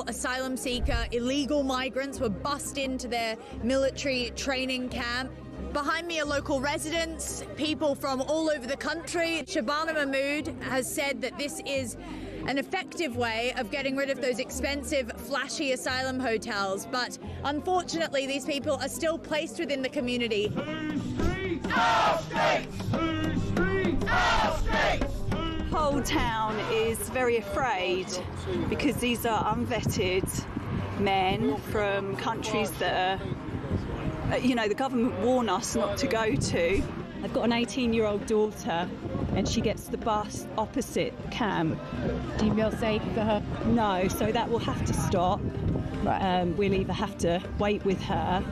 asylum seeker, illegal migrants were bussed into their military training camp. Behind me are local residents, people from all over the country. Shabana Mahmood has said that this is an effective way of getting rid of those expensive, flashy asylum hotels. But unfortunately, these people are still placed within the community. Whole town is very afraid because these are unvetted men from countries that are, the government warn us not to go to. I've got an 18-year-old daughter and she gets the bus opposite the camp. Do you feel safe for her? No, so that will have to stop. Right. We'll either have to wait with her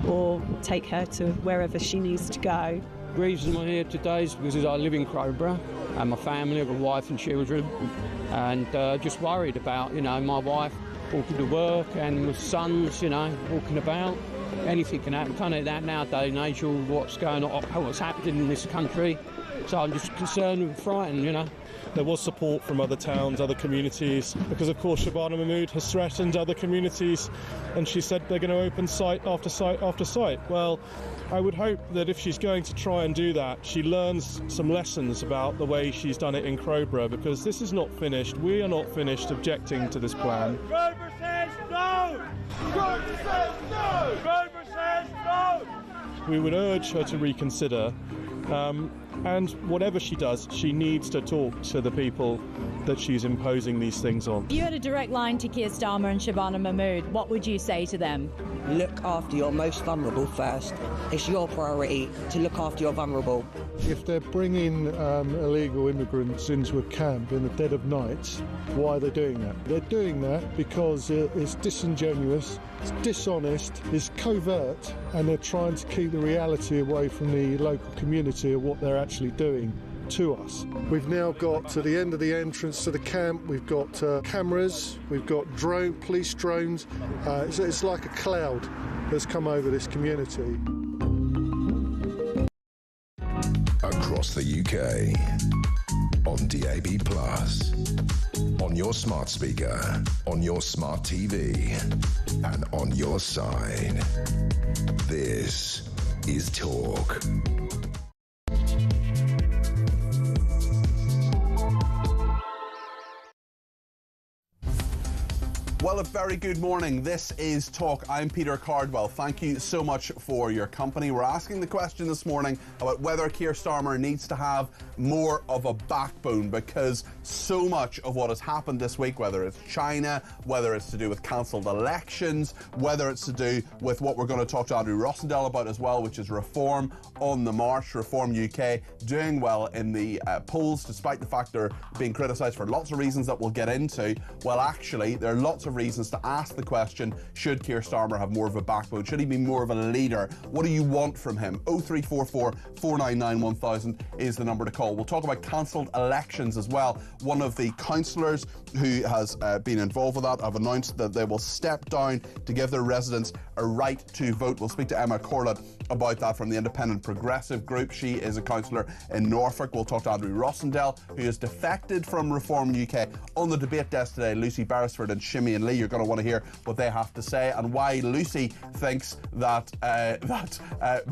or take her to wherever she needs to go. The reason I'm here today is because I live in Crowborough and my family, I've got a wife and children, and just worried about, my wife walking to work and my sons, walking about. Anything can happen, kind of that nowadays and age, what's going on, what's happening in this country. So I'm just concerned and frightened, There was support from other towns, other communities, because of course Shabana Mahmood has threatened other communities, and she said they're going to open site after site after site. Well, I would hope that if she's going to try and do that, she learns some lessons about the way she's done it in Crowborough, because this is not finished. We are not finished objecting to this plan. Crowborough says no! Crowborough says no! Crowborough says no! We would urge her to reconsider. And whatever she does, she needs to talk to the people that she's imposing these things on. If you had a direct line to Keir Starmer and Shabana Mahmood, what would you say to them? Look after your most vulnerable first. It's your priority to look after your vulnerable. If they're bringing illegal immigrants into a camp in the dead of night, why are they doing that? They're doing that because it's disingenuous, it's dishonest, it's covert, and they're trying to keep the reality away from the local community of what they're actually doing to us. We've now got to the end of the entrance to the camp. We've got cameras, we've got police drones. It's like a cloud that's come over this community. Across the UK, on DAB+, on your smart speaker, on your smart TV, and on your side. This is Talk. Well, a very good morning. This is Talk. I'm Peter Cardwell. Thank you so much for your company. We're asking the question this morning about whether Keir Starmer needs to have more of a backbone, because so much of what has happened this week, whether it's China, whether it's to do with cancelled elections, whether it's to do with what we're going to talk to Andrew Rossendale about as well, which is Reform on the March, Reform UK, doing well in the polls, despite the fact they're being criticised for lots of reasons that we'll get into. Well, actually, there are lots of reasons to ask the question, should Keir Starmer have more of a backbone? Should he be more of a leader? What do you want from him? 0344 499 1000 is the number to call. We'll talk about cancelled elections as well. One of the councillors who has been involved with that have announced that they will step down to give their residents a right to vote. We'll speak to Emma Corlett about that from the Independent Progressive Group. She is a councillor in Norfolk. We'll talk to Andrew Rossendale, who has defected from Reform UK. On the debate desk today, Lucy Beresford and Shimmy and Lee. You're going to want to hear what they have to say and why Lucy thinks that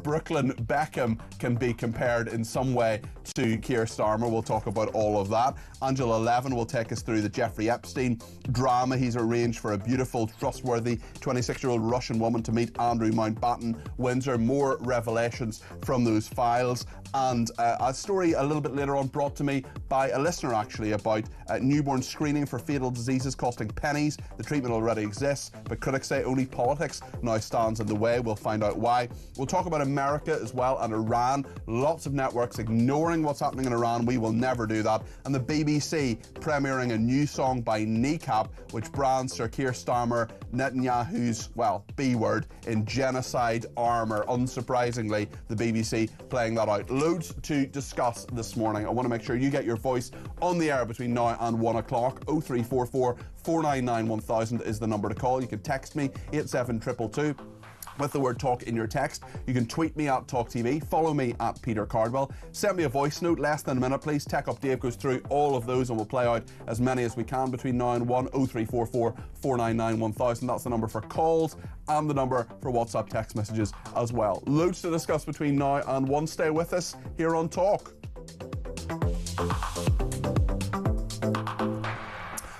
Brooklyn Beckham can be compared in some way to Keir Starmer. We'll talk about all of that. Angela Levin will take us through the Jeffrey Epstein drama. He's arranged for a beautiful, trustworthy 26-year-old Russian woman to meet Andrew Mountbatten Windsor. More revelations from those files, and a story a little bit later on brought to me by a listener actually about newborn screening for fatal diseases costing pennies. The treatment already exists, but critics say only politics now stands in the way. We'll find out why. We'll talk about America as well and Iran. Lots of networks ignoring what's happening in Iran. We will never do that. And the BBC premiering a new song by Kneecap, which brands Sir Keir Starmer, Netanyahu's, well, B-word, in genocide armour. Unsurprisingly, the BBC playing that out. Loads to discuss this morning. I want to make sure you get your voice on the air between now and 1 o'clock. 0344 499 1000 is the number to call. You can text me 87222. with the word talk in your text. You can tweet me at talkTV, follow me at Peter Cardwell, send me a voice note, less than a minute please. Tech Up Dave goes through all of those and we'll play out as many as we can between now and 10344 499 1000. That's the number for calls and the number for WhatsApp text messages as well. Loads to discuss between now and 1. Stay with us here on Talk.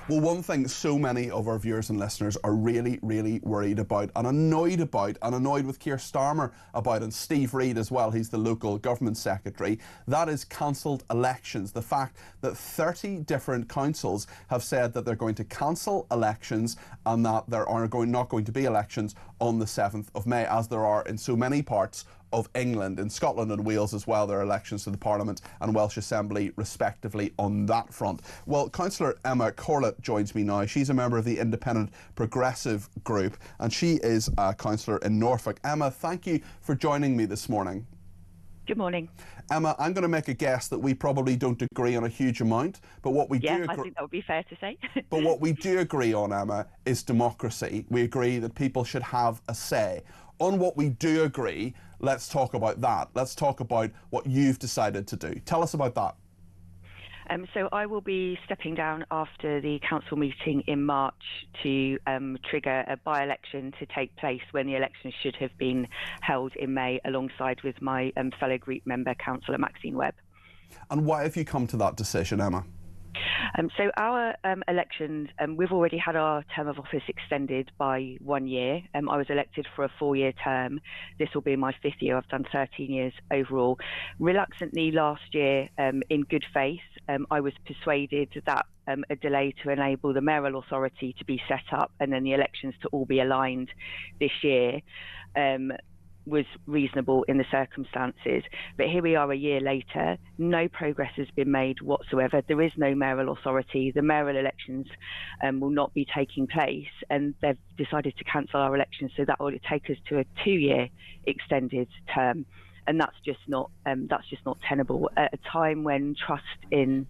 Well, one thing so many of our viewers and listeners are really, really worried about and annoyed with Keir Starmer about, and Steve Reid as well, he's the local government secretary, that is cancelled elections. The fact that 30 different councils have said that they're going to cancel elections and that there are not going to be elections on the 7th of May, as there are in so many parts of England. In Scotland and Wales as well, there are elections to the Parliament and Welsh Assembly respectively on that front. Well, Councillor Emma Corlett joins me now. She's a member of the Independent Progressive Group and she is a councillor in Norfolk. Emma, thank you for joining me this morning. Good morning. Emma, I'm going to make a guess that we probably don't agree on a huge amount, but what we do agree... I think that would be fair to say. But what we do agree on, Emma, is democracy. We agree that people should have a say. On what we do agree, let's talk about that. Let's talk about what you've decided to do. Tell us about that. So I will be stepping down after the council meeting in March to trigger a by-election to take place when the election should have been held in May, alongside with my fellow group member, Councillor Maxine Webb. And why have you come to that decision, Emma? So our elections, we've already had our term of office extended by 1 year. I was elected for a 4-year term. This will be my 5th year. I've done 13 years overall. Reluctantly last year, in good faith, I was persuaded that a delay to enable the mayoral authority to be set up and then the elections to all be aligned this year was reasonable in the circumstances. But here we are a year later, no progress has been made whatsoever. There is no mayoral authority. The mayoral elections will not be taking place, and they've decided to cancel our elections, so that will take us to a 2-year extended term, and that's just not tenable at a time when trust in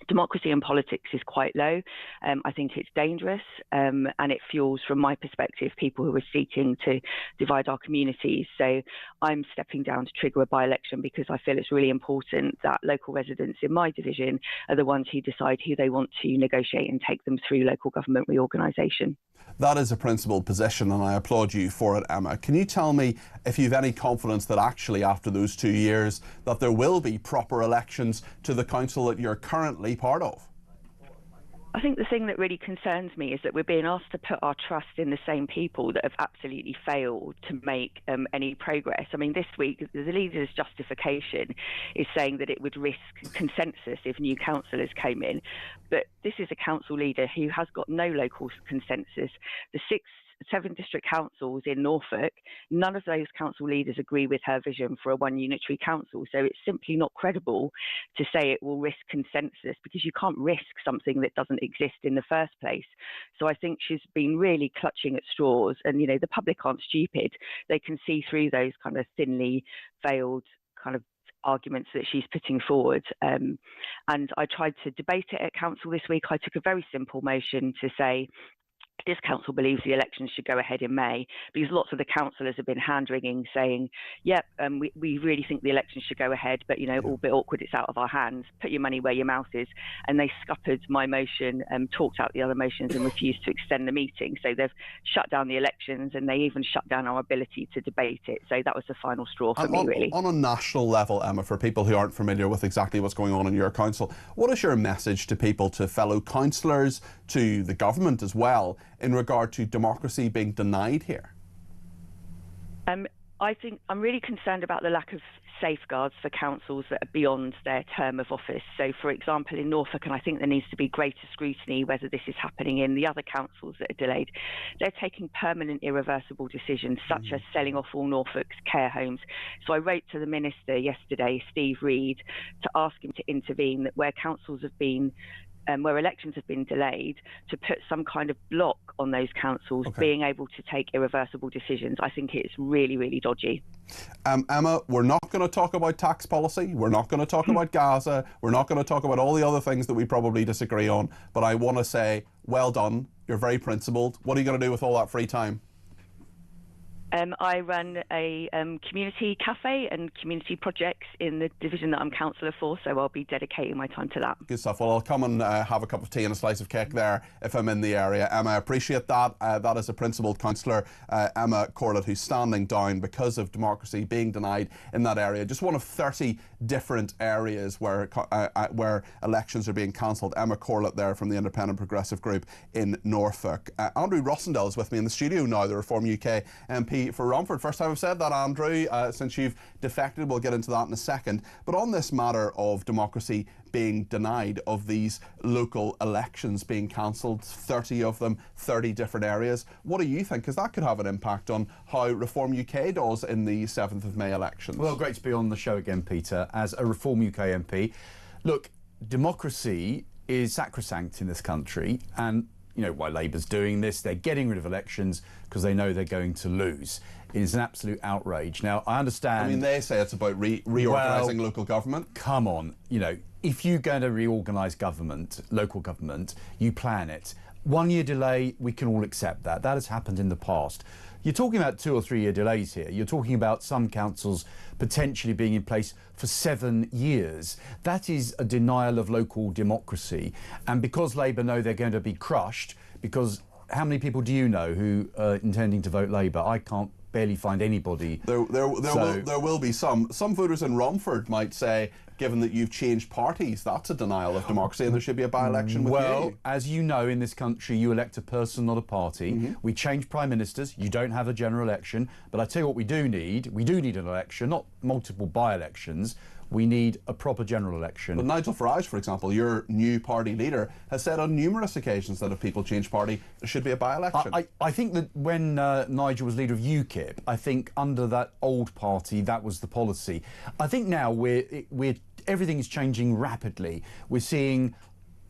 democracy and politics is quite low. I think it's dangerous and it fuels, from my perspective, people who are seeking to divide our communities. So I'm stepping down to trigger a by-election because I feel it's really important that local residents in my division are the ones who decide who they want to negotiate and take them through local government reorganisation. That is a principled position and I applaud you for it, Emma. Can you tell me if you've any confidence that actually after those 2 years that there will be proper elections to the council that you're currently part of? I think the thing that really concerns me is that we're being asked to put our trust in the same people that have absolutely failed to make any progress. I mean, this week, the leader's justification is saying that it would risk consensus if new councillors came in. But this is a council leader who has got no local consensus. The 7 district councils in Norfolk, none of those council leaders agree with her vision for a one unitary council. So it's simply not credible to say it will risk consensus, because you can't risk something that doesn't exist in the first place. So I think she's been really clutching at straws, and, you know, the public aren't stupid. They can see through those kind of thinly veiled kind of arguments that she's putting forward. And I tried to debate it at council this week. I took a very simple motion to say, this council believes the elections should go ahead in May, because lots of the councillors have been hand-wringing saying, yep, we really think the elections should go ahead, but, you know, all a bit awkward, it's out of our hands, put your money where your mouth is. And they scuppered my motion and talked out the other motions and refused to extend the meeting. So they've shut down the elections and they even shut down our ability to debate it. So that was the final straw for me, really. On a national level, Emma, for people who aren't familiar with exactly what's going on in your council, what is your message to people, to fellow councillors, to the government as well, in regard to democracy being denied here? I think I'm really concerned about the lack of safeguards for councils that are beyond their term of office. So, for example, in Norfolk, and I think there needs to be greater scrutiny whether this is happening in the other councils that are delayed, they're taking permanent irreversible decisions, such as selling off all Norfolk's care homes. So I wrote to the Minister yesterday, Steve Reid, to ask him to intervene, that where councils have been where elections have been delayed, to put some kind of block on those councils being able to take irreversible decisions. I think it's really, really dodgy. Emma, we're not going to talk about tax policy. We're not going to talk about Gaza. We're not going to talk about all the other things that we probably disagree on. But I want to say, well done. You're very principled. What are you going to do with all that free time? I run a community cafe and community projects in the division that I'm councillor for, so I'll be dedicating my time to that. Good stuff. Well, I'll come and have a cup of tea and a slice of cake there if I'm in the area. Emma, I appreciate that. That is a principled councillor, Emma Corlett, who's standing down because of democracy being denied in that area. Just one of 30 different areas where elections are being cancelled. Emma Corlett there from the Independent Progressive Group in Norfolk. Andrew Rossendale is with me in the studio now, the Reform UK MP for Romford. First time I've said that, Andrew, since you've defected. We'll get into that in a second. But on this matter of democracy being denied, of these local elections being cancelled, 30 of them, 30 different areas, what do you think? Because that could have an impact on how Reform UK does in the 7th of May elections. Well, great to be on the show again, Peter, as a Reform UK MP. Look, democracy is sacrosanct in this country, and you know why Labour's doing this. They're getting rid of elections because they know they're going to lose. It is an absolute outrage. Now, I understand... I mean, they say it's about reorganising local government. Come on, you know, if you're going to reorganise government, local government, you plan it. 1 year delay, we can all accept that. That has happened in the past. You're talking about 2 or 3 year delays here. You're talking about some councils potentially being in place for 7 years. That is a denial of local democracy. And because Labour know they're going to be crushed, because how many people do you know who are intending to vote Labour? I can't barely find anybody. There will be some. Some voters in Romford might say, given that you've changed parties, that's a denial of democracy and there should be a by-election with you. Well, as you know, in this country, you elect a person, not a party. We change prime ministers. You don't have a general election. But I tell you what we do need. We do need an election, not multiple by-elections. We need a proper general election. But Nigel Farage, for example, your new party leader, has said on numerous occasions that if people change party, there should be a by-election. I think that when Nigel was leader of UKIP, I think under that old party, that was the policy. I think now everything is changing rapidly. We're seeing,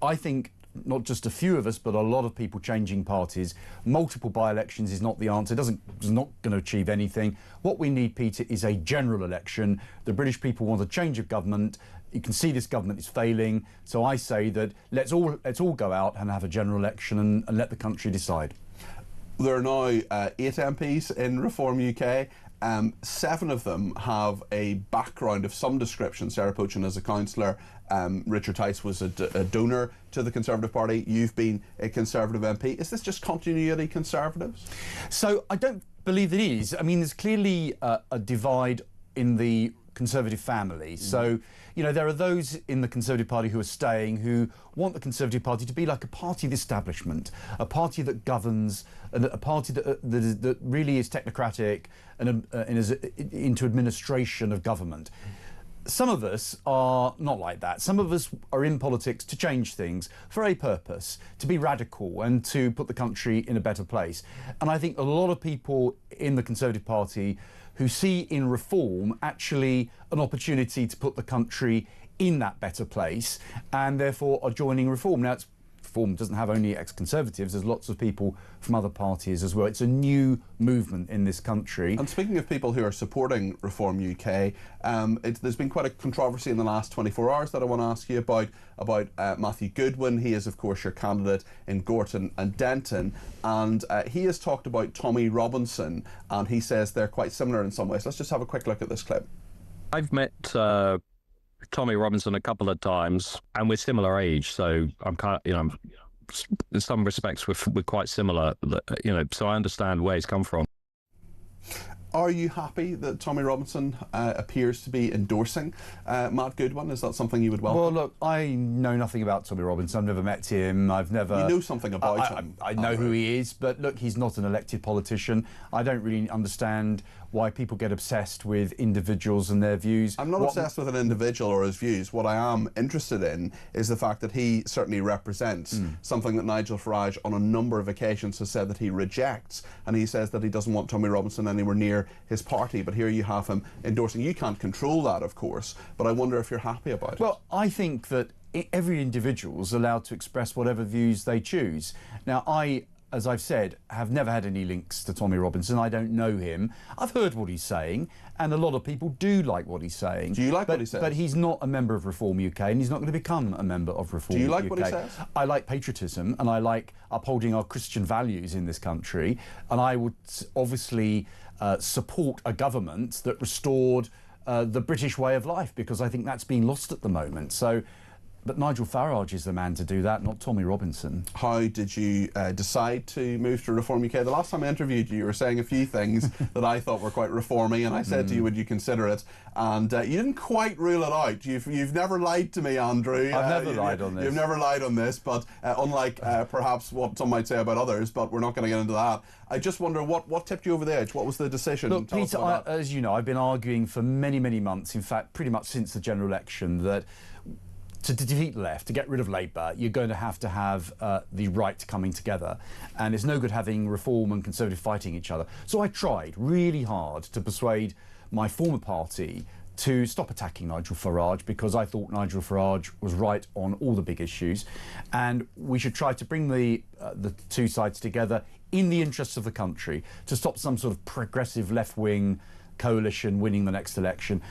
I think, not just a few of us, but a lot of people changing parties. Multiple by-elections is not the answer. It's not going to achieve anything. What we need, Peter, is a general election. The British people want a change of government. You can see this government is failing. So I say that let's all go out and have a general election and let the country decide. There are now 8 MPs in Reform UK. 7 of them have a background of some description. Sarah Pochin is a councillor. Richard Tice was a donor to the Conservative Party. You've been a Conservative MP. Is this just continuity Conservatives? So I don't believe it is. I mean, there's clearly a divide in the Conservative family. So, you know, there are those in the Conservative Party who are staying, who want the Conservative Party to be like a party of the establishment, a party that governs, and a party that really is technocratic and is into administration of government. Some of us are not like that. Some of us are in politics to change things for a purpose, to be radical and to put the country in a better place. And I think a lot of people in the Conservative Party who see in reform actually an opportunity to put the country in that better place and therefore are joining reform. Now, Reform doesn't have only ex-Conservatives, there's lots of people from other parties as well. It's a new movement in this country. And speaking of people who are supporting Reform UK, there's been quite a controversy in the last 24 hours that I want to ask you about Matthew Goodwin. He is, of course, your candidate in Gorton and Denton, and he has talked about Tommy Robinson, and he says they're quite similar in some ways. Let's just have a quick look at this clip. I've met Tommy Robinson a couple of times, and we're similar age, so I'm kind of, in some respects we're quite similar, so I understand where he's come from. Are you happy that Tommy Robinson appears to be endorsing Matt Goodwin? Is that something you would welcome? Well, look, I know nothing about Tommy Robinson. I've never met him. I've never... You know something about him. I know who he is, but look, he's not an elected politician. I don't really understand why people get obsessed with individuals and their views. I'm not obsessed with an individual or his views. What I am interested in is the fact that he certainly represents something that Nigel Farage on a number of occasions has said that he rejects, and he says that he doesn't want Tommy Robinson anywhere near his party, but here you have him endorsing. You can't control that, of course, but I wonder if you're happy about it. Well, I think that every individual is allowed to express whatever views they choose. Now, I as I've said, have never had any links to Tommy Robinson. I don't know him. I've heard what he's saying, and a lot of people do like what he's saying. Do you like what he says? But he's not a member of Reform UK, and he's not going to become a member of Reform UK. Do you like what he says? I like patriotism, and I like upholding our Christian values in this country, and I would obviously support a government that restored the British way of life, because I think that's been lost at the moment. So. But Nigel Farage is the man to do that, not Tommy Robinson. How did you decide to move to Reform UK? The last time I interviewed you, you were saying a few things that I thought were quite reformy, and I said to you, would you consider it? And you didn't quite rule it out. You've never lied to me, Andrew. I've never lied on this. You've never lied on this, but unlike perhaps what some might say about others, but we're not going to get into that. I just wonder what tipped you over the edge? What was the decision? Look, Peter, as you know, I've been arguing for many, many months, in fact, pretty much since the general election, that to defeat the left, to get rid of Labour, you're going to have the right coming together. And it's no good having Reform and Conservative fighting each other. So I tried really hard to persuade my former party to stop attacking Nigel Farage, because I thought Nigel Farage was right on all the big issues. And we should try to bring the two sides together in the interests of the country to stop some sort of progressive left-wing coalition winning the next election.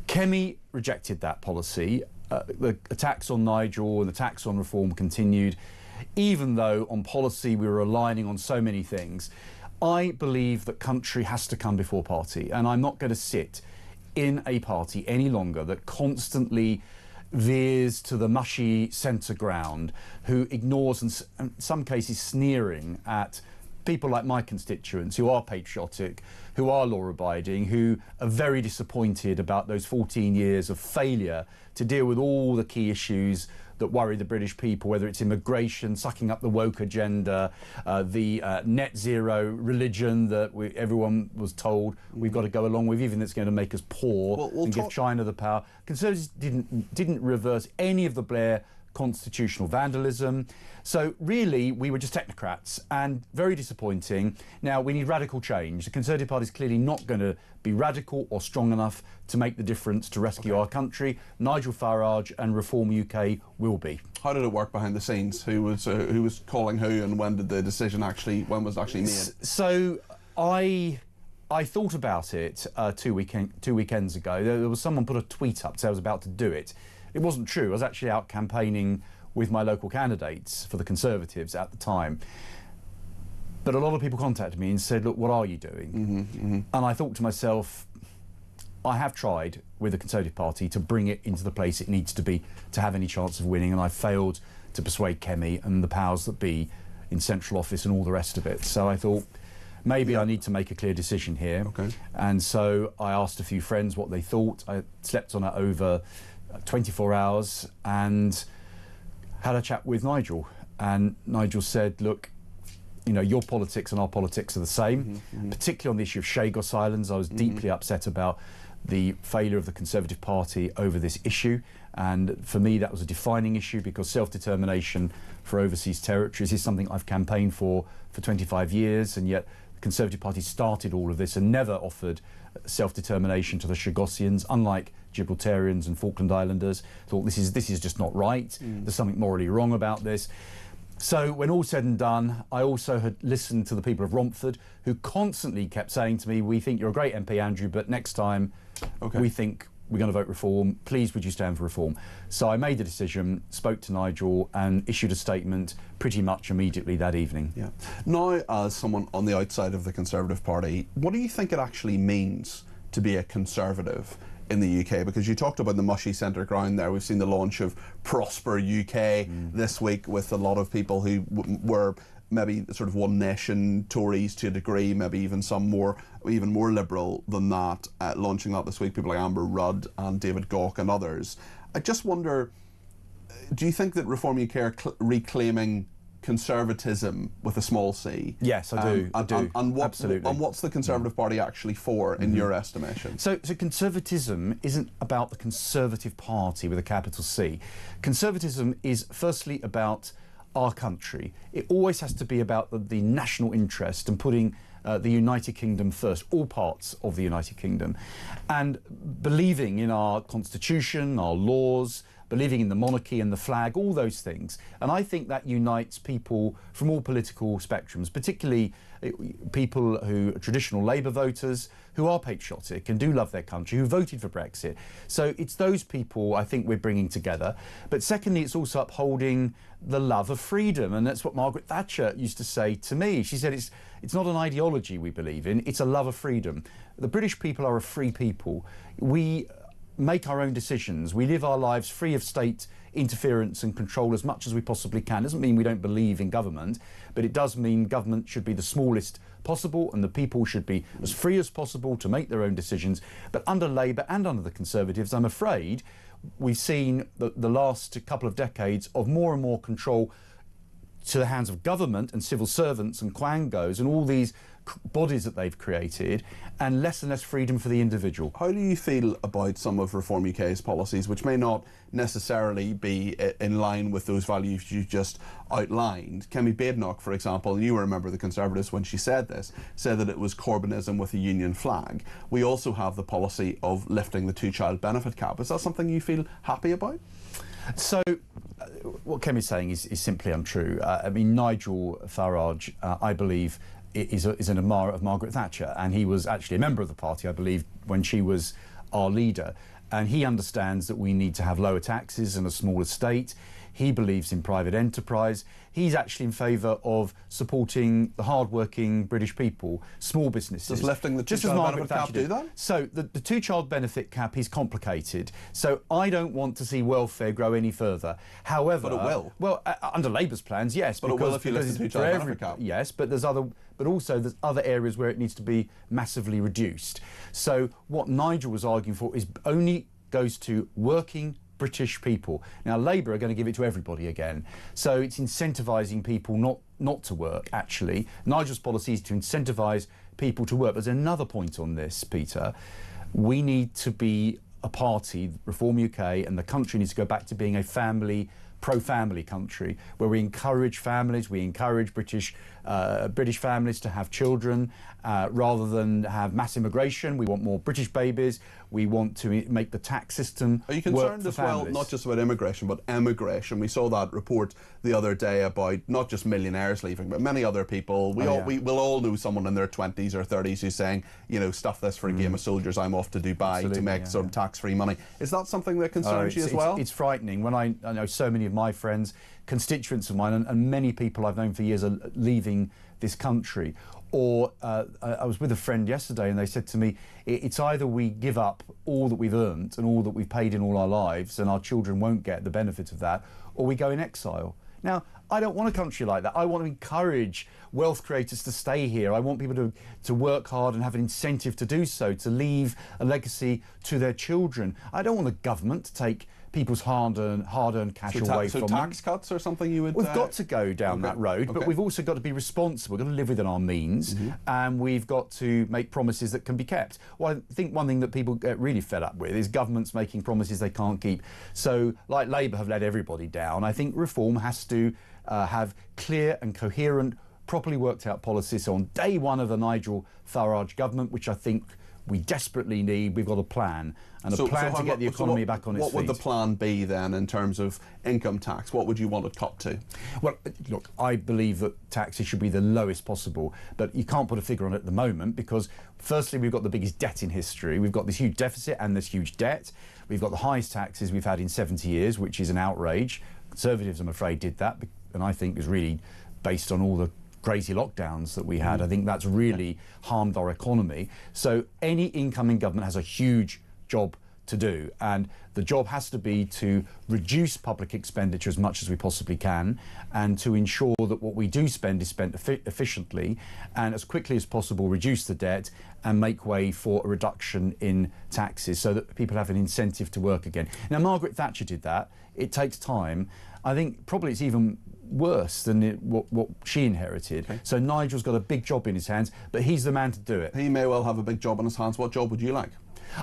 Kemi rejected that policy. The attacks on Nigel and the attacks on Reform continued, even though on policy we were aligning on so many things. I believe that country has to come before party, and I'm not going to sit in a party any longer that constantly veers to the mushy centre ground, who ignores and in some cases sneering at people like my constituents who are patriotic, who are law-abiding, who are very disappointed about those 14 years of failure to deal with all the key issues that worry the British people, whether it's immigration, sucking up the woke agenda, the net zero religion that everyone was told we've got to go along with, even that's going to make us poor and give China the power. Conservatives didn't reverse any of the Blair constitutional vandalism. So really, we were just technocrats, and very disappointing. Now, we need radical change. The Conservative Party is clearly not going to be radical or strong enough to make the difference to rescue our country. Nigel Farage and Reform UK will be. How did it work behind the scenes? Who was calling who, and when did the decision when was it actually made? So I thought about it two weekends ago. There was someone put a tweet up to say I was about to do it. It wasn't true. I was actually out campaigning with my local candidates for the Conservatives at the time. But a lot of people contacted me and said, look, what are you doing? And I thought to myself, I have tried with the Conservative Party to bring it into the place it needs to be to have any chance of winning, and I failed to persuade Kemi and the powers that be in central office and all the rest of it. So I thought, maybe I need to make a clear decision here. And so I asked a few friends what they thought. I slept on it over 24 hours and had a chat with Nigel, and Nigel said, look, you know, your politics and our politics are the same, particularly on the issue of Chagos Islands. I was deeply upset about the failure of the Conservative Party over this issue, and for me that was a defining issue, because self-determination for overseas territories is something I've campaigned for 25 years, and yet the Conservative Party started all of this and never offered self-determination to the Chagosians, unlike Gibraltarians and Falkland Islanders. Thought this is just not right. There's something morally wrong about this. So when all said and done, I also had listened to the people of Romford, who constantly kept saying to me, we think you're a great MP, Andrew, but next time we think we're going to vote Reform. Please, would you stand for Reform? So I made the decision, spoke to Nigel and issued a statement pretty much immediately that evening. Yeah. Now, as someone on the outside of the Conservative Party, what do you think it actually means to be a Conservative in the UK? Because you talked about the mushy centre ground there. We've seen the launch of Prosper UK this week, with a lot of people who were maybe sort of one nation Tories to a degree, maybe even some even more liberal than that, launching that this week. People like Amber Rudd and David Gauke and others. I just wonder, do you think that Reform UK are reclaiming conservatism with a small c? Yes, I do. Absolutely. And what's the Conservative Party actually for, in your estimation? So conservatism isn't about the Conservative Party with a capital C. Conservatism is firstly about our country. It always has to be about the national interest and putting the United Kingdom first, all parts of the United Kingdom, and believing in our constitution, our laws, believing in the monarchy and the flag, all those things. And I think that unites people from all political spectrums, particularly people who are traditional Labour voters, who are patriotic and do love their country, who voted for Brexit. So it's those people I think we're bringing together. But secondly, it's also upholding the love of freedom, and that's what Margaret Thatcher used to say to me. She said it's not an ideology we believe in, it's a love of freedom. The British people are a free people. We make our own decisions. We live our lives free of state interference and control as much as we possibly can. Doesn't mean we don't believe in government, but it does mean government should be the smallest possible and the people should be as free as possible to make their own decisions. But under Labour and under the Conservatives, I'm afraid we've seen the last couple of decades of more and more control to the hands of government and civil servants and quangos and all these bodies that they've created, and less freedom for the individual. How do you feel about some of Reform UK's policies, which may not necessarily be in line with those values you just outlined? Kemi Badenoch, for example, and you were a member of the Conservatives when she said this, said that it was Corbynism with a union flag. We also have the policy of lifting the two-child benefit cap. Is that something you feel happy about? So, what Kemi's saying is simply untrue. I mean, Nigel Farage, I believe, is an admirer of Margaret Thatcher, and he was actually a member of the party, I believe, when she was our leader. And he understands that we need to have lower taxes and a smaller state. He believes in private enterprise. He's actually in favour of supporting the hard-working British people, small businesses. Does lifting the two-child benefit cap do that? So the two-child benefit cap is complicated. So I don't want to see welfare grow any further. However, but it will. Well, under Labour's plans, yes. But it will if you lift the two-child benefit cap. Yes, but there's other areas where it needs to be massively reduced. So what Nigel was arguing for is only goes to working British people. Now, Labour are going to give it to everybody again. So it's incentivising people not to work, actually. Nigel's policy is to incentivise people to work. There's another point on this, Peter. We need to be a party, Reform UK, and the country needs to go back to being a pro-family country, where we encourage families, we encourage British families to have children, rather than have mass immigration. We want more British babies. We want to make the tax system. Are you concerned as well, not just about immigration, but emigration? We saw that report the other day about not just millionaires leaving, but many other people. We'll all know someone in their 20s or 30s who's saying, you know, stuff this for a game of soldiers, I'm off to Dubai to make some tax-free money. Is that something that concerns you as well? It's frightening. When I know so many of my friends, constituents of mine, and many people I've known for years are leaving this country. Or I was with a friend yesterday and they said to me, it's either we give up all that we've earned and all that we've paid in all our lives and our children won't get the benefit of that, or we go in exile. Now, I don't want a country like that. I want to encourage wealth creators to stay here. I want people to work hard and have an incentive to do so, to leave a legacy to their children. I don't want the government to take people's hard-earned cash away from them. So tax cuts or something you would... We've got to go down that road, but we've also got to be responsible. We've got to live within our means, and we've got to make promises that can be kept. Well, I think one thing that people get really fed up with is governments making promises they can't keep. So, like Labour have let everybody down, I think Reform has to have clear and coherent, properly worked out policies. So on day one of the Nigel Farage government, which I think we desperately need, we've got a plan, and a plan to get the economy back on its feet. What would the plan be then in terms of income tax? What would you want it cut to? Well, look, I believe that taxes should be the lowest possible, but you can't put a figure on it at the moment because, firstly, we've got the biggest debt in history. We've got this huge deficit and this huge debt. We've got the highest taxes we've had in 70 years, which is an outrage. Conservatives, I'm afraid, did that, and I think is really based on all the crazy lockdowns that we had. I think that's really harmed our economy. So any incoming government has a huge job to do, and the job has to be to reduce public expenditure as much as we possibly can, and to ensure that what we do spend is spent efficiently, and as quickly as possible reduce the debt and make way for a reduction in taxes so that people have an incentive to work again. Now, Margaret Thatcher did that. It takes time. I think probably it's even worse than what she inherited. So Nigel's got a big job in his hands, but he's the man to do it. He may well have a big job in his hands. What job would you like?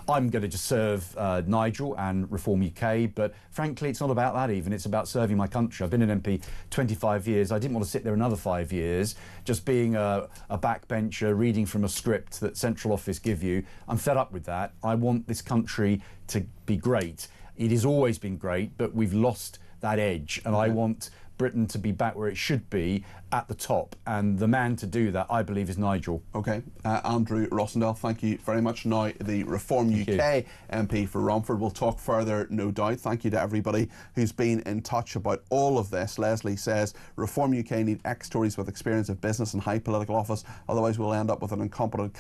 I'm going to just serve Nigel and Reform UK, but frankly it's not about that even, it's about serving my country. I've been an MP 25 years, I didn't want to sit there another 5 years just being a backbencher reading from a script that Central Office give you. I'm fed up with that. I want this country to be great. it has always been great, but we've lost that edge, and I want Britain to be back where it should be, at the top, and the man to do that, I believe, is Nigel. Okay, Andrew Rossendale, thank you very much. Now the Reform UK MP for Romford. We'll talk further, no doubt. Thank you to everybody who's been in touch about all of this. Leslie says Reform UK need ex-Tories with experience of business and high political office, otherwise we'll end up with an incompetent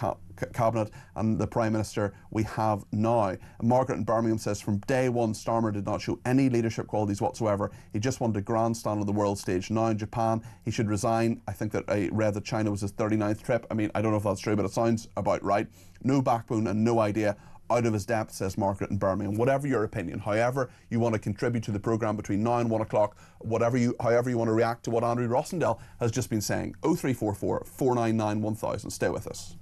cabinet and the Prime Minister we have now. Margaret in Birmingham says from day one Starmer did not show any leadership qualities whatsoever. He just wanted to grandstand on the world stage. Now in Japan he should resign. I think that I read that China was his 39th trip. I mean, I don't know if that's true, but it sounds about right. No backbone and no idea. Out of his depth, says Margaret in Birmingham. Whatever your opinion, however you want to contribute to the programme between now and 1 o'clock, however you want to react to what Andrew Rossendale has just been saying, 0344 499 1000. Stay with us.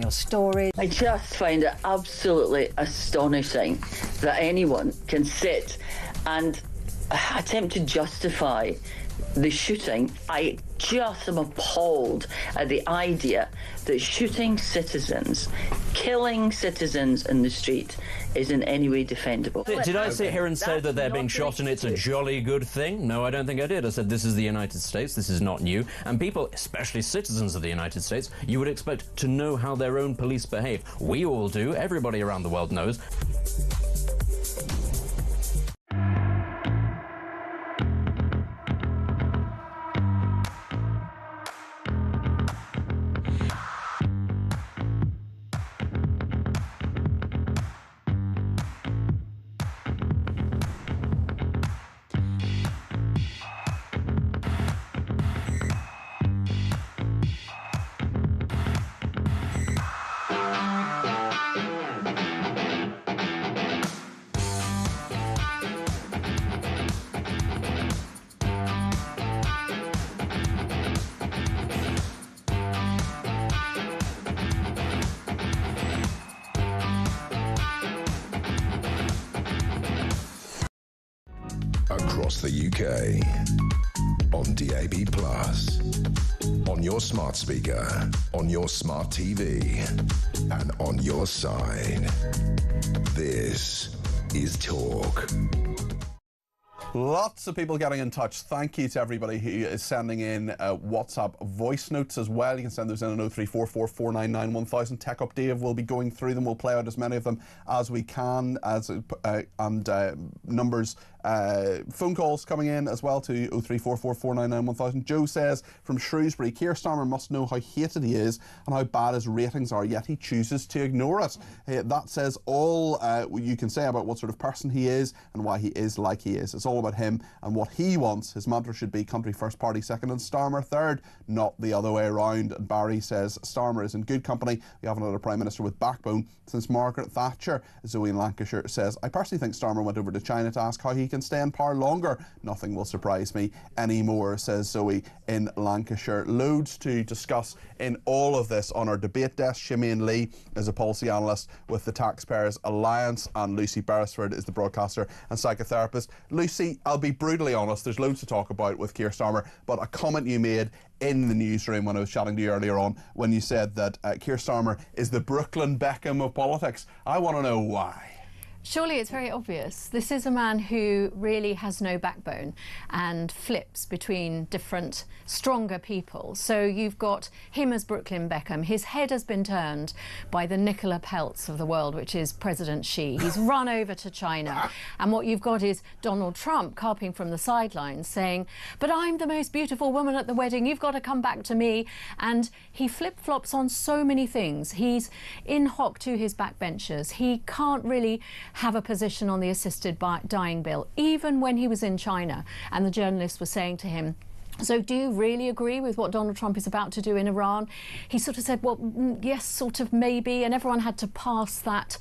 Story. I just find it absolutely astonishing that anyone can sit and attempt to justify the shooting. I just am appalled at the idea that shooting citizens, killing citizens in the street is in any way defendable. Did I sit here and say that they're being shot and it's a jolly good thing? No, I don't think I did. I said this is the United States, this is not new, and people, especially citizens of the United States, you would expect to know how their own police behave. We all do, everybody around the world knows. Across the UK, on DAB+, on your smart speaker, on your smart TV, and on your side. This is Talk. Lots of people getting in touch. Thank you to everybody who is sending in WhatsApp voice notes as well. You can send those in on 0344 499 1000. Tech Up Dave will be going through them. We'll play out as many of them as we can. Numbers, phone calls coming in as well to 0344 499 1000. Joe says from Shrewsbury, Keir Starmer must know how hated he is and how bad his ratings are, yet he chooses to ignore it. That says all you can say about what sort of person he is and why he is like he is. It's all about him and what he wants. His mantra should be country first, party second, and Starmer third, not the other way around. And Barry says Starmer is in good company. We haven't had a Prime Minister with backbone since Margaret Thatcher. Zoe in Lancashire says, I personally think Starmer went over to China to ask how he can stay in power longer. Nothing will surprise me anymore, says Zoe in Lancashire. Loads to discuss in all of this on our debate desk. Shimeen Lee is a policy analyst with the Taxpayers Alliance, and Lucy Beresford is the broadcaster and psychotherapist. Lucy, I'll be brutally honest, there's loads to talk about with Keir Starmer, but a comment you made in the newsroom when I was chatting to you earlier on, when you said that Keir Starmer is the Brooklyn Beckham of politics. I want to know why. Surely it's very obvious. This is a man who really has no backbone and flips between different, stronger people. So you've got him as Brooklyn Beckham. His head has been turned by the Nicola Peltz of the world, which is President Xi. He's run over to China. And what you've got is Donald Trump carping from the sidelines saying, but I'm the most beautiful woman at the wedding. You've got to come back to me. And he flip-flops on so many things. He's in hock to his backbenchers. He can't really have a position on the assisted dying bill, even when he was in China and the journalists were saying to him, so do you really agree with what Donald Trump is about to do in Iran? He sort of said, well, yes, sort of, maybe, and everyone had to pass that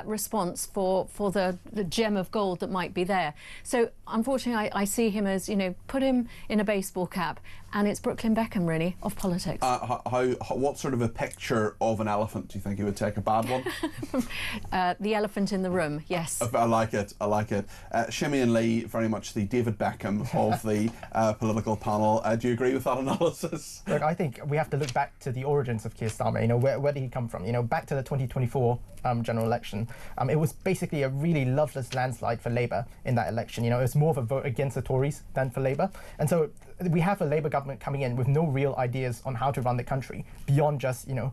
response for the gem of gold that might be there. So unfortunately, I see him as, you know, put him in a baseball cap, and it's Brooklyn Beckham, really, of politics. What sort of a picture of an elephant do you think he would take? A bad one? The elephant in the room, yes. I like it, I like it. Shimmy and Lee, very much the David Beckham of the political panel. Do you agree with that analysis? Look, I think we have to look back to the origins of Keir Starmer. You know, where did he come from? You know, back to the 2024 general election. It was basically a really loveless landslide for Labour in that election. You know, it was more of a vote against the Tories than for Labour. And so we have a Labour government coming in with no real ideas on how to run the country beyond just, you know,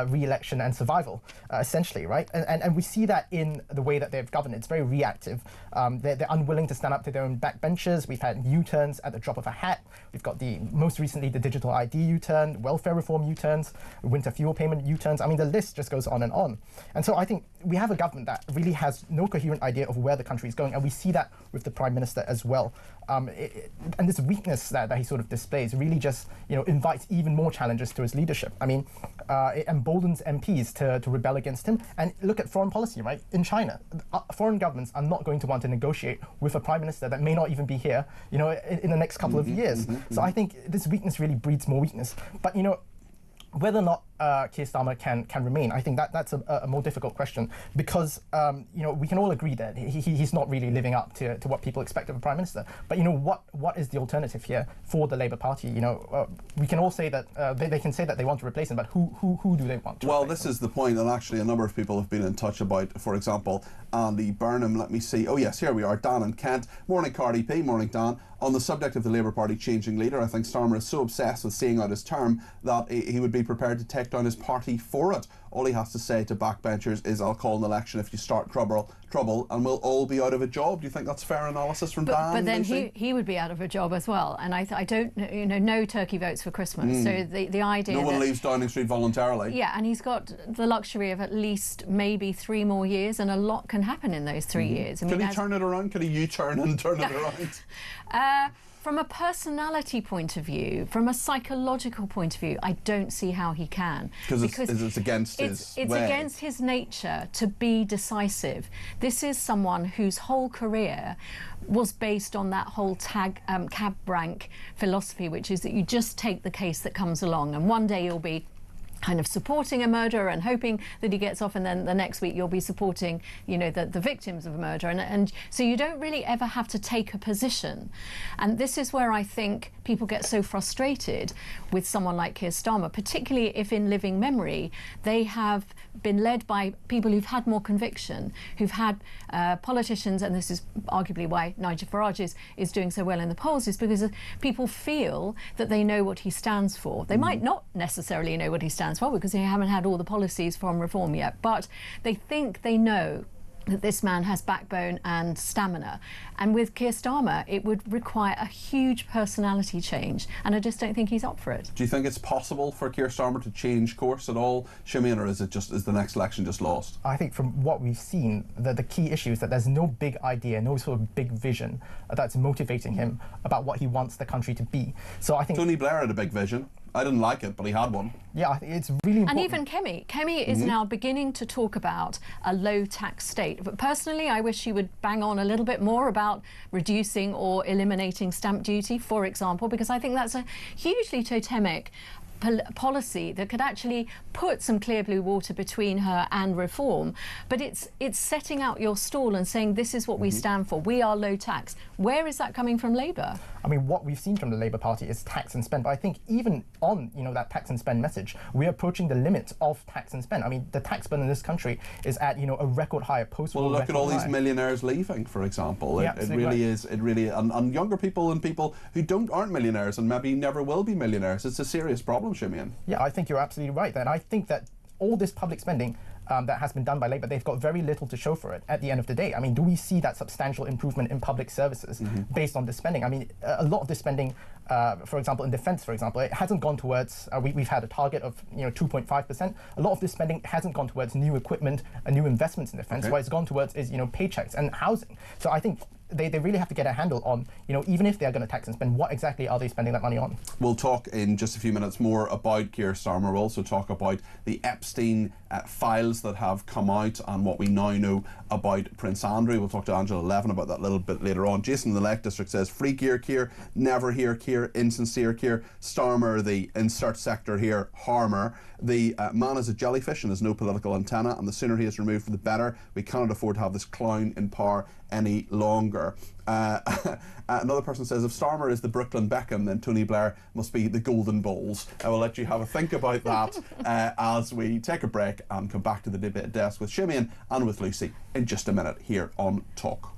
re-election and survival, essentially, right? And we see that in the way that they've governed. It's very reactive. They're unwilling to stand up to their own backbenchers. We've had U-turns at the drop of a hat. We've got most recently the digital ID U-turn, welfare reform U-turns, winter fuel payment U-turns. I mean, the list just goes on and on. And so I think we have a government that really has no coherent idea of where the country is going, and we see that with the Prime Minister as well. And this weakness that he sort of displays really just, you know, invites even more challenges to his leadership. I mean, it emboldens MPs to rebel against him. And look at foreign policy, right? In China, foreign governments are not going to want to negotiate with a Prime Minister that may not even be here, you know, in the next couple of years. So I think this weakness really breeds more weakness. But, you know, whether or not Keir Starmer can remain, I think that's a more difficult question, because you know, we can all agree that he's not really living up to what people expect of a Prime Minister. But you know, what is the alternative here for the Labour Party? You know, we can all say that they can say that they want to replace him, but who do they want to Well, replace this is the point, and actually a number of people have been in touch about, for example, Andy Burnham. Let me see. Oh yes, here we are. Dan and Kent. Morning, Cardi P. Morning, Dan. On the subject of the Labour Party changing leader, I think Starmer is so obsessed with seeing out his term that he would be prepared to take down his party for it. All he has to say to backbenchers is, I'll call an election if you start trouble, and we'll all be out of a job. Do you think that's fair analysis from Dan? But then he would be out of a job as well. And I don't, you know, no turkey votes for Christmas. So the idea no one leaves Downing Street voluntarily. Yeah, and he's got the luxury of at least maybe 3 more years, and a lot can happen in those 3 years. I mean, Can he turn it around? Can he U-turn and turn it around? From a personality point of view, from a psychological point of view, I don't see how he can. Because it's against his It's way. against his nature to be decisive. This is someone whose whole career was based on that whole cab rank philosophy, which is that you just take the case that comes along, and one day you'll be kind of supporting a murderer and hoping that he gets off, and then the next week you'll be supporting, you know, the victims of a murder, and so you don't really ever have to take a position. And this is where I think people get so frustrated with someone like Keir Starmer, particularly if in living memory they have been led by people who've had more conviction, who've had politicians, and this is arguably why Nigel Farage is doing so well in the polls, is because people feel that they know what he stands for. They might not necessarily know what he stands for because they haven't had all the policies from reform yet, but they think they know that this man has backbone and stamina. And with Keir Starmer, it would require a huge personality change, and I just don't think he's up for it. Do you think it's possible for Keir Starmer to change course at all, Shimeen, or is the next election just lost? I think from what we've seen, the key issue is that there's no big idea, no sort of big vision that's motivating him about what he wants the country to be. So I think Tony Blair had a big vision. I didn't like it, but he had one. Yeah, I think it's really important. And even Kemi is now beginning to talk about a low-tax state. But personally, I wish he would bang on a little bit more about reducing or eliminating stamp duty, for example, because I think that's a hugely totemic policy that could actually put some clear blue water between her and reform. But it's setting out your stall and saying this is what we stand for. We are low tax. Where is that coming from Labour? I mean, what we've seen from the Labour Party is tax and spend. But I think even on that tax and spend message, we're approaching the limit of tax and spend. I mean, the tax bill in this country is at a record high, post-war. Well, look at all these millionaires leaving, for example. Yeah, it really is. It really, and younger people and people who aren't millionaires and maybe never will be millionaires. It's a serious problem, Simeon. Yeah, I think you're absolutely right. And I think that all this public spending that has been done by Labour, they've got very little to show for it at the end of the day. I mean, do we see that substantial improvement in public services based on this spending? I mean, a lot of this spending, for example, in defence, for example, it hasn't gone towards, we've had a target of 2.5%. A lot of this spending hasn't gone towards new equipment and new investments in defence. What it's gone towards is, paychecks and housing. So I think they really have to get a handle on, even if they're going to tax and spend, what exactly are they spending that money on? We'll talk in just a few minutes more about Keir Starmer. We'll also talk about the Epstein files that have come out and what we now know about Prince Andrew. We'll talk to Angela Levin about that a little bit later on. Jason in the Lake District says, free Keir, never hear Keir, insincere Keir. Starmer, the insert sector here, harmer. The man is a jellyfish and has no political antenna, and the sooner he is removed, the better. We cannot afford to have this clown in power any longer. Another person says, if Starmer is the Brooklyn Beckham, then Tony Blair must be the Golden Balls. I will let you have a think about that as we take a break and come back to the debate desk with Simeon and with Lucy in just a minute here on Talk.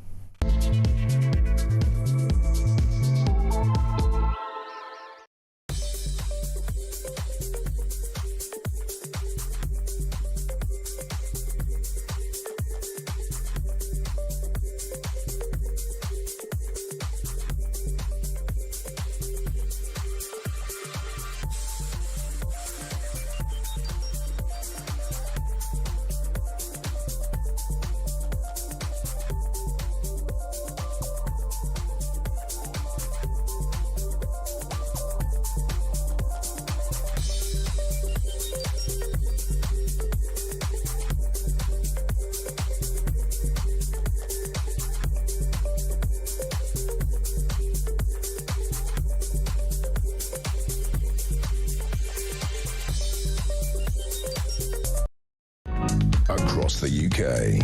Across the UK,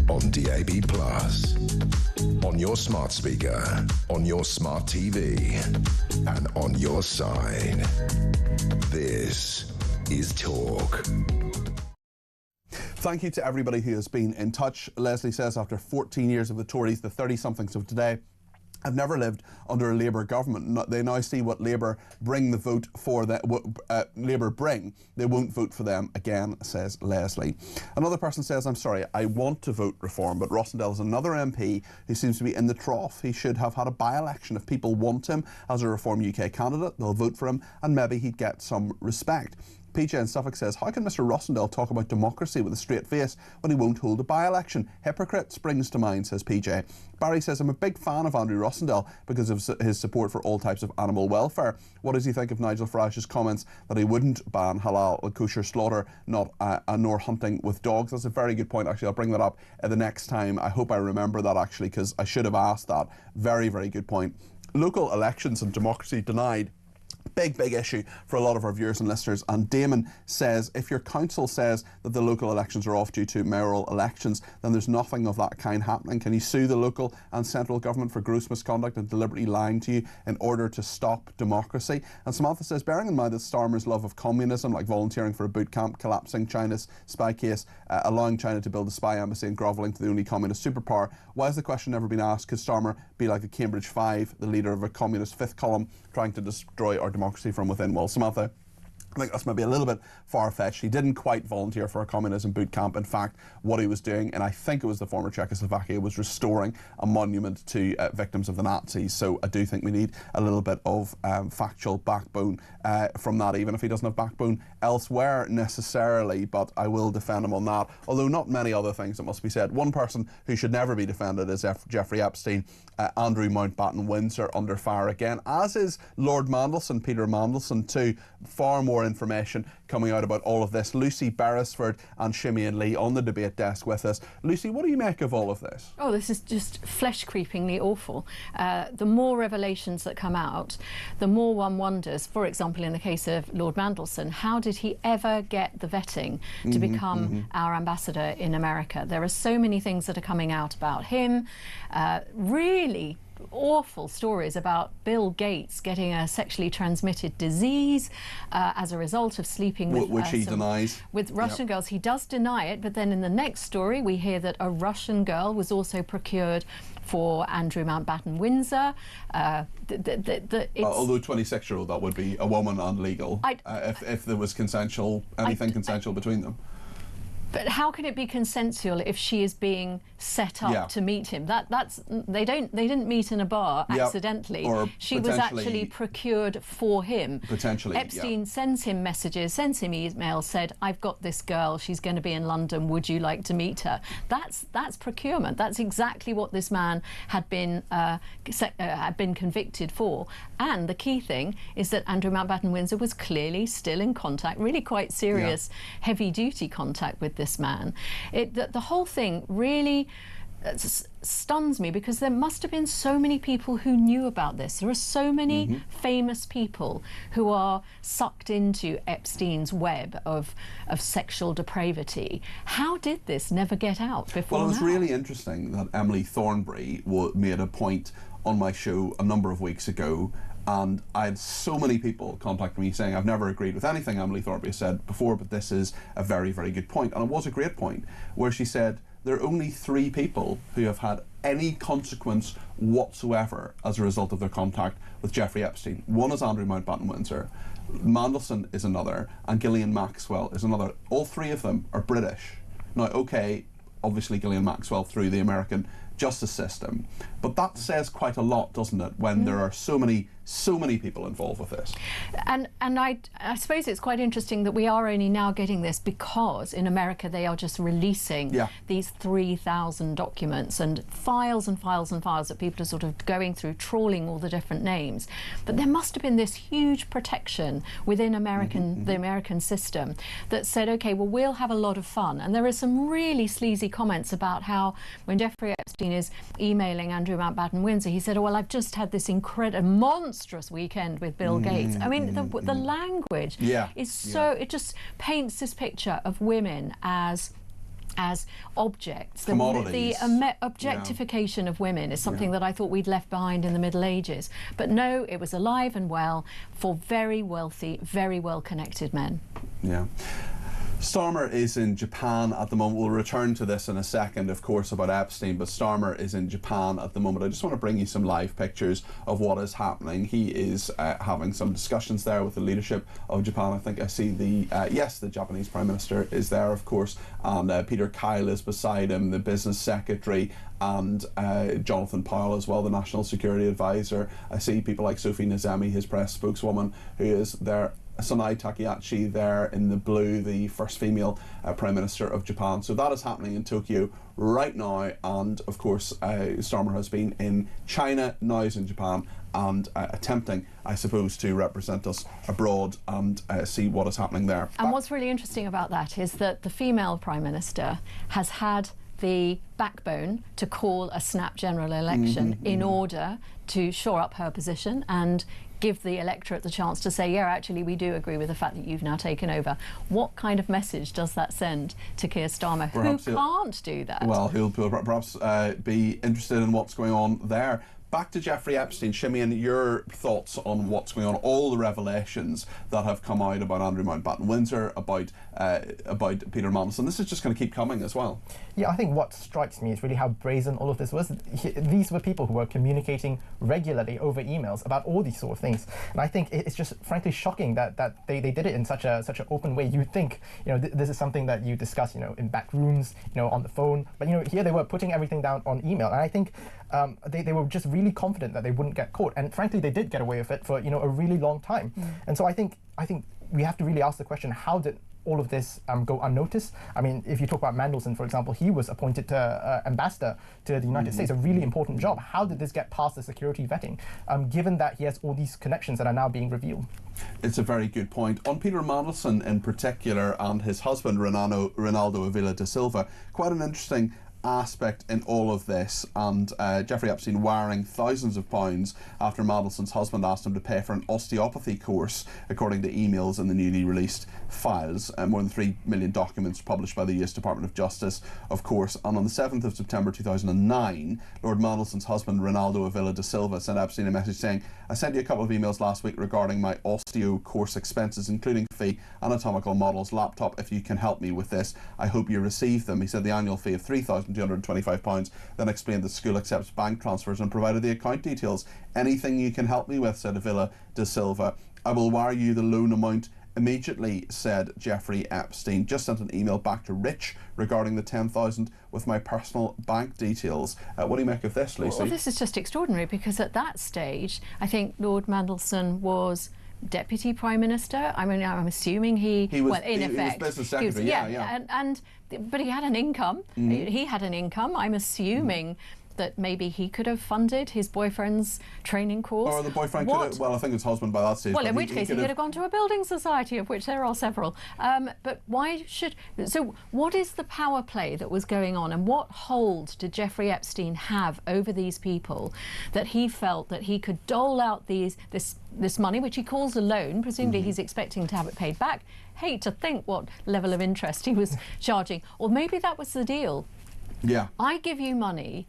on DAB+, on your smart speaker, on your smart TV, and on your side. This is Talk. Thank you to everybody who has been in touch. Leslie says, after 14 years of the Tories, the 30-somethings of today have never lived under a Labour government. They now see what Labour bring the vote for that. Labour bring. They won't vote for them again, says Leslie. Another person says, I'm sorry, I want to vote reform, but Rossendale is another MP who seems to be in the trough. He should have had a by-election. If people want him as a Reform UK candidate, they'll vote for him and maybe he'd get some respect. PJ in Suffolk says, how can Mr Rossendale talk about democracy with a straight face when he won't hold a by-election? Hypocrite springs to mind, says PJ. Barry says, I'm a big fan of Andrew Rossendale because of his support for all types of animal welfare. What does he think of Nigel Farage's comments that he wouldn't ban halal and kosher slaughter, nor hunting with dogs? That's a very good point, actually. I'll bring that up the next time. I hope I remember that, actually, because I should have asked that. Very, very good point. Local elections and democracy denied. Big issue for a lot of our viewers and listeners. And Damon says, if your council says that the local elections are off due to mayoral elections, then there's nothing of that kind happening. Can you sue the local and central government for gross misconduct and deliberately lying to you in order to stop democracy? And Samantha says, bearing in mind that Starmer's love of communism, like volunteering for a boot camp, collapsing China's spy case, allowing China to build a spy embassy and grovelling to the only communist superpower, why has the question never been asked, could Starmer be like the Cambridge Five, the leader of a communist fifth column, trying to destroy our democracy from within? Well, Samantha, I think that's maybe a little bit far-fetched. He didn't quite volunteer for a communism boot camp. In fact, what he was doing, and I think it was the former Czechoslovakia, was restoring a monument to victims of the Nazis. So I do think we need a little bit of factual backbone from that, even if he doesn't have backbone elsewhere necessarily. But I will defend him on that, although not many other things that must be said. One person who should never be defended is Jeffrey Epstein. Andrew Mountbatten Windsor under fire again, as is Lord Mandelson, Peter Mandelson too. Far more more information coming out about all of this. Lucy Beresford and Simeon Lee on the debate desk with us. Lucy, what do you make of all of this? Oh, this is just flesh-creepingly awful. The more revelations that come out, the more one wonders, for example, in the case of Lord Mandelson, how did he ever get the vetting to become our ambassador in America? There are so many things that are coming out about him, really awful stories about Bill Gates getting a sexually transmitted disease as a result of sleeping with which he denies with Russian girls. He does deny it, but then in the next story we hear that a Russian girl was also procured for Andrew Mountbatten Windsor. Although 26-year-old, that would be a woman and legal if there was consensual, anything consensual between them. But how can it be consensual if she is being set up to meet him? They didn't meet in a bar accidentally. Or she was actually procured for him. Potentially. Epstein sends him messages, sends him emails, said, "I've got this girl, she's going to be in London, would you like to meet her?" That's procurement. That's exactly what this man had been convicted for. And the key thing is that Andrew Mountbatten Windsor was clearly still in contact, really quite serious, heavy-duty contact with this man. The whole thing really stuns me, because there must have been so many people who knew about this. There are so many famous people who are sucked into Epstein's web of sexual depravity. How did this never get out before Well, it was now? really interesting that Emily Thornberry made a point on my show a number of weeks ago, and I had so many people contact me saying, "I've never agreed with anything Emily Thornberry said before, but this is a very, very good point." And it was a great point, where she said there are only 3 people who have had any consequence whatsoever as a result of their contact with Jeffrey Epstein. One is Andrew Mountbatten Windsor, Mandelson is another, and Ghislaine Maxwell is another. All 3 of them are British. Now, okay, obviously Ghislaine Maxwell through the American justice system, but that says quite a lot, doesn't it, when there are so many people involved with this. And I suppose it's quite interesting that we are only now getting this because in America they are just releasing these 3,000 documents and files and files and files that people are sort of going through, trawling all the different names. But there must have been this huge protection within the American system that said, okay, well, we'll have a lot of fun. And there are some really sleazy comments about how when Jeffrey Epstein is emailing Andrew Mountbatten Windsor, he said, "Oh, well, I've just had this incredible, monstrous weekend with Bill Gates." I mean, the language is so, it just paints this picture of women as objects. The objectification of women is something that I thought we'd left behind in the Middle Ages. But no, it was alive and well for very wealthy, very well-connected men. Yeah. Starmer is in Japan at the moment. We'll return to this in a second, of course, about Epstein, but Starmer is in Japan at the moment. I just want to bring you some live pictures of what is happening. He is having some discussions there with the leadership of Japan. I think I see the Japanese Prime Minister is there, of course, and Peter Kyle is beside him, the business secretary, and Jonathan Powell as well, the National Security Advisor. I see people like Sophie Nazemi, his press spokeswoman, who is there. Sonai Takehashi there in the blue, the first female Prime Minister of Japan. So that is happening in Tokyo right now, and of course Starmer has been in China, now is in Japan, and attempting, I suppose, to represent us abroad and see what is happening there. And what's really interesting about that is that the female Prime Minister has had the backbone to call a snap general election in order to shore up her position and give the electorate the chance to say, yeah, actually, we do agree with the fact that you've now taken over. What kind of message does that send to Keir Starmer, Perhaps who can't do that? Well, he'll perhaps be interested in what's going on there. Back to Jeffrey Epstein. Simeon, your thoughts on what's going on, all the revelations that have come out about Andrew Mountbatten Windsor, about Peter Mandelson. This is just going to keep coming as well. Yeah, I think what strikes me is really how brazen all of this was. These were people who were communicating regularly over emails about all these sort of things. And I think it's just frankly shocking that they did it in such an open way. You'd think, this is something that you discuss, in back rooms, on the phone. But, here they were putting everything down on email. And I think they were just really confident that they wouldn't get caught. And frankly, they did get away with it for, a really long time. And so I think we have to really ask the question, how did all of this go unnoticed? I mean, if you talk about Mandelson, for example, he was appointed to ambassador to the United States, a really important job. How did this get past the security vetting, given that he has all these connections that are now being revealed? It's a very good point. On Peter Mandelson in particular and his husband, Ronaldo Avila da Silva, quite an interesting aspect in all of this, and Jeffrey Epstein wiring thousands of pounds after Mandelson's husband asked him to pay for an osteopathy course, according to emails in the newly released files. More than 3 million documents published by the US Department of Justice, of course. And on the 7th of September 2009, Lord Mandelson's husband, Ronaldo Avila da Silva, sent Epstein a message saying, "I sent you a couple of emails last week regarding my osteo course expenses, including fee, anatomical models, laptop. If you can help me with this, I hope you receive them." He said the annual fee of £3,225, then explained the school accepts bank transfers and provided the account details. "Anything you can help me with," said Avila da Silva. "I will wire you the loan amount immediately," said Jeffrey Epstein. "Just sent an email back to Rich regarding the 10,000 with my personal bank details." What do you make of this, Lucy? Well, this is just extraordinary, because at that stage, I think Lord Mandelson was Deputy Prime Minister. I mean, I'm assuming he was, in effect, he was Business Secretary, but he had an income. He had an income. I'm assuming that maybe he could have funded his boyfriend's training course. Or the boyfriend could have, well, I think it's husband by that stage. Well, in which case he could have gone to a building society, of which there are several. But why should... So what is the power play that was going on, and what hold did Jeffrey Epstein have over these people that he felt that he could dole out this money, which he calls a loan? Presumably he's expecting to have it paid back. Hate to think what level of interest he was charging. Or maybe that was the deal. Yeah. I give you money,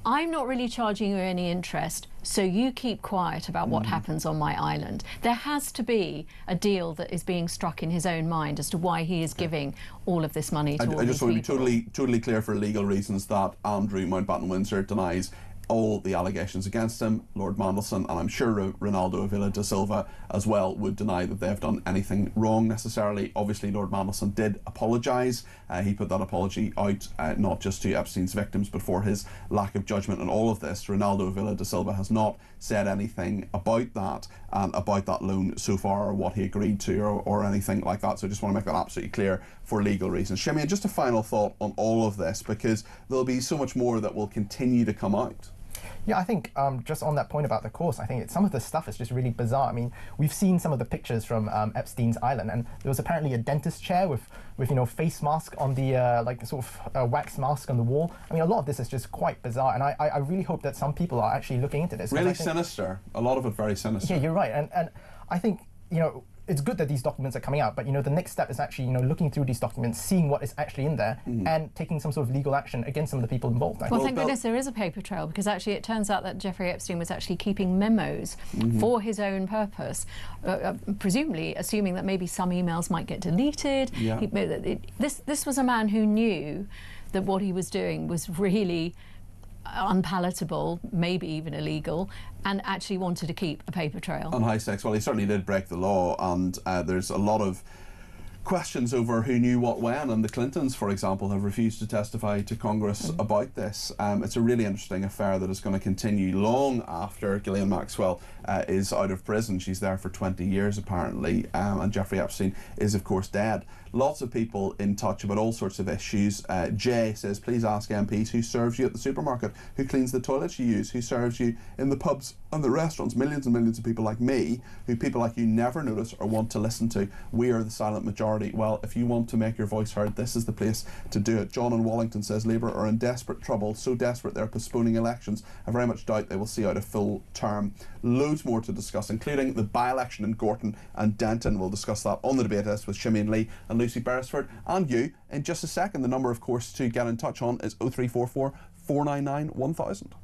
I'm not really charging you any interest, so you keep quiet about what happens on my island. There has to be a deal that is being struck in his own mind as to why he is giving all of this money to all these people. I just want to be totally clear for legal reasons that Andrew Mountbatten-Windsor denies all the allegations against him. Lord Mandelson, and I'm sure Ronaldo Avila da Silva as well, would deny that they've done anything wrong necessarily. Obviously, Lord Mandelson did apologise. He put that apology out not just to Epstein's victims, but for his lack of judgment in all of this. Ronaldo Avila da Silva has not said anything about that and about that loan so far, or what he agreed to, or anything like that. So I just want to make that absolutely clear for legal reasons. Shimmy, just a final thought on all of this, because there'll be so much more that will continue to come out. Yeah, I think just on that point about the course, I think some of the stuff is just really bizarre. I mean, we've seen some of the pictures from Epstein's island, and there was apparently a dentist chair with face mask on the like sort of wax mask on the wall. I mean, a lot of this is just quite bizarre, and I really hope that some people are actually looking into this. Really sinister. A lot of it very sinister. Yeah, you're right, and I think it's good that these documents are coming out, but the next step is actually looking through these documents, seeing what is actually in there, and taking some sort of legal action against some of the people involved. Well, thank goodness there is a paper trail, because actually it turns out that Jeffrey Epstein was actually keeping memos for his own purpose, presumably assuming that maybe some emails might get deleted. Yeah. This was a man who knew that what he was doing was really unpalatable, maybe even illegal, and actually wanted to keep a paper trail. On high stakes, well, he certainly did break the law, and there's a lot of questions over who knew what when, and the Clintons, for example, have refused to testify to Congress about this. It's a really interesting affair that is going to continue long after Ghislaine Maxwell is out of prison. She's there for 20 years apparently, and Jeffrey Epstein is of course dead. Lots of people in touch about all sorts of issues. Jay says, please ask MPs who serves you at the supermarket, who cleans the toilets you use, who serves you in the pubs and the restaurants. Millions and millions of people like me, who people like you never notice or want to listen to. We are the silent majority. Well, if you want to make your voice heard, this is the place to do it. John in Wallington says Labour are in desperate trouble, so desperate they're postponing elections. I very much doubt they will see out a full term. Loads more to discuss, including the by-election in Gorton and Denton. We'll discuss that on the debate desk with Shimmy and Lee and Lucy Beresford and you in just a second. The number, of course, to get in touch on is 0344 499 1000.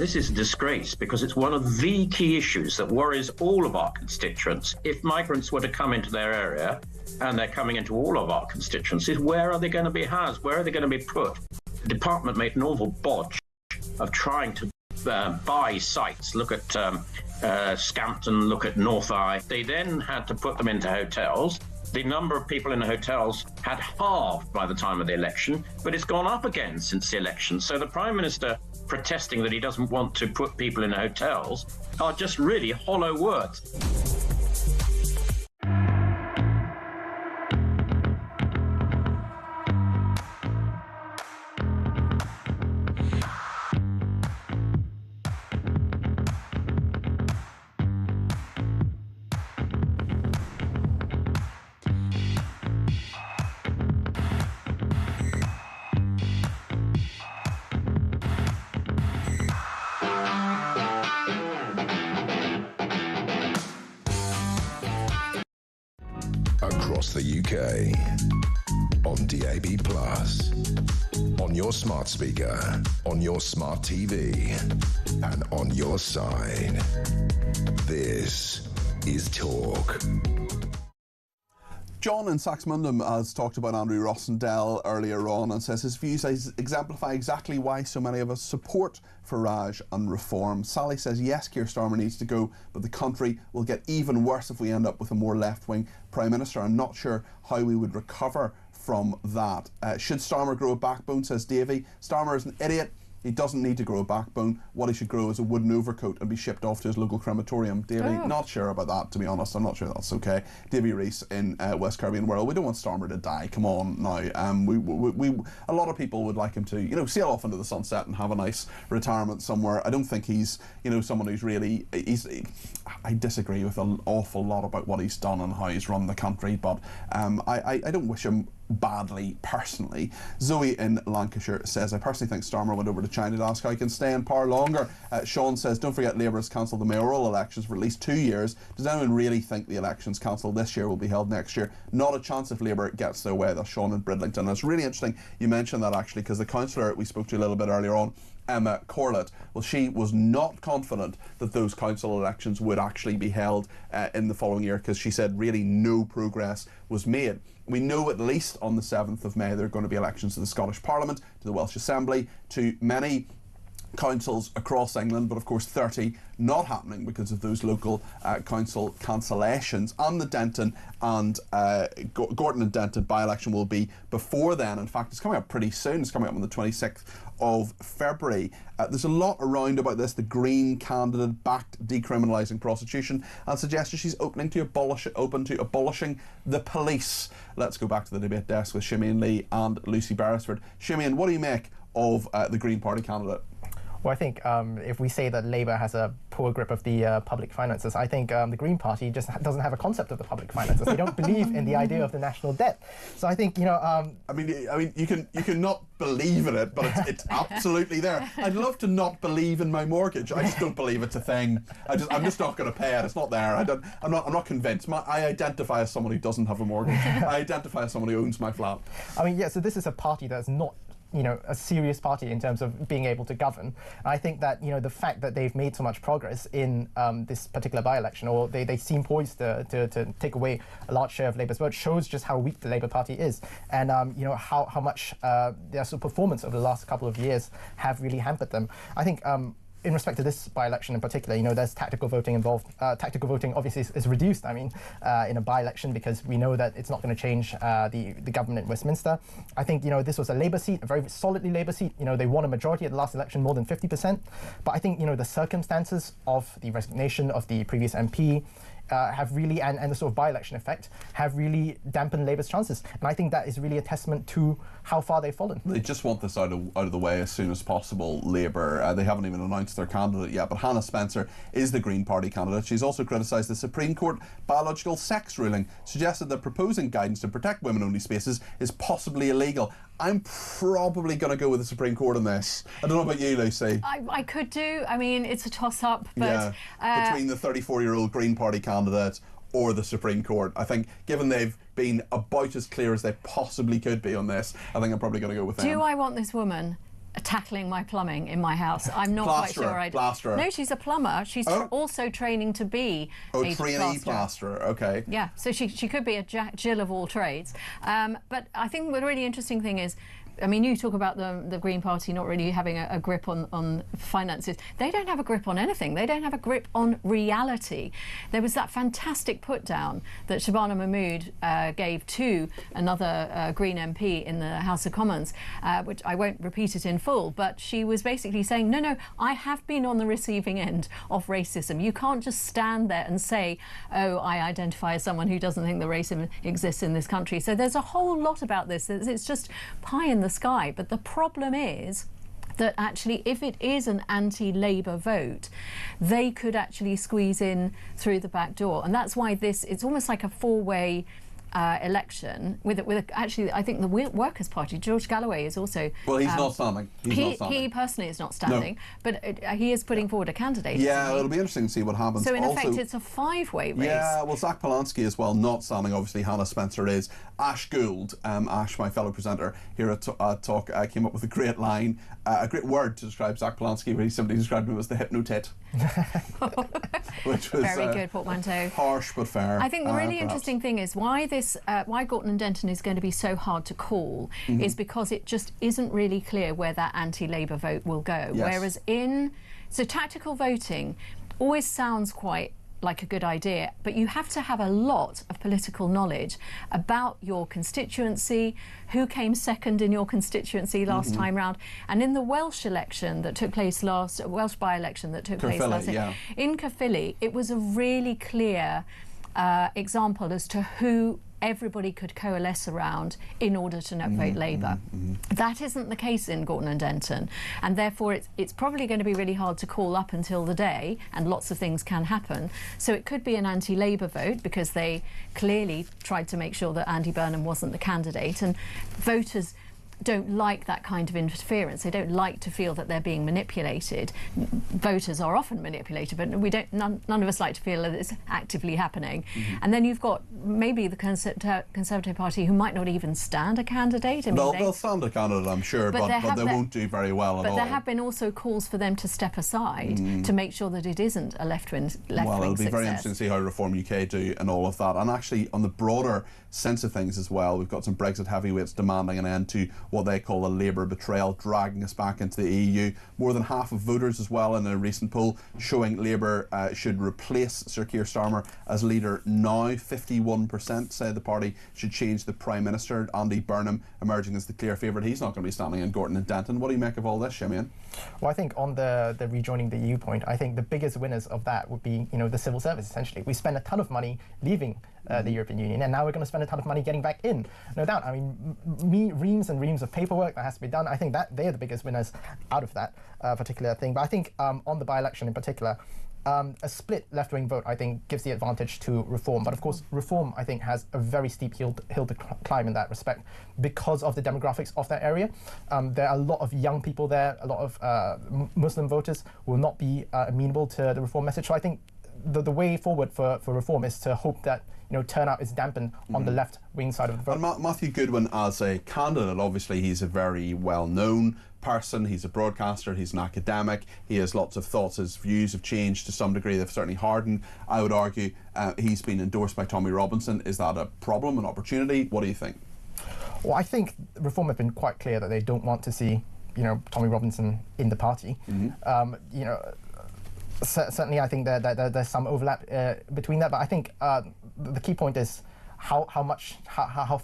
this is a disgrace because it's one of the key issues that worries all of our constituents. If migrants were to come into their area, and they're coming into all of our constituencies, where are they going to be housed? Where are they going to be put? The department made an awful bodge of trying to buy sites. Look at Scampton, look at North Eye. They then had to put them into hotels. The number of people in the hotels had halved by the time of the election, but it's gone up again since the election. So the Prime Minister protesting that he doesn't want to put people in hotels are just really hollow words. Across the UK, on DAB+, on your smart speaker, on your smart TV, and on your side. This is Talk. John in Saxmundham has talked about Andrew Rossendale earlier on and says his views exemplify exactly why so many of us support Farage and reform. Sally says yes, Keir Starmer needs to go, but the country will get even worse if we end up with a more left-wing Prime Minister. I'm not sure how we would recover from that. Should Starmer grow a backbone, says Davy. Starmer is an idiot. He doesn't need to grow a backbone. What he should grow is a wooden overcoat and be shipped off to his local crematorium. Davy, not sure about that, to be honest. I'm not sure that's okay. Davy Rees in West Caribbean World. We don't want Starmer to die. Come on now. A lot of people would like him to, you know, sail off into the sunset and have a nice retirement somewhere. I don't think he's, you know, someone who's really. I disagree with an awful lot about what he's done and how he's run the country, but I don't wish him badly personally. Zoe in Lancashire says, I personally think Starmer went over to China to ask how he can stay in power longer. Sean says, don't forget Labour has cancelled the mayoral elections for at least 2 years. Does anyone really think the elections cancelled this year will be held next year? Not a chance if Labour gets their way. That's Sean in Bridlington. And it's really interesting you mentioned that, actually, because the councillor we spoke to a little bit earlier on, Emma Corlett, well, she was not confident that those council elections would actually be held in the following year, because she said really no progress was made. We know at least on the 7th of May there are going to be elections to the Scottish Parliament, to the Welsh Assembly, to many councils across England, but of course 30 not happening because of those local council cancellations. And the Denton and Gorton and Denton by-election will be before then. In fact, it's coming up pretty soon. It's coming up on the 26th of February. There's a lot around about this. The Green candidate backed decriminalising prostitution and suggested she's open to abolishing the police. Let's go back to the debate desk with Simeon Lee and Lucy Beresford. Simeon, what do you make of the Green Party candidate? Well, I think if we say that Labour has a poor grip of the public finances, I think the Green Party just doesn't have a concept of the public finances. They don't believe in the idea of the national debt. So I think, you know... I mean, you can not believe in it, but it's absolutely there. I'd love to not believe in my mortgage. I just don't believe it's a thing. I'm just not going to pay it. It's not there. I'm not convinced. I identify as someone who doesn't have a mortgage. I identify as someone who owns my flat. I mean, yeah, so this is a party that's not, you know, a serious party in terms of being able to govern. I think that, you know, the fact that they've made so much progress in this particular by-election, or they seem poised to take away a large share of Labour's vote, shows just how weak the Labour Party is, and you know, how much their sort of performance over the last couple of years have really hampered them. I think in respect to this by-election in particular, you know, there's tactical voting involved. Tactical voting obviously is reduced, I mean, in a by-election, because we know that it's not going to change the government in Westminster. I think, you know, this was a Labour seat, a very solidly Labour seat. You know, they won a majority at the last election, more than 50%. But I think, you know, the circumstances of the resignation of the previous MP have really, and the sort of by-election effect, have really dampened Labour's chances. And I think that is really a testament to how far they've fallen. They just want this out of the way as soon as possible, Labour. They haven't even announced their candidate yet, but Hannah Spencer is the Green Party candidate. She's also criticised the Supreme Court biological sex ruling, suggested that proposing guidance to protect women-only spaces is possibly illegal. I'm probably going to go with the Supreme Court on this. I don't know about you, Lucy. I could do. I mean, it's a toss-up, but... Yeah, between the 34-year-old Green Party candidate or the Supreme Court. I think, given they've been about as clear as they possibly could be on this, I think I'm probably going to go with them. Do I want this woman tackling my plumbing in my house. I'm not Plasterer, quite sure. plasterer. No, she's a plumber. She's also training to be a trainee plasterer. Okay. Yeah, so she could be a Jill of all trades. But I think the really interesting thing is, I mean, you talk about the Green Party not really having a grip on finances. They don't have a grip on anything. They don't have a grip on reality. There was that fantastic put down that Shabana Mahmood gave to another Green MP in the House of Commons, which I won't repeat it in full, but she was basically saying, no, I have been on the receiving end of racism. You can't just stand there and say, oh, I identify as someone who doesn't think that racism exists in this country. So there's a whole lot about this. It's just pie in the sky. But the problem is that actually, if it is an anti-Labour vote, they could actually squeeze in through the back door. And that's why it's almost like a four-way election with actually, I think the Workers' Party. George Galloway is also. Well, he's not standing. He personally is not standing, but he is putting forward a candidate. Yeah, it'll be interesting to see what happens. So in effect, it's a five-way race. Yeah, well, Zach Polanski as well, not standing. Obviously, Hannah Spencer is. Ash Gould, Ash, my fellow presenter here at Talk, came up with a great line, a great word to describe Zach Polanski, where he simply described him as the hypnotit. Which was very good portmanteau. Harsh but fair. I think the really interesting thing is why Gorton and Denton is going to be so hard to call is because it just isn't really clear where that anti-Labour vote will go. Yes. Whereas so tactical voting always sounds quite like a good idea, but you have to have a lot of political knowledge about your constituency, who came second in your constituency last time round, and in the Welsh election that took place Welsh by-election that took place last year, in Caerphilly, it was a really clear example as to who everybody could coalesce around in order to not vote Labour. That isn't the case in Gorton and Denton, and therefore it's probably going to be really hard to call up until the day, and lots of things can happen. So it could be an anti-Labour vote because they clearly tried to make sure that Andy Burnham wasn't the candidate, and voters don't like that kind of interference. They don't like to feel that they're being manipulated. Voters are often manipulated, but none of us like to feel that it's actively happening. And then you've got maybe the Conservative Party who might not even stand a candidate. I mean, they'll stand a candidate, I'm sure, but they won't do very well at all. But there have been also calls for them to step aside to make sure that it isn't a left-wing Well, it'll be success. very interesting to see how Reform UK do and all of that. And actually, on the broader sense of things as well, we've got some Brexit heavyweights demanding an end to what they call a Labour betrayal, dragging us back into the EU. More than half of voters as well in a recent poll showing Labour should replace Sir Keir Starmer as leader now. 51% say the party should change the Prime Minister. Andy Burnham emerging as the clear favourite. He's not going to be standing in Gorton and Denton. What do you make of all this, Shimian? Well, I think on the rejoining the EU point, I think the biggest winners of that would be, the civil service, essentially. We spend a ton of money leaving the European Union, and now we're going to spend a ton of money getting back in. No doubt. I mean, reams and reams of paperwork that has to be done. I think that they're the biggest winners out of that particular thing. But I think on the by-election in particular, a split left-wing vote, I think, gives the advantage to Reform. But of course, Reform, I think, has a very steep hill to climb in that respect because of the demographics of that area. There are a lot of young people there, a lot of Muslim voters will not be amenable to the Reform message. So I think the way forward for Reform is to hope that turnout is dampened on the left-wing side of the vote. And Matthew Goodwin, as a candidate, obviously he's a very well-known person. He's a broadcaster, he's an academic, he has lots of thoughts. His views have changed to some degree, they've certainly hardened. I would argue he's been endorsed by Tommy Robinson. Is that a problem, an opportunity? What do you think? Well, I think Reform have been quite clear that they don't want to see Tommy Robinson in the party. Certainly, I think that there's some overlap between that, but I think the key point is how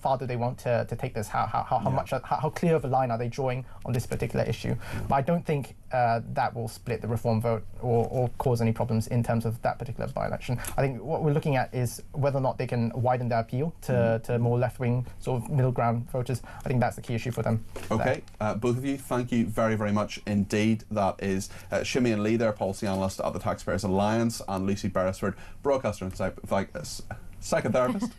far do they want to take this? How clear of a line are they drawing on this particular issue? But I don't think that will split the Reform vote or cause any problems in terms of that particular by-election. I think what we're looking at is whether or not they can widen their appeal to more left-wing sort of middle ground voters. I think that's the key issue for them. Okay, both of you, thank you very, very much indeed. That is Shimian Lee, their policy analyst at the Taxpayers Alliance, and Lucy Beresford, broadcaster and Psychotherapist.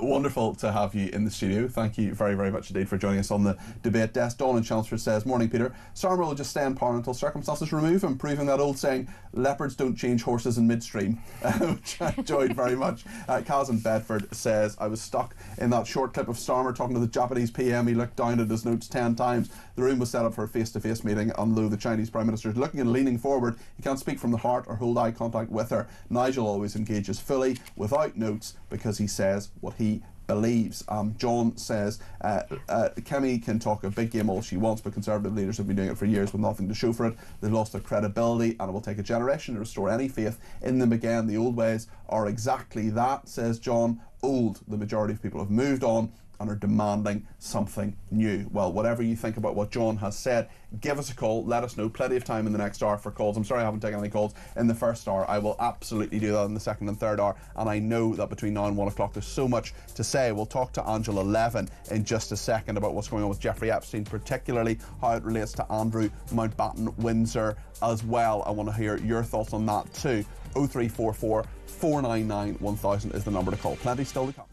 Wonderful to have you in the studio. Thank you very, very much indeed for joining us on the debate desk. Dawn in Chelmsford says, morning Peter, Starmer will just stay in power until circumstances remove him, proving that old saying, leopards don't change horses in midstream, which I enjoyed very much. Kaz in Bedford says, I was stuck in that short clip of Starmer talking to the Japanese PM. He looked down at his notes 10 times. The room was set up for a face-to-face meeting, and though the Chinese Prime Minister is looking and leaning forward, he can't speak from the heart or hold eye contact with her. Nigel always engages fully, without notes, because he says what he believes. John says, Kemi can talk a big game all she wants, but Conservative leaders have been doing it for years with nothing to show for it. They've lost their credibility, and it will take a generation to restore any faith in them again. The old ways are exactly that, says John. Old. The majority of people have moved on and are demanding something new. Well, whatever you think about what John has said, give us a call, let us know. Plenty of time in the next hour for calls. I'm sorry I haven't taken any calls in the first hour. I will absolutely do that in the second and third hour, and I know that between now and 1 o'clock there's so much to say. We'll talk to Angela Levin in just a second about what's going on with Jeffrey Epstein, particularly how it relates to Andrew Mountbatten Windsor as well. I want to hear your thoughts on that too. 0344 499 1000 is the number to call. Plenty still to come.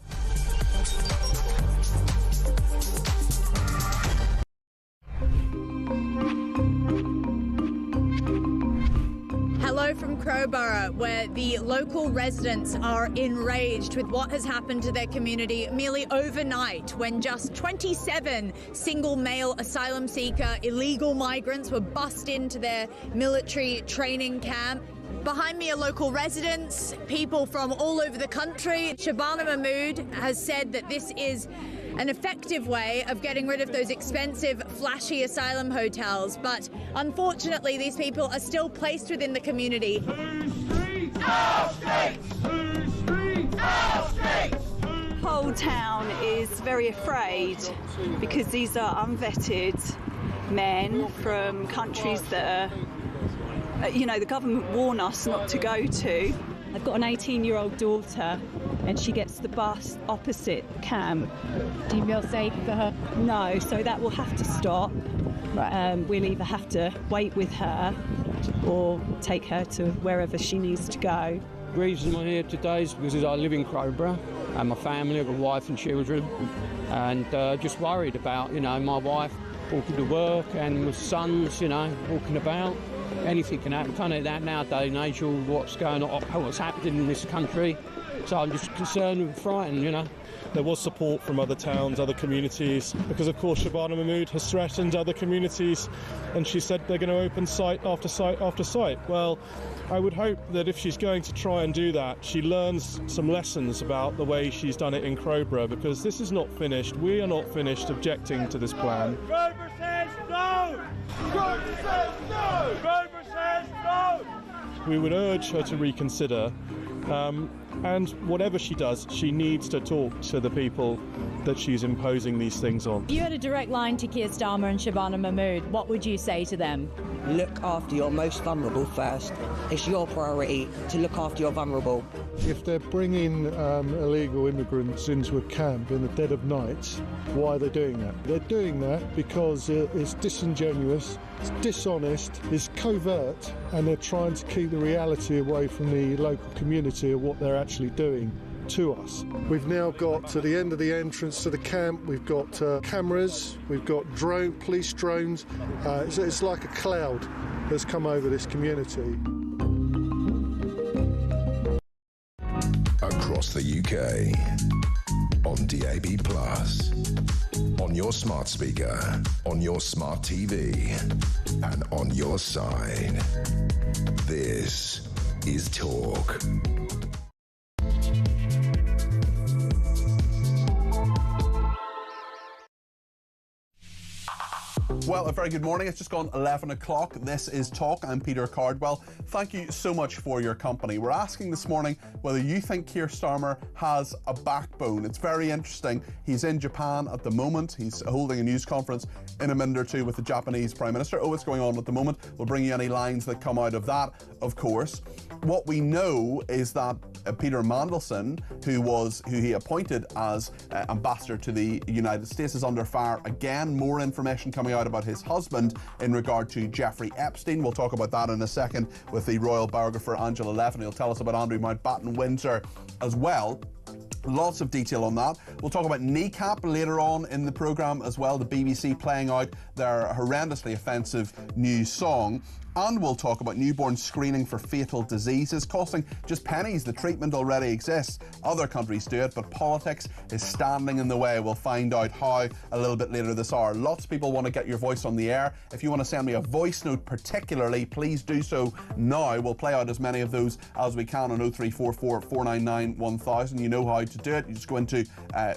Hello from Crowborough, where the local residents are enraged with what has happened to their community merely overnight, when just 27 single male asylum seeker illegal migrants were bussed into their military training camp. Behind me are local residents, people from all over the country. Shabana Mahmood has said that this is an effective way of getting rid of those expensive, flashy asylum hotels. But unfortunately, these people are still placed within the community. Whole town is very afraid because these are unvetted men from countries that are, the government warned us not to go to. I've got an 18-year-old daughter and she gets the bus opposite camp. Do you feel safe for her? No, so that will have to stop. Right. We'll either have to wait with her or take her to wherever she needs to go. The reason I'm here today is because I live in Crowborough and my family, I've got a wife and children, and just worried about, my wife walking to work and my sons, walking about. Anything can happen, kind of that nowadays and age, what's going on, what's happening in this country. So I'm just concerned and frightened, There was support from other towns, other communities, because of course Shabana Mahmood has threatened other communities, and she said they're going to open site after site after site. Well, I would hope that if she's going to try and do that, she learns some lessons about the way she's done it in Crowborough, because this is not finished. We are not finished objecting to this plan. Grover says no! Grover says no! Grover says no! We would urge her to reconsider, and whatever she does, she needs to talk to the people that she's imposing these things on. If you had a direct line to Keir Starmer and Shabana Mahmood, what would you say to them? Look after your most vulnerable first. It's your priority to look after your vulnerable. If they're bringing illegal immigrants into a camp in the dead of night, why are they doing that? They're doing that because it's disingenuous, it's dishonest, it's covert, and they're trying to keep the reality away from the local community of what they're actually doing to us. We've now got to the end of the entrance to the camp, we've got cameras, we've got police drones. It's like a cloud that's come over this community. Across the UK, on DAB+, on your smart speaker, on your smart TV, and on your side. This is Talk. Well, a very good morning. It's just gone 11 o'clock. This is Talk. I'm Peter Cardwell. Thank you so much for your company. We're asking this morning whether you think Keir Starmer has a backbone. It's very interesting. He's in Japan at the moment. He's holding a news conference in a minute or two with the Japanese Prime Minister. Oh, what's going on at the moment? We'll bring you any lines that come out of that, of course. What we know is that Peter Mandelson, who he appointed as ambassador to the United States, is under fire again. More information coming out about his husband in regard to Jeffrey Epstein. We'll talk about that in a second with the royal biographer Angela Levin. He'll tell us about Andrew Mountbatten Windsor as well. Lots of detail on that. We'll talk about Kneecap later on in the programme as well, the BBC playing out their horrendously offensive new song. And we'll talk about newborn screening for fatal diseases, costing just pennies. The treatment already exists. Other countries do it, but politics is standing in the way. We'll find out how a little bit later this hour. Lots of people want to get your voice on the air. If you want to send me a voice note particularly, please do so now. We'll play out as many of those as we can on 0344 499 1000. You know how to do it. You just go into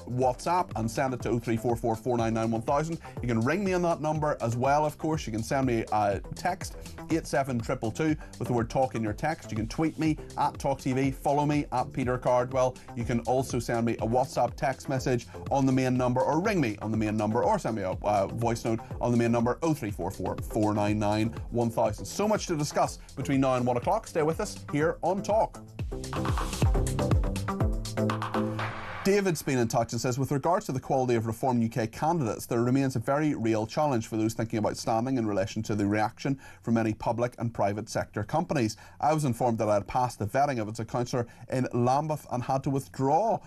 WhatsApp and send it to 0344 499 1000. You can ring me on that number as well, of course. You can send me a text, 87222 with the word talk in your text. You can tweet me at talkTV, follow me at Peter Cardwell. You can also send me a WhatsApp text message on the main number, or ring me on the main number, or send me a voice note on the main number 0344 499 1000. So much to discuss between now and 1 o'clock. Stay with us here on Talk. David's been in touch and says, with regards to the quality of Reform UK candidates, there remains a very real challenge for those thinking about standing in relation to the reaction from many public and private sector companies. I was informed that I had passed the vetting of it as a councillor in Lambeth and had to withdraw.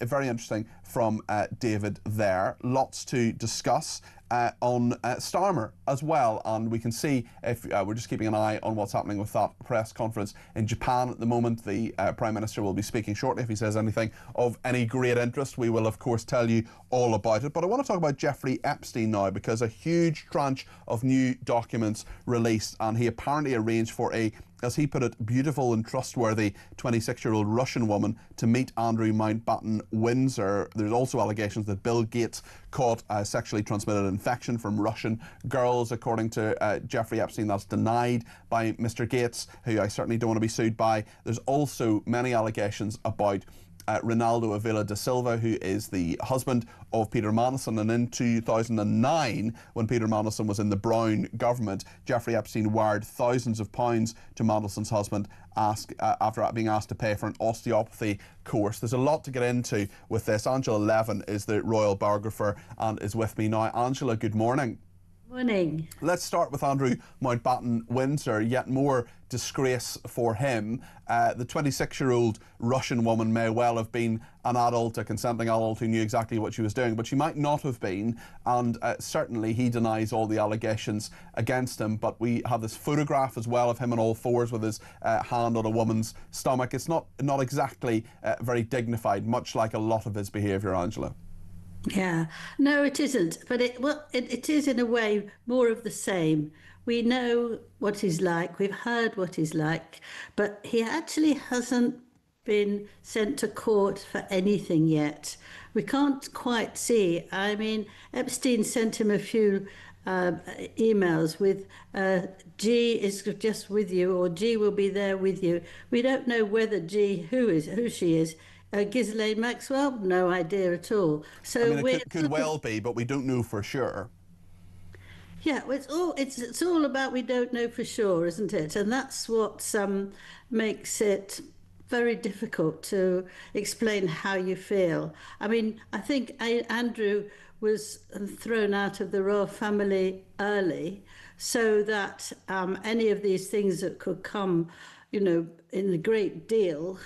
Very interesting from David there. Lots to discuss on Starmer as well, and we can see, if we're just keeping an eye on what's happening with that press conference in Japan at the moment. The Prime Minister will be speaking shortly. If he says anything of any great interest, we will of course tell you all about it. But I want to talk about Jeffrey Epstein now, because a huge tranche of new documents released, and he apparently arranged for a, as he put it, beautiful and trustworthy 26-year-old Russian woman to meet Andrew Mountbatten Windsor. There's also allegations that Bill Gates caught a sexually transmitted infection from Russian girls, according to Jeffrey Epstein. That's denied by Mr. Gates, who I certainly don't want to be sued by. There's also many allegations about Ronaldo Avila da Silva, who is the husband of Peter Mandelson, and in 2009, when Peter Mandelson was in the Brown government, Jeffrey Epstein wired thousands of pounds to Mandelson's husband after being asked to pay for an osteopathy course. There's a lot to get into with this. Angela Levin is the royal biographer and is with me now. Angela, good morning. Morning. Let's start with Andrew Mountbatten Windsor. Yet more disgrace for him. The 26-year-old Russian woman may well have been an adult, a consenting adult who knew exactly what she was doing, but she might not have been, and certainly he denies all the allegations against him. But we have this photograph as well of him on all fours with his hand on a woman's stomach. It's not exactly very dignified, much like a lot of his behaviour, Angela. Yeah, no, it isn't. But it is in a way more of the same. We know what he's like, we've heard what he's like, but he actually hasn't been sent to court for anything yet. We can't quite see. I mean, Epstein sent him a few emails with G is just with you, or G will be there with you. We don't know whether G, who she is. Ghislaine Maxwell, no idea at all. So I mean, it could well be, but we don't know for sure. Yeah, it's all about we don't know for sure, isn't it? And that's what makes it very difficult to explain how you feel. I mean, I think Andrew was thrown out of the royal family early, so that any of these things that could come, in a great deal,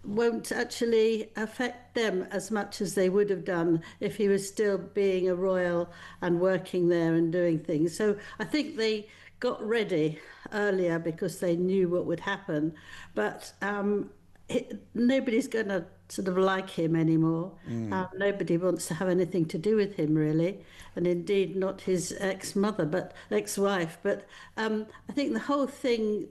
won't actually affect them as much as they would have done if he was still being a royal and working there and doing things. So I think they got ready earlier because they knew what would happen. But nobody's going to sort of like him anymore. Nobody wants to have anything to do with him, really. And indeed not his ex-wife. But I think the whole thing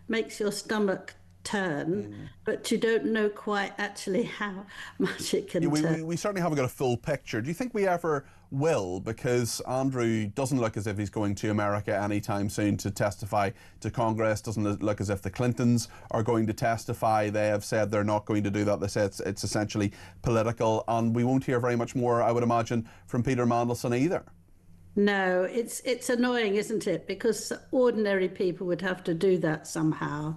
makes your stomach turn, but you don't know quite actually how much it can turn. We certainly haven't got a full picture. Do you think we ever will? Because Andrew doesn't look as if he's going to America anytime soon to testify to Congress. Doesn't look as if the Clintons are going to testify. They have said they're not going to do that. They say it's essentially political, and we won't hear very much more, I would imagine, from Peter Mandelson either. No, it's annoying, isn't it? Because ordinary people would have to do that somehow.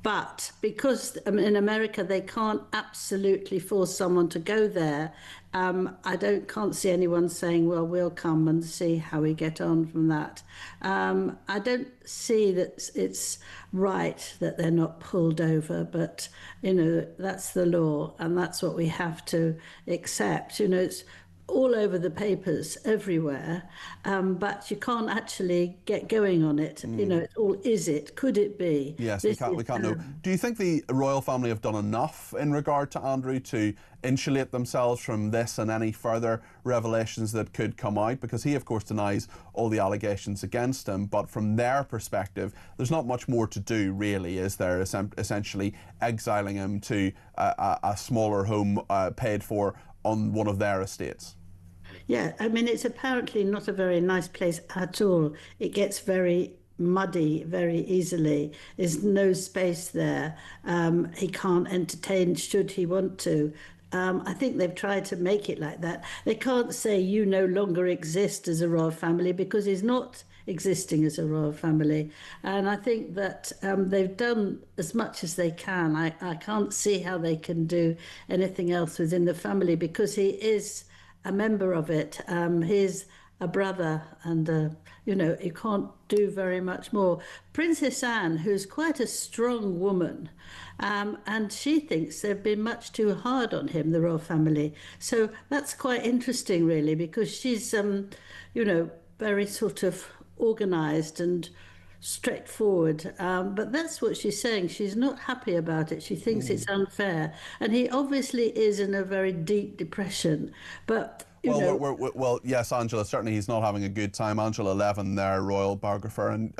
But because in America they can't absolutely force someone to go there, I can't see anyone saying, well, we'll come and see how we get on from that. I don't see that it's right that they're not pulled over, but, that's the law and that's what we have to accept. It's all over the papers everywhere, but you can't actually get going on it. It's all, is it? Could it be? Yes, we can't know. Do you think the royal family have done enough in regard to Andrew to insulate themselves from this and any further revelations that could come out? Because he, of course, denies all the allegations against him, but from their perspective, there's not much more to do, really, is there? Essentially exiling him to a smaller home paid for on one of their estates. Yeah, it's apparently not a very nice place at all. It gets very muddy very easily. There's no space there. He can't entertain should he want to. I think they've tried to make it like that. They can't say you no longer exist as a royal family because he's not existing as a royal family. And I think that they've done as much as they can. I can't see how they can do anything else within the family because he is a member of it. He's a brother and, you can't do very much more. Princess Anne, who's quite a strong woman, and she thinks they've been much too hard on him, the royal family. So that's quite interesting, really, because she's, very sort of organised and straightforward, but that's what she's saying. She's not happy about it. She thinks it's unfair, and he obviously is in a very deep depression. But well, yes, Angela, certainly he's not having a good time. Angela Levin, their royal biographer, and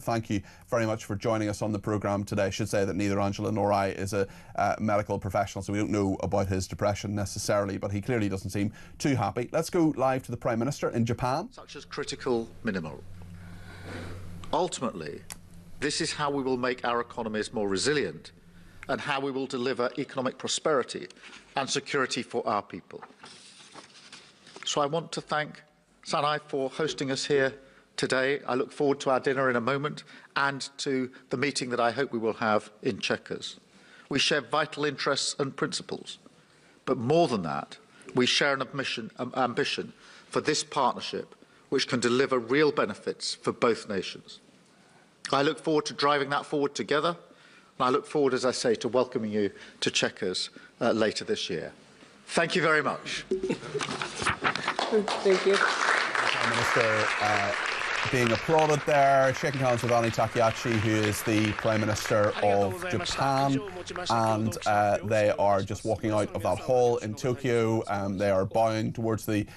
thank you very much for joining us on the programme today. I should say that neither Angela nor I is a medical professional, so we don't know about his depression necessarily, but he clearly doesn't seem too happy. Let's go live to the Prime Minister in Japan. Such as critical mineral. Ultimately, this is how we will make our economies more resilient and how we will deliver economic prosperity and security for our people. So I want to thank Sanai for hosting us here today. I look forward to our dinner in a moment and to the meeting that I hope we will have in Chequers. We share vital interests and principles, but more than that, we share an ambition for this partnership which can deliver real benefits for both nations. I look forward to driving that forward together, and I look forward, as I say, to welcoming you to Chequers later this year. Thank you very much. Thank you. Prime Minister being applauded there, shaking hands with Annie Takahashi, who is the Prime Minister of Japan, and they are just walking out of that hall in Tokyo. They are bowing towards the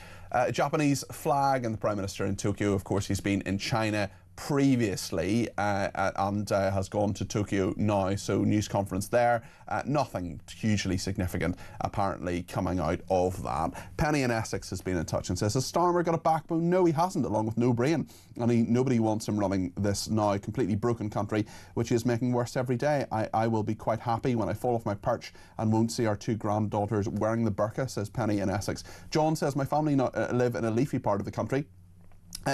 Japanese flag, and the Prime Minister in Tokyo, of course, he's been in China previously and has gone to Tokyo now, so news conference there. Nothing hugely significant apparently coming out of that. Penny in Essex has been in touch and says, has Starmer got a backbone? No, he hasn't, along with no brain, and nobody wants him running this now completely broken country, which is making worse every day. I will be quite happy when I fall off my perch and won't see our two granddaughters wearing the burqa, says Penny in Essex. John says, my family live in a leafy part of the country,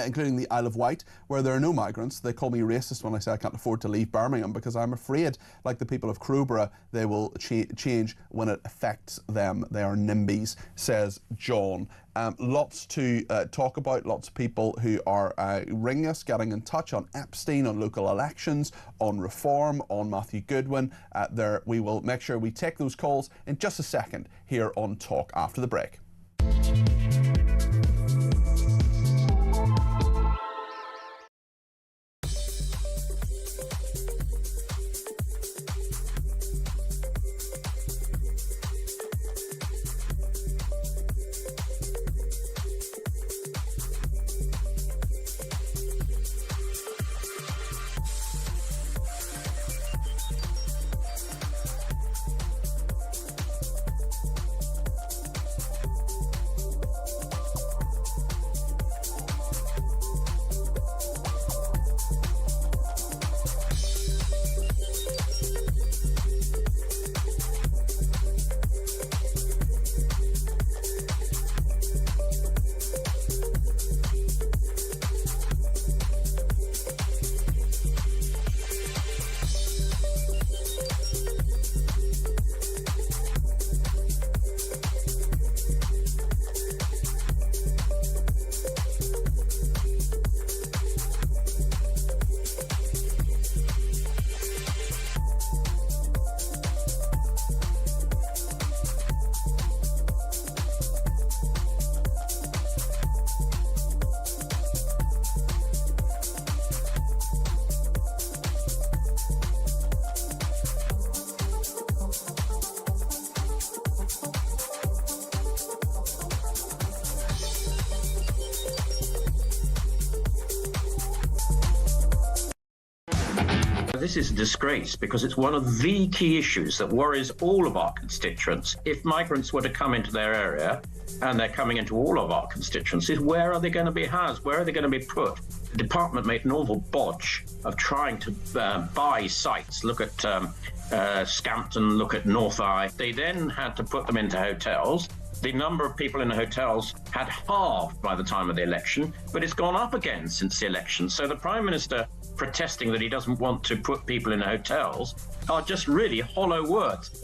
including the Isle of Wight, where there are no migrants. They call me racist when I say I can't afford to leave Birmingham because I'm afraid, like the people of Crowborough, they will change when it affects them. They are NIMBYs, says John. Lots to talk about, lots of people who are ringing us, getting in touch on Epstein, on local elections, on reform, on Matthew Goodwin. We will make sure we take those calls in just a second here on Talk after the break. this is a disgrace because it's one of the key issues that worries all of our constituents. If migrants were to come into their area, and they're coming into all of our constituencies, where are they going to be housed? Where are they going to be put? The department made an awful bodge of trying to buy sites. Look at Scampton, look at North Eye. They then had to put them into hotels. The number of people in the hotels had halved by the time of the election, but it's gone up again since the election. So the Prime Minister protesting that he doesn't want to put people in hotels are just really hollow words.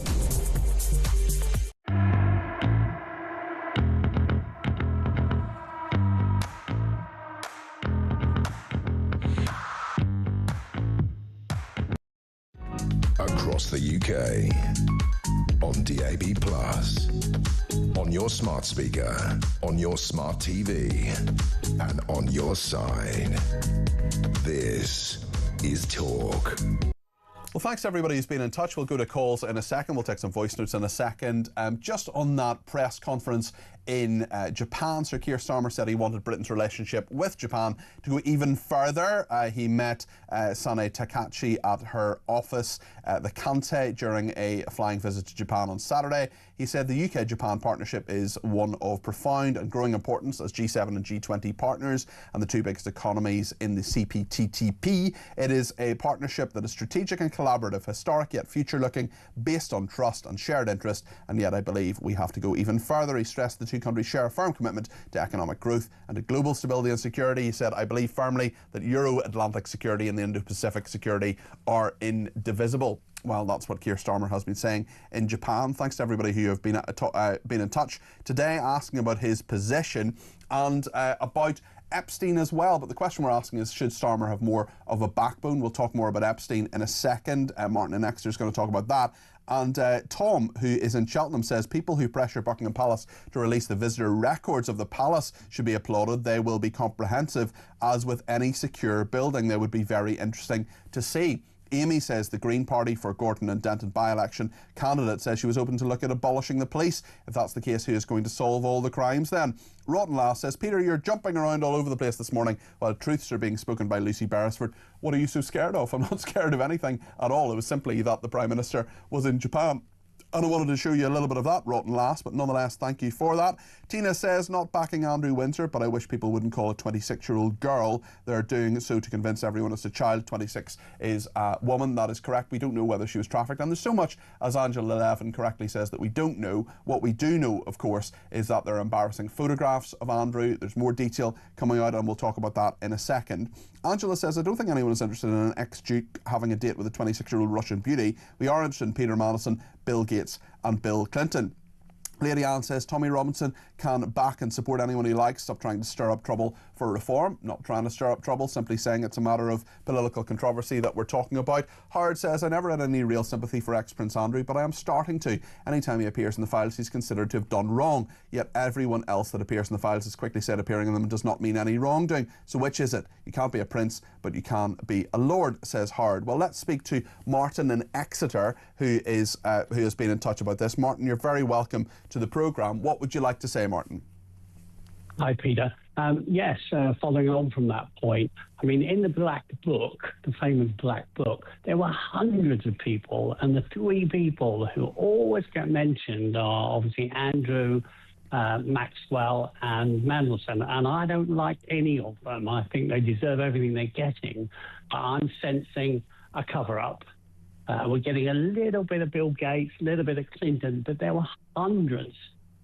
Across the UK, on DAB+, on your smart speaker, on your smart TV, and on your side. This is Talk. Well, thanks to everybody who's been in touch. We'll go to calls in a second. We'll take some voice notes in a second. Just on that press conference in Japan, Sir Keir Starmer said he wanted Britain's relationship with Japan to go even further. He met Sane Takachi at her office, the Kante, during a flying visit to Japan on Saturday. He said the UK-Japan partnership is one of profound and growing importance as G7 and G20 partners and the two biggest economies in the CPTPP. It is a partnership that is strategic and collaborative, historic yet future-looking, based on trust and shared interest, and yet I believe we have to go even further. He stressed the two countries share a firm commitment to economic growth and to global stability and security. He said, I believe firmly that Euro-Atlantic security and the Indo-Pacific security are indivisible. Well, that's what Keir Starmer has been saying in Japan. Thanks to everybody who have been in touch today asking about his position and about Epstein as well. But the question we're asking is, should Starmer have more of a backbone? We'll talk more about Epstein in a second. Martin and Exeter is going to talk about that. And Tom, who is in Cheltenham, says people who pressure Buckingham Palace to release the visitor records of the palace should be applauded. They will be comprehensive, as with any secure building. They would be very interesting to see. Amy says the Green Party for Gorton and Denton by-election candidate says she was open to look at abolishing the police. If that's the case, who is going to solve all the crimes then? Rotten Lass says, Peter, you're jumping around all over the place this morning while truths are being spoken by Lucy Beresford. What are you so scared of? I'm not scared of anything at all. It was simply that the Prime Minister was in Japan. And I wanted to show you a little bit of that, Rotten Lass, but nonetheless, thank you for that. Tina says, not backing Andrew Windsor, but I wish people wouldn't call a 26-year-old girl. They're doing so to convince everyone it's a child. 26 is a woman. That is correct. We don't know whether she was trafficked. And there's so much, as Angela Levin correctly says, that we don't know. What we do know, of course, is that there are embarrassing photographs of Andrew. There's more detail coming out, and we'll talk about that in a second. Angela says, I don't think anyone is interested in an ex-duke having a date with a 26-year-old Russian beauty. We are interested in Peter Madison, Bill Gates and Bill Clinton. Lady Anne says Tommy Robinson can back and support anyone he likes. Stop trying to stir up trouble for reform. Not trying to stir up trouble, simply saying it's a matter of political controversy that we're talking about. Howard says, I never had any real sympathy for ex-Prince Andrew, but I am starting to. Anytime he appears in the files, he's considered to have done wrong. Yet everyone else that appears in the files is quickly said appearing in them does not mean any wrongdoing. So which is it? You can't be a prince, but you can be a lord, says Howard. Well, let's speak to Martin in Exeter, who has been in touch about this. Martin, you're very welcome to the programme. What would you like to say, Martin? Hi, Peter. Yes, following on from that point, I mean, in the Black Book, the famous Black Book, there were hundreds of people, and the three people who always get mentioned are obviously Andrew, Maxwell and Mandelson, and I don't like any of them. I think they deserve everything they're getting. I'm sensing a cover-up. We're getting a little bit of Bill Gates, a little bit of Clinton, but there were hundreds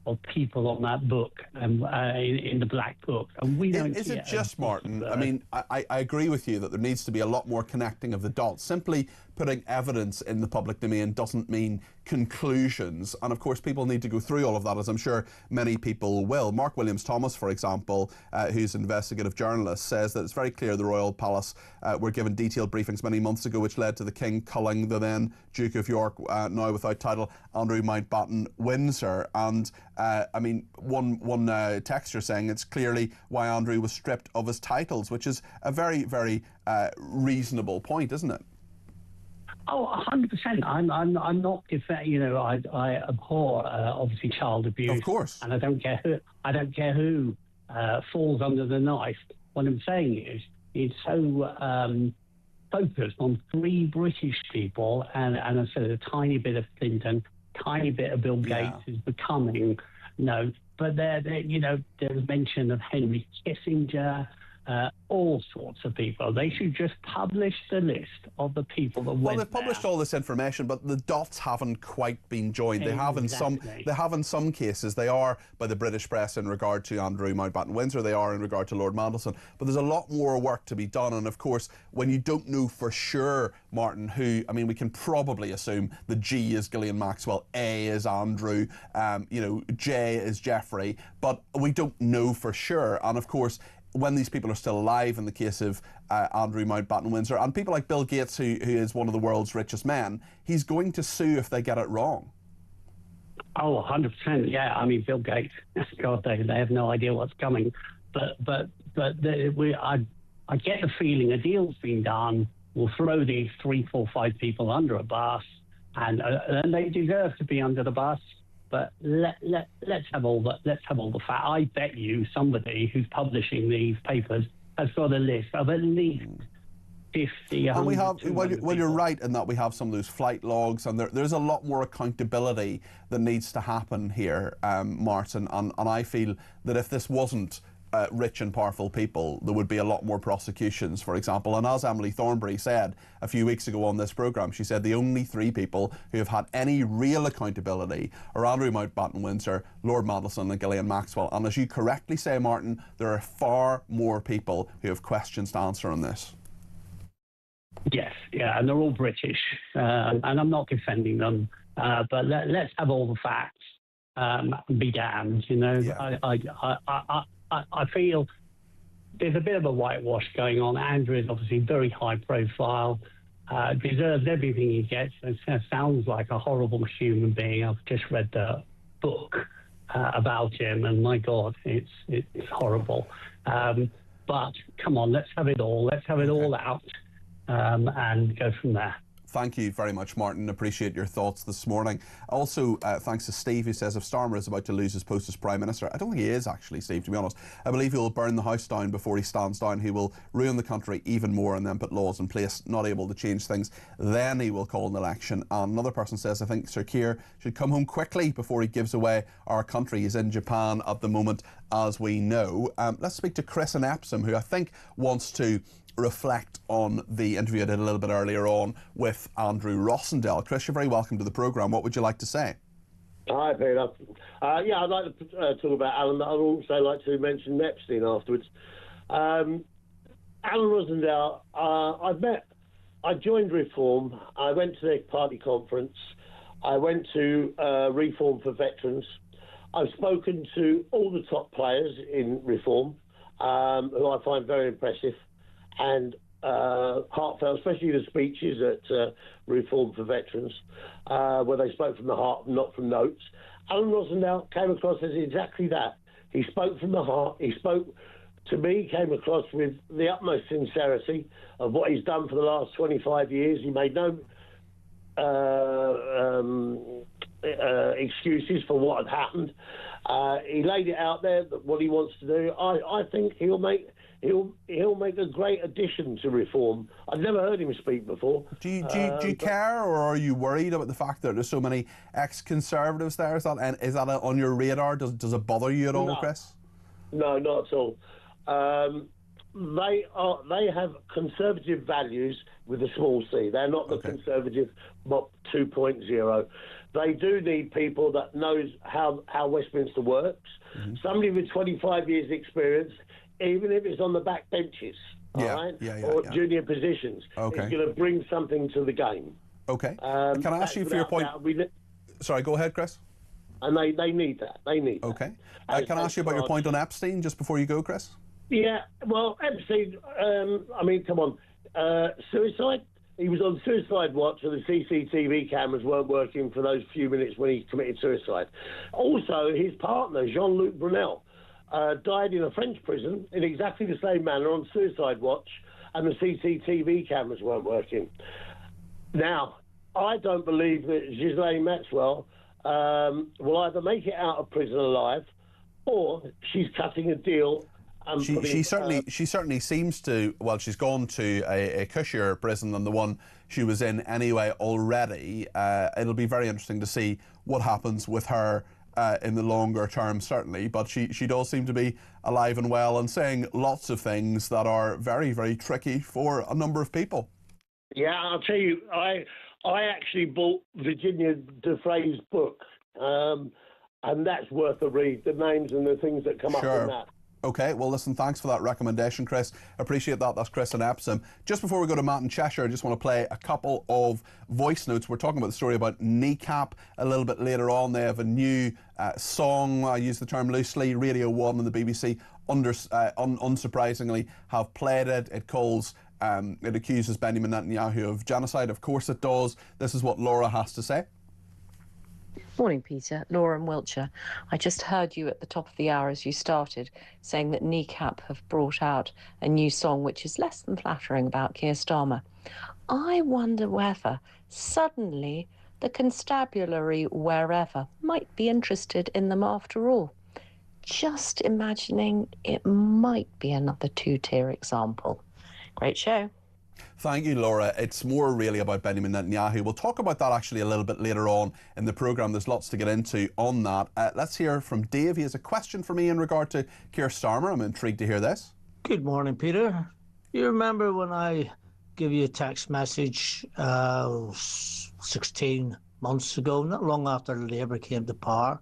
of people on that book in the Black Book, and we don't. Is it just, Martin? I mean, I agree with you that there needs to be a lot more connecting of the dots. Simply putting evidence in the public domain doesn't mean conclusions, and of course people need to go through all of that, as I'm sure many people will. Mark Williams-Thomas, for example, who's an investigative journalist, says that it's very clear the Royal Palace were given detailed briefings many months ago which led to the King culling the then Duke of York, now without title, Andrew Mountbatten Windsor. And I mean, one texter saying it's clearly why Andrew was stripped of his titles, which is a very, very reasonable point, isn't it? Oh, 100%. I'm not, I abhor obviously child abuse. Of course. And I don't care who falls under the knife. What I'm saying is, it's so focused on 3 British people, and I said a tiny bit of Clinton, tiny bit of Bill Gates is becoming known. But there's mention of Henry Kissinger, all sorts of people. They should just publish the list of the people that went Well, they've published all this information, but the dots haven't quite been joined. They have in some. They have in some cases. They are by the British press in regard to Andrew Mountbatten-Windsor. They are in regard to Lord Mandelson. But there's a lot more work to be done. And of course, when you don't know for sure, Martin, who, I mean, we can probably assume the G is Ghislaine Maxwell, A is Andrew, J is Jeffrey, but we don't know for sure. And of course, when these people are still alive, in the case of Andrew Mountbatten-Windsor, and people like Bill Gates, who is one of the world's richest men, he's going to sue if they get it wrong. Oh, 100%. Yeah, I mean, Bill Gates, God, they have no idea what's coming. But I get the feeling a deal's been done. We'll throw these 3, 4, 5 people under a bus, and they deserve to be under the bus. But let's have all the facts. I bet you somebody who's publishing these papers has got a list of at least 50. And we have. Well, you're right in that we have some of those flight logs, and there's a lot more accountability that needs to happen here, Martin. And I feel that if this wasn't rich and powerful people, there would be a lot more prosecutions, for example. And as Emily Thornberry said a few weeks ago on this programme, she said the only 3 people who have had any real accountability are Andrew Mountbatten-Windsor, Lord Mandelson and Ghislaine Maxwell. And as you correctly say, Martin, there are far more people who have questions to answer on this. Yes, yeah, and they're all British, and I'm not defending them, but let's have all the facts. Be damned, I feel there's a bit of a whitewash going on. Andrew is obviously very high profile, deserves everything he gets. It sounds like a horrible human being. I've just read the book about him, and my God, it's horrible. But come on, let's have it all. Let's have it all out and go from there. Thank you very much, Martin. Appreciate your thoughts this morning. Also, thanks to Steve, who says if Starmer is about to lose his post as Prime Minister, I don't think he is actually, Steve, to be honest. I believe he will burn the house down before he stands down. He will ruin the country even more and then put laws in place, not able to change things. Then he will call an election. And another person says, I think Sir Keir should come home quickly before he gives away our country. He's in Japan at the moment, as we know. Let's speak to Chris in Epsom, who I think wants to reflect on the interview I did a little bit earlier on with Andrew Rossendale. Chris, you're very welcome to the programme. What would you like to say? Hi, Peter. I'd like to talk about Alan, but I'd also like to mention Epstein afterwards. Alan Rossendale, I joined Reform. I went to their party conference. I went to Reform for Veterans. I've spoken to all the top players in Reform, who I find very impressive and heartfelt, especially the speeches at Reform for Veterans, where they spoke from the heart, not from notes. Alan Rossendale came across as exactly that. He spoke from the heart. He spoke to me, came across with the utmost sincerity of what he's done for the last 25 years. He made no excuses for what had happened. He laid it out there, what he wants to do. I think he'll make a great addition to Reform. I've never heard him speak before. Do you care, or are you worried about the fact that there's so many ex-Conservatives there? Is that on your radar? Does it bother you at all, Chris? No, not at all. They have Conservative values with a small c. They're not the Conservative Mob 2.0. They do need people that knows how Westminster works. Mm-hmm. Somebody with 25 years experience, even if it's on the back benches, or junior positions, is going to bring something to the game. Okay. Can I ask you for your point? Sorry, go ahead, Chris. And they need that. They need that. Okay. Can I ask you about your point on Epstein just before you go, Chris? Yeah, well, Epstein, I mean, come on. Suicide? He was on suicide watch and the CCTV cameras weren't working for those few minutes when he committed suicide. Also, his partner, Jean-Luc Brunel, died in a French prison in exactly the same manner on suicide watch, and the CCTV cameras weren't working. Now, I don't believe that Ghislaine Maxwell will either make it out of prison alive, or she's cutting a deal She certainly seems to. Well, she's gone to a cushier prison than the one she was in anyway already. It'll be very interesting to see what happens with her in the longer term, certainly. But she does seem to be alive and well and saying lots of things that are very, very tricky for a number of people. Yeah, I'll tell you, I actually bought Virginia Defray's book, and that's worth a read. The names and the things that come up in that. Okay, well, listen, thanks for that recommendation, Chris. Appreciate that. That's Chris in Epsom. Just before we go to Matt in Cheshire, I just want to play a couple of voice notes. We're talking about the story about Kneecap a little bit later on. They have a new song, I use the term loosely, Radio 1 and the BBC, unsurprisingly, have played it. It accuses Benjamin Netanyahu of genocide. Of course it does. This is what Laura has to say. Morning, Peter. Laura in Wiltshire. I just heard you at the top of the hour as you started saying that Kneecap have brought out a new song which is less than flattering about Keir Starmer. I wonder whether suddenly the constabulary wherever might be interested in them after all. Just imagining it might be another two-tier example. Great show. Thank you, Laura. It's more really about Benjamin Netanyahu. We'll talk about that actually a little bit later on in the programme. There's lots to get into on that. Let's hear from Dave. He has a question for me in regard to Keir Starmer. I'm intrigued to hear this. Good morning, Peter. You remember when I gave you a text message 16 months ago, not long after Labour came to power,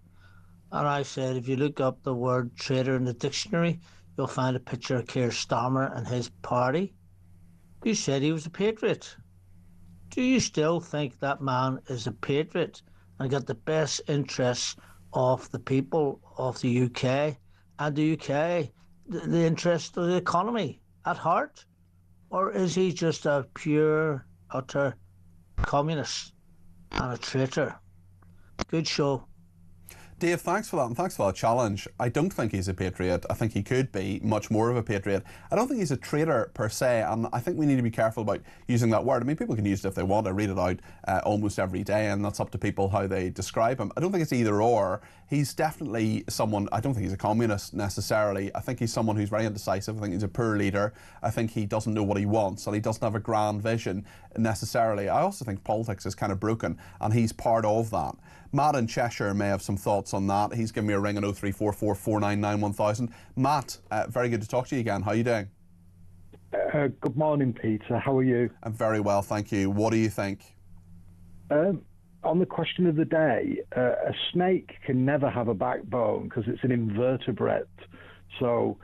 and I said if you look up the word traitor in the dictionary, you'll find a picture of Keir Starmer and his party. You said he was a patriot. Do you still think that man is a patriot and got the best interests of the people of the UK and the UK, the interest of the economy at heart? Or is he just a pure, utter communist and a traitor? Good show. Dave, thanks for that, and thanks for that challenge. I don't think he's a patriot. I think he could be much more of a patriot. I don't think he's a traitor per se, and I think we need to be careful about using that word. I mean, people can use it if they want. I read it out almost every day, and that's up to people how they describe him. I don't think it's either or. He's definitely someone, I don't think he's a communist necessarily. I think he's someone who's very indecisive. I think he's a poor leader. I think he doesn't know what he wants, and he doesn't have a grand vision necessarily. I also think politics is kind of broken, and he's part of that. Matt in Cheshire may have some thoughts on that. He's given me a ring on 0344 499 1000. Matt, very good to talk to you again. How are you doing? Good morning, Peter. How are you? I'm very well, thank you. What do you think? On the question of the day, a snake can never have a backbone because it's an invertebrate. So,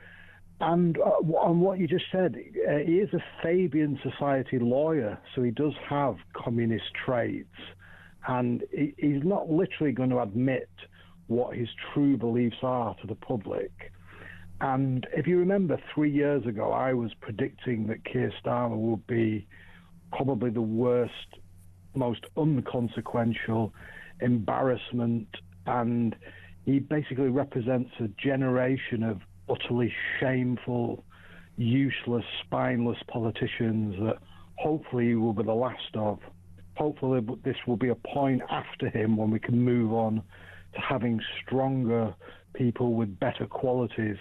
and on what you just said, he is a Fabian Society lawyer, so he does have communist traits. And he's not literally going to admit what his true beliefs are to the public. And if you remember 3 years ago, I was predicting that Keir Starmer would be probably the worst, most unconsequential embarrassment, and he basically represents a generation of utterly shameful, useless, spineless politicians that hopefully he will be the last of. Hopefully this will be a point after him when we can move on to having stronger people with better qualities.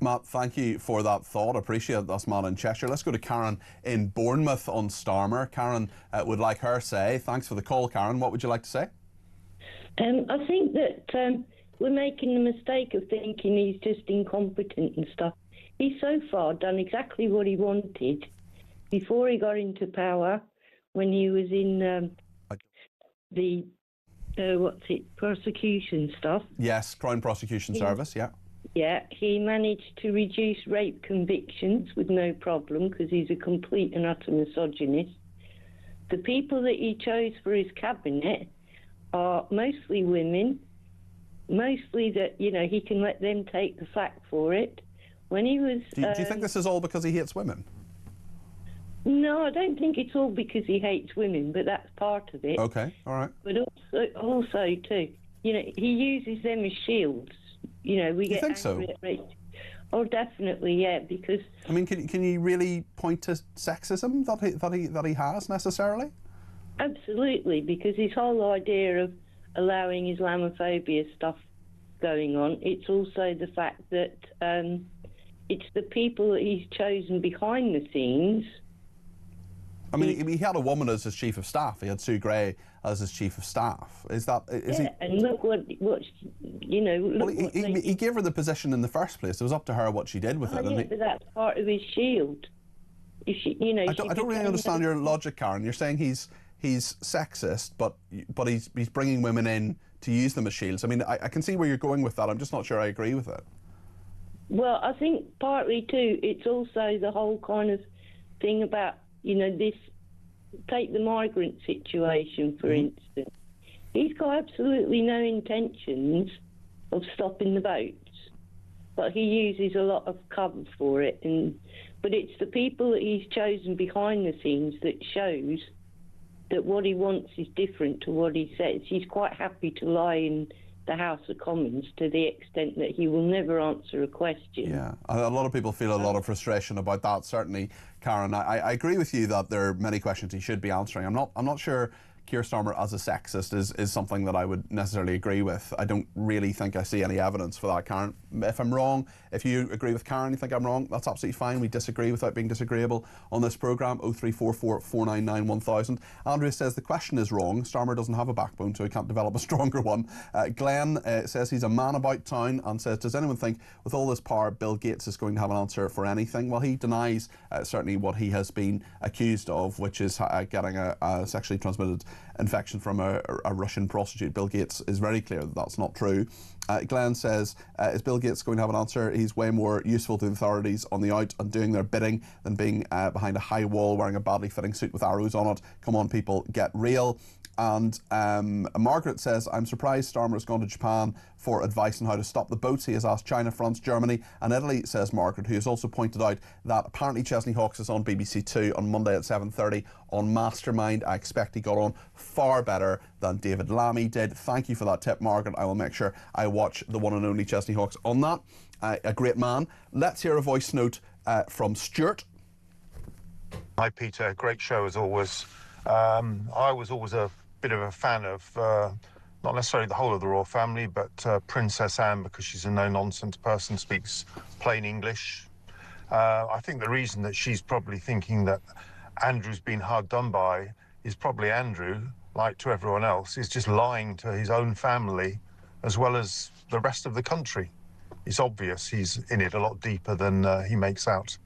Matt, thank you for that thought. I appreciate it. That's Matt in Cheshire. Let's go to Karen in Bournemouth on Starmer. Karen would like her say. Thanks for the call, Karen. What would you like to say? I think that we're making the mistake of thinking he's just incompetent and stuff. He's so far done exactly what he wanted before he got into power, when he was in the prosecution stuff. Yes, Crown Prosecution Service, yeah. Yeah, he managed to reduce rape convictions with no problem because he's a complete and utter misogynist. The people that he chose for his cabinet are mostly women, mostly that, you know, he can let them take the flak for it. When he was... Do you think this is all because he hates women? No, I don't think it's all because he hates women, but that's part of it. Okay, all right. But also too, you know, he uses them as shields. You know, we get angry at rape. Oh, definitely, yeah, because... I mean, can you really point to sexism that he has necessarily? Absolutely, because his whole idea of allowing Islamophobia stuff going on, it's also the fact that it's the people that he's chosen behind the scenes. I mean, he had a woman as his chief of staff. He had Sue Gray as his chief of staff. Is he? And look what you know. Look he gave her the position in the first place. It was up to her what she did with it. Yeah, but that's part of his shield. If she, you know, I don't really understand your logic, Karen. You're saying he's sexist, but he's bringing women in to use them as shields. I mean, I can see where you're going with that. I'm just not sure I agree with it. Well, I think partly too, it's also the whole kind of thing about, you know, this, take the migrant situation, for instance. He's got absolutely no intentions of stopping the boats, but he uses a lot of cover for it. But it's the people that he's chosen behind the scenes that shows that what he wants is different to what he says. He's quite happy to lie in the House of Commons to the extent that he will never answer a question. Yeah, a lot of people feel a lot of frustration about that. Certainly, Karen, I agree with you that there are many questions he should be answering. I'm not sure Keir Starmer as a sexist is something that I would necessarily agree with. I don't really think I see any evidence for that, Karen. If I'm wrong, if you agree with Karen, you think I'm wrong, that's absolutely fine. We disagree without being disagreeable on this programme. 0344 499 1000. Andrea says the question is wrong. Starmer doesn't have a backbone, so he can't develop a stronger one. Glenn says he's a man about town and says, does anyone think with all this power Bill Gates is going to have an answer for anything? Well, he denies certainly what he has been accused of, which is getting a sexually transmitted infection from a Russian prostitute. Bill Gates is very clear that that's not true. Glenn says, is Bill Gates going to have an answer? He's way more useful to the authorities on the out and doing their bidding than being behind a high wall wearing a badly fitting suit with arrows on it. Come on, people, get real. And Margaret says, I'm surprised Starmer has gone to Japan for advice on how to stop the boats. He has asked China, France, Germany and Italy, says Margaret, who has also pointed out that apparently Chesney Hawkes is on BBC Two on Monday at 7:30 on Mastermind. I expect he got on far better than David Lammy did. Thank you for that tip, Margaret. I will make sure I watch the one and only Chesney Hawkes on that. A great man. Let's hear a voice note from Stuart. Hi, Peter. Great show as always. I was always a bit of a fan of not necessarily the whole of the royal family, but Princess Anne, because she's a no-nonsense person, speaks plain English. I think the reason that she's probably thinking that Andrew's been hard done by is probably Andrew, like to everyone else, is just lying to his own family as well as the rest of the country. It's obvious he's in it a lot deeper than he makes out.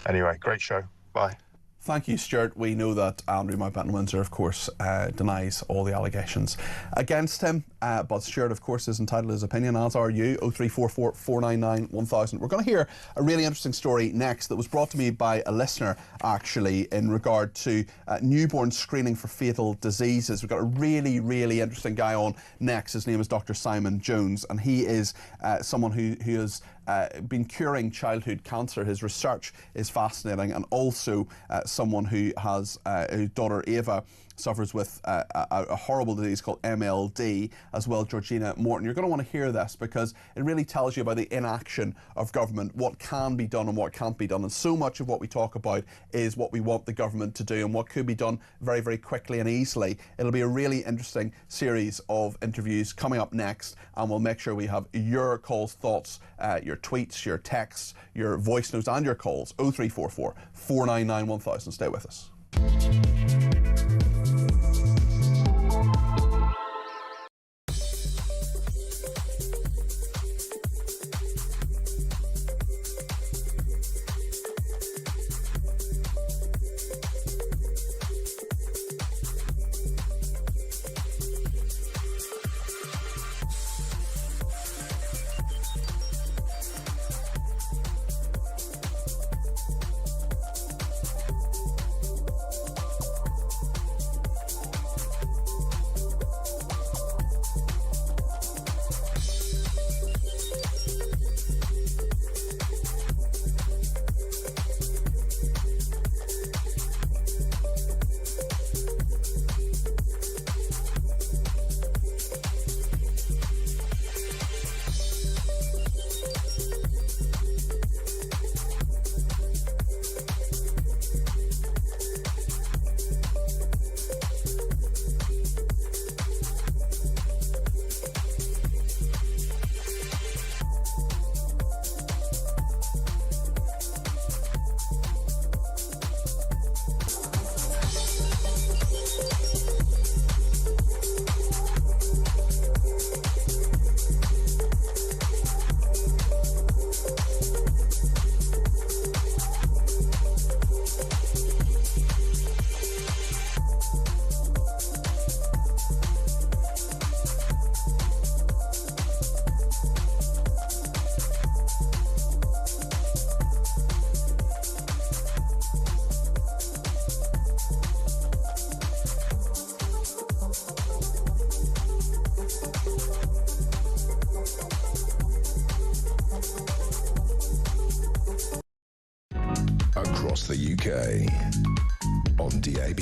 Anyway, great show. Bye. Thank you, Stuart. We know that Andrew Mountbatten-Windsor, of course, denies all the allegations against him. But Stuart, of course, is entitled to his opinion, as are you. 0344 499 1000. We're going to hear a really interesting story next that was brought to me by a listener, actually, in regard to newborn screening for fatal diseases. We've got a really, really interesting guy on next. His name is Dr. Simon Jones, and he is someone who has been curing childhood cancer. His research is fascinating, and also someone who has whose daughter Ava suffers with a horrible disease called MLD, as well Georgina Morton. You're going to want to hear this because it really tells you about the inaction of government, what can be done and what can't be done. And so much of what we talk about is what we want the government to do and what could be done very, very quickly and easily. It'll be a really interesting series of interviews coming up next, and we'll make sure we have your calls, thoughts, your tweets, your texts, your voice notes and your calls. 0344 499 1000. Stay with us. across the UK. On DAB+,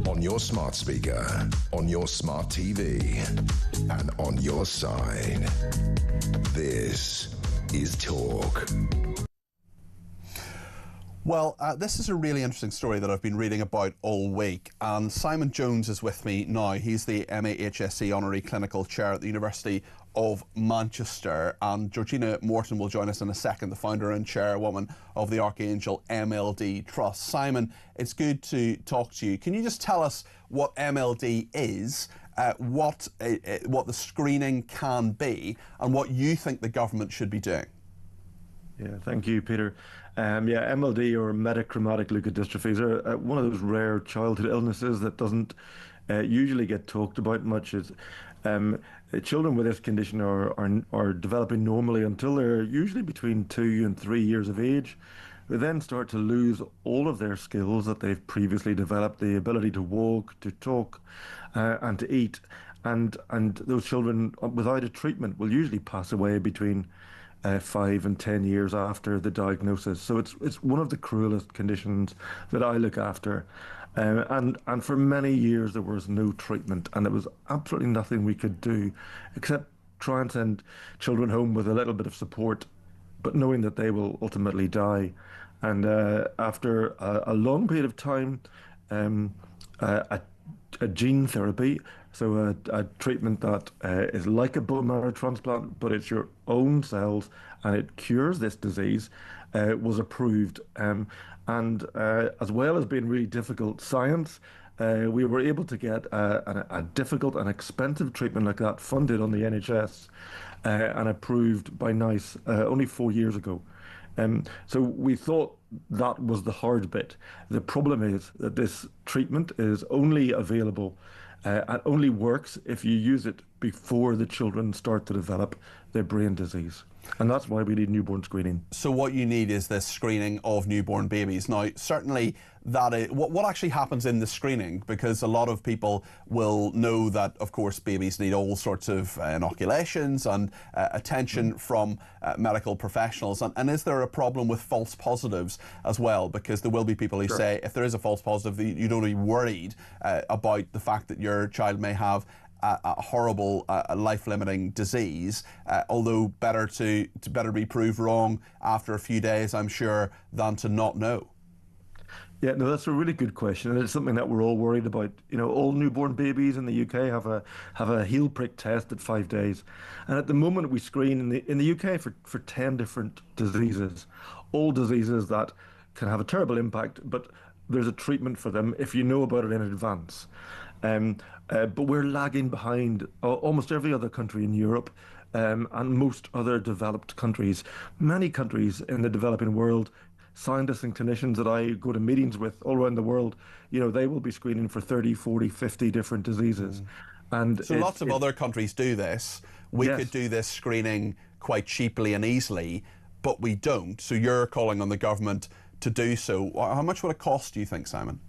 on your smart speaker, on your smart TV, and on your side. This is Talk. Well, this is a really interesting story that I've been reading about all week, and Simon Jones is with me now. He's the MAHSE Honorary Clinical Chair at the University of Manchester, and Georgina Morton will join us in a second, the founder and chairwoman of the Archangel MLD Trust. Simon, it's good to talk to you. Can you just tell us what MLD is, what the screening can be, and what you think the government should be doing? Yeah, thank you, Peter. MLD, or metachromatic leukodystrophies, are one of those rare childhood illnesses that doesn't usually get talked about much. Children with this condition are developing normally until they're usually between 2 and 3 years of age. They then start to lose all of their skills that they've previously developed, the ability to walk, to talk, and to eat. And those children, without a treatment, will usually pass away between 5 and 10 years after the diagnosis. So it's one of the cruelest conditions that I look after. And for many years there was no treatment, and there was absolutely nothing we could do except try and send children home with a little bit of support, but knowing that they will ultimately die. And after a long period of time, a gene therapy, so a treatment that is like a bone marrow transplant, but it's your own cells and it cures this disease, was approved. And as well as being really difficult science, we were able to get a difficult and expensive treatment like that funded on the NHS and approved by NICE only 4 years ago. So we thought that was the hard bit. The problem is that this treatment is only available and only works if you use it before the children start to develop their brain disease. And that's why we need newborn screening. So what you need is this screening of newborn babies. Now, certainly that is what actually happens in the screening, because a lot of people will know that, of course, babies need all sorts of inoculations and attention from medical professionals. And is there a problem with false positives as well? Because there will be people who say, if there is a false positive, you don't be worried about the fact that your child may have a horrible life-limiting disease, although better to be proved wrong after a few days, I'm sure, than to not know. Yeah, no, that's a really good question, and it's something that we're all worried about. You know, all newborn babies in the UK have a heel prick test at 5 days, and at the moment we screen in the UK for 10 different diseases, all diseases that can have a terrible impact, but there's a treatment for them if you know about it in advance. But we're lagging behind almost every other country in Europe and most other developed countries. Many countries in the developing world, scientists and clinicians that I go to meetings with all around the world, you know, they will be screening for 30, 40, 50 different diseases. And so lots of other countries do this. We Yes. could do this screening quite cheaply and easily, but we don't. So you're calling on the government to do so. How much would it cost, do you think, Simon?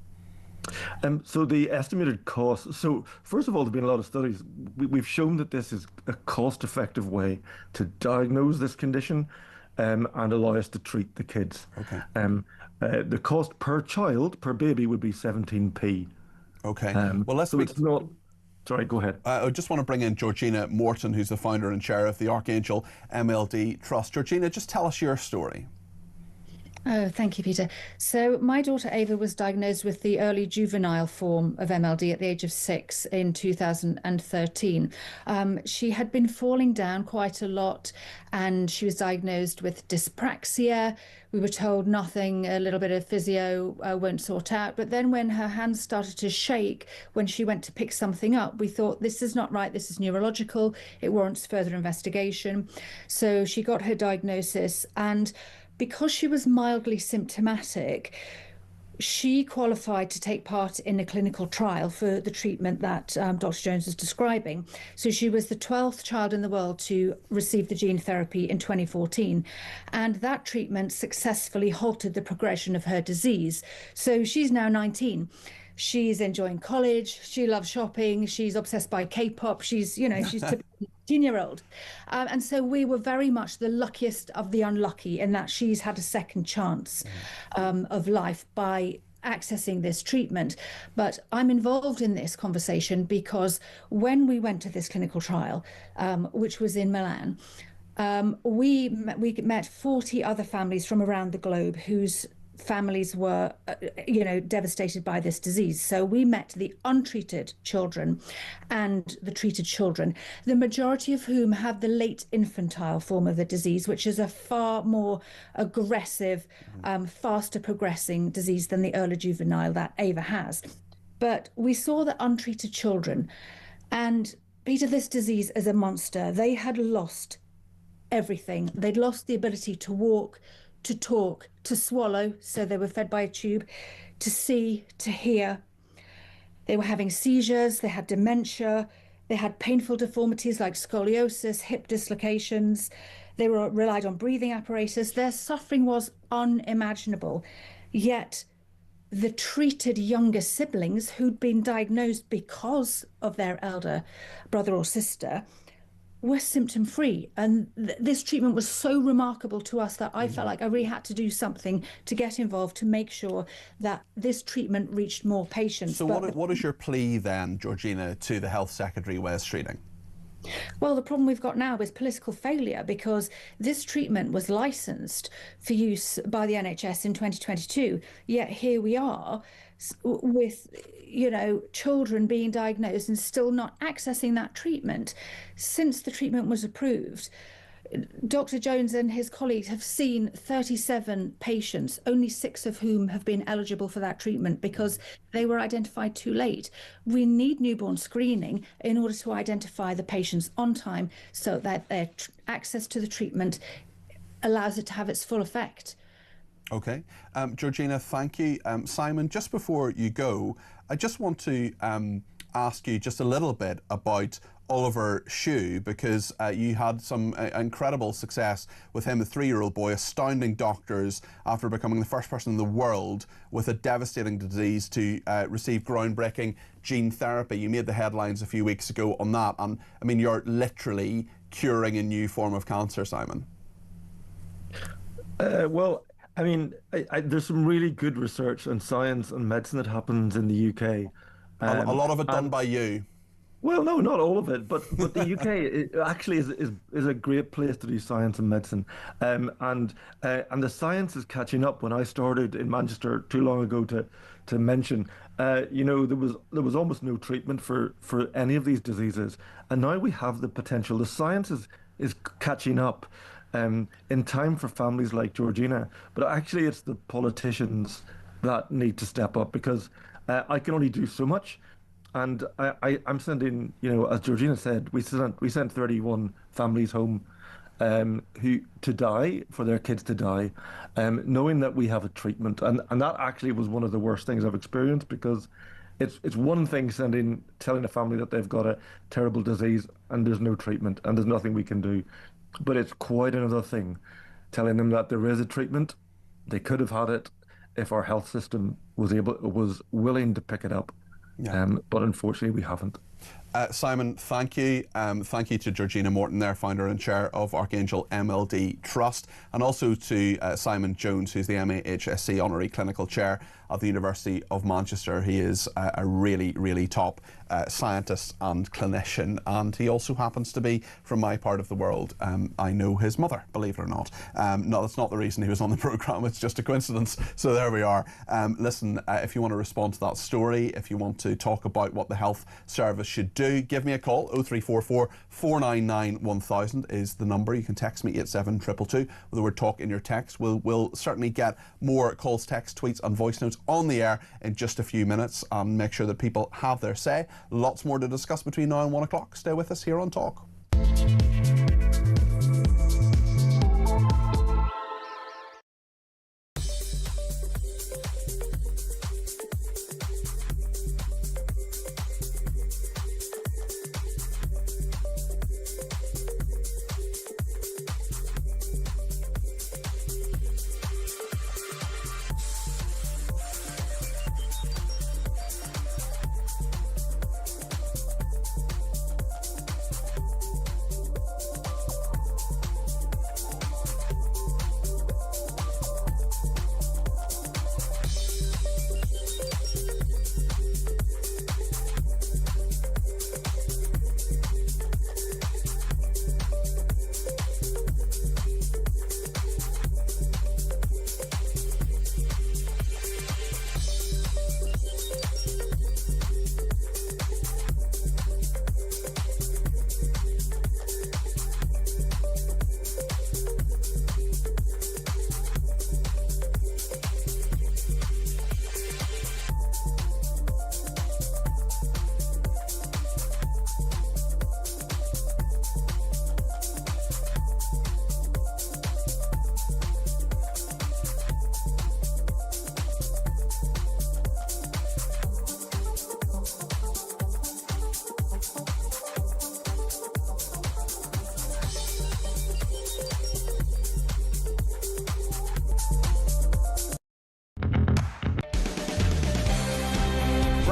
So the estimated cost, so first of all, there's been a lot of studies. We've shown that this is a cost-effective way to diagnose this condition and allow us to treat the kids. Okay. The cost per child, per baby, would be 17p. Okay. Well, let's so it's not... Sorry, go ahead. I just want to bring in Georgina Morton, who's the founder and chair of the Archangel MLD Trust. Georgina, just tell us your story. Oh, thank you, Peter. So my daughter Ava was diagnosed with the early juvenile form of MLD at the age of 6 in 2013. She had been falling down quite a lot, and she was diagnosed with dyspraxia. We were told nothing, a little bit of physio won't sort out. But then when her hands started to shake when she went to pick something up, we thought, this is not right, this is neurological, it warrants further investigation. So she got her diagnosis, and because she was mildly symptomatic, she qualified to take part in a clinical trial for the treatment that Dr. Jones is describing. So she was the 12th child in the world to receive the gene therapy in 2014. And that treatment successfully halted the progression of her disease. So she's now 19. She's enjoying college. She loves shopping. She's obsessed by K-pop. She's, you know, she's 16-year-old. And so we were very much the luckiest of the unlucky in that she's had a second chance of life by accessing this treatment. But I'm involved in this conversation because when we went to this clinical trial, which was in Milan, we met 40 other families from around the globe whose families were, devastated by this disease. So we met the untreated children and the treated children, the majority of whom have the late infantile form of the disease, which is a far more aggressive, faster progressing disease than the early juvenile that Ava has. But we saw the untreated children, and Peter, this disease is a monster. They had lost everything. They'd lost the ability to walk, to talk, to swallow, so they were fed by a tube, to see, to hear. They were having seizures, they had dementia, they had painful deformities like scoliosis, hip dislocations. They relied on breathing apparatus. Their suffering was unimaginable. Yet the treated younger siblings who'd been diagnosed because of their elder brother or sister were symptom-free. And this treatment was so remarkable to us that I felt like I really had to do something to get involved to make sure that this treatment reached more patients. So what is your plea then, Georgina, to the Health Secretary Wes Streeting? Well, the problem we've got now is political failure, because this treatment was licensed for use by the NHS in 2022, yet here we are with children being diagnosed and still not accessing that treatment. Since the treatment was approved, Dr. Jones and his colleagues have seen 37 patients, only 6 of whom have been eligible for that treatment because they were identified too late. We need newborn screening in order to identify the patients on time so that their access to the treatment allows it to have its full effect. Okay. Georgina, thank you. Simon, just before you go, I just want to ask you just a little bit about Oliver Shue, because you had some incredible success with him, a 3-year-old boy, astounding doctors after becoming the first person in the world with a devastating disease to receive groundbreaking gene therapy. You made the headlines a few weeks ago on that, and I mean, you're literally curing a new form of cancer, Simon. Well, I mean, there's some really good research and science and medicine that happens in the UK. A lot of it done by you. Well, no, not all of it, but the UK actually is a great place to do science and medicine, and the science is catching up. When I started in Manchester too long ago to mention, there was almost no treatment for any of these diseases, and now we have the potential. The science is catching up. In time for families like Georgina, but actually it's the politicians that need to step up, because I can only do so much, and I'm sending, as Georgina said, we sent 31 families home who to die, for their kids to die, knowing that we have a treatment, and that actually was one of the worst things I've experienced, because it's one thing telling a family that they've got a terrible disease and there's no treatment and there's nothing we can do. But it's quite another thing telling them that there is a treatment. They could have had it if our health system was willing to pick it up. Yeah. But unfortunately, we haven't. Simon, thank you. Thank you to Georgina Morton there, founder and chair of Archangel MLD Trust, and also to Simon Jones, who's the MAHSC Honorary Clinical Chair at the University of Manchester. He is a really, really top scientist and clinician, and he also happens to be from my part of the world. I know his mother, believe it or not. No, that's not the reason he was on the programme, it's just a coincidence. So there we are. Listen, if you want to respond to that story, if you want to talk about what the health service should do, give me a call. 0344 499 1000 is the number. You can text me 87222 with the word talk in your text. We'll certainly get more calls, texts, tweets and voice notes on the air in just a few minutes, and make sure that people have their say. Lots more to discuss between now and 1 o'clock. Stay with us here on Talk.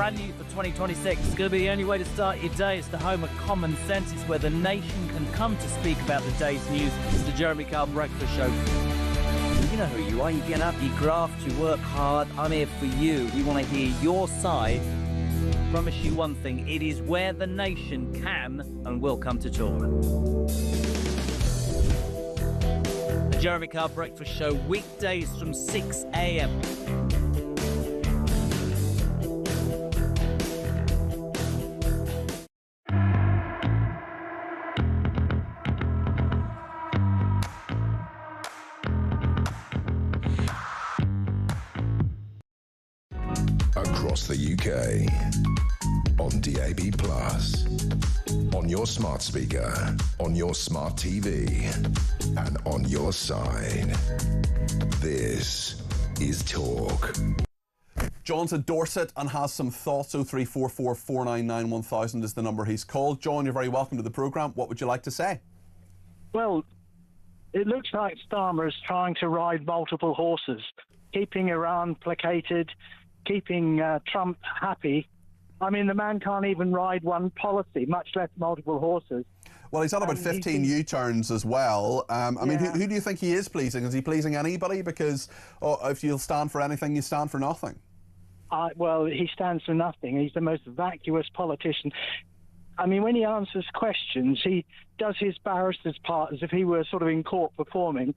brand new for 2026. It's going to be the only way to start your day. It's the home of common sense. It's where the nation can come to speak about the day's news. It's the Jeremy Kyle Breakfast Show. You know who you are. You get up, you graft, you work hard. I'm here for you. We want to hear your side. Promise you one thing. It is where the nation can and will come to talk. The Jeremy Kyle Breakfast Show, weekdays from 6 a.m. Across the UK, on DAB+, on your smart speaker, on your smart TV, and on your side. This is Talk. John's in Dorset and has some thoughts. 0344 499 1000 is the number he's called. John, you're very welcome to the programme. What would you like to say? Well, it looks like Starmer is trying to ride multiple horses, keeping Iran placated, keeping Trump happy. I mean, the man can't even ride one policy, much less multiple horses. Well, he's had about 15 U-turns as well. I mean, who do you think he is pleasing? Is he pleasing anybody? Because if you'll stand for anything, you stand for nothing. Well, he stands for nothing. He's the most vacuous politician. I mean, when he answers questions, he does his barrister's part as if he were sort of in court performing,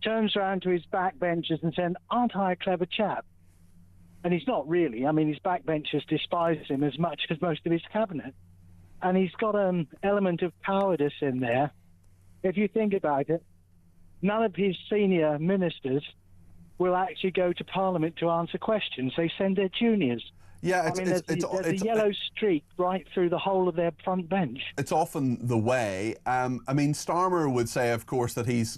turns around to his backbenchers and says, "Aren't I a clever chap?" And he's not really. I mean, his backbenchers despise him as much as most of his cabinet. And he's got an element of cowardice in there. If you think about it, none of his senior ministers will actually go to Parliament to answer questions. They send their juniors. Yeah, there's a yellow streak right through the whole of their front bench. It's often the way. I mean, Starmer would say, of course, that he's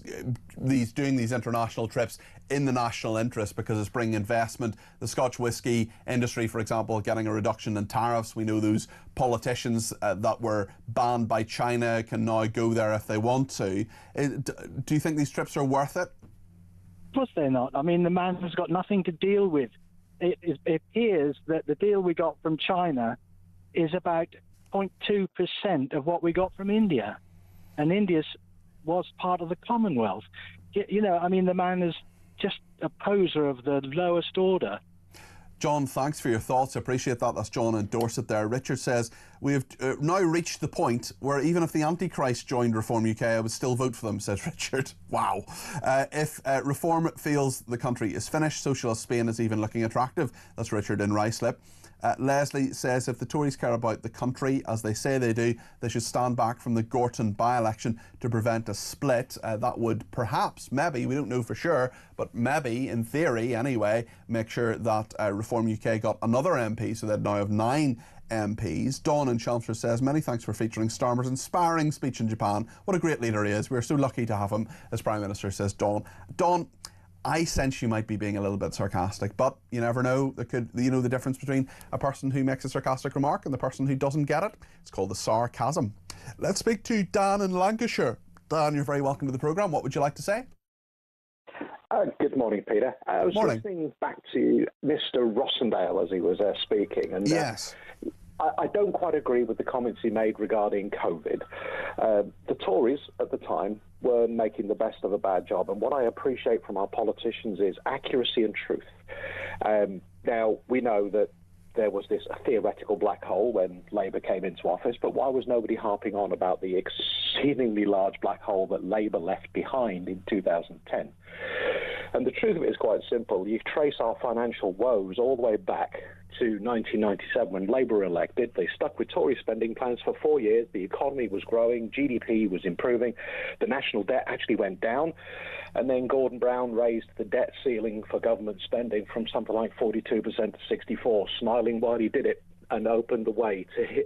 doing these international trips in the national interest because it's bringing investment. The Scotch whisky industry, for example, getting a reduction in tariffs. We know those politicians that were banned by China can now go there if they want to. Do you think these trips are worth it? Of course they're not. I mean, the man has got nothing to deal with. It appears that the deal we got from China is about 0.2% of what we got from India. And India was part of the Commonwealth. You know, I mean, the man is just a poser of the lowest order. John, thanks for your thoughts. I appreciate that. That's John in Dorset there. Richard says, we've now reached the point where even if the Antichrist joined Reform UK, I would still vote for them, says Richard. Wow. If Reform feels the country is finished, socialist Spain is even looking attractive. That's Richard in Ruislip. Leslie says if the Tories care about the country, as they say they do, they should stand back from the Gorton by-election to prevent a split. That would perhaps, maybe, we don't know for sure, but maybe, in theory anyway, make sure that Reform UK got another MP, so they'd now have 9 MPs. Dawn in Chelmsford says, many thanks for featuring Starmer's inspiring speech in Japan. What a great leader he is. We're so lucky to have him as Prime Minister, says Dawn. Dawn, I sense you might be being a little bit sarcastic, but you never know. There could, you know, the difference between a person who makes a sarcastic remark and the person who doesn't get it. It's called the sarcasm. Let's speak to Dan in Lancashire. Dan, you're very welcome to the programme. What would you like to say? Good morning, Peter. I was listening back to Mr. Rossendale as he was speaking, and yes. I don't quite agree with the comments he made regarding COVID. The Tories at the time were making the best of a bad job, and what I appreciate from our politicians is accuracy and truth. Now, we know that there was this theoretical black hole when Labour came into office, but why was nobody harping on about the exceedingly large black hole that Labour left behind in 2010? And the truth of it is quite simple. You trace our financial woes all the way back to 1997 when Labour were elected. They stuck with Tory spending plans for 4 years. The economy was growing, GDP was improving, the national debt actually went down, and then Gordon Brown raised the debt ceiling for government spending from something like 42% to 64%, smiling while he did it, and opened the way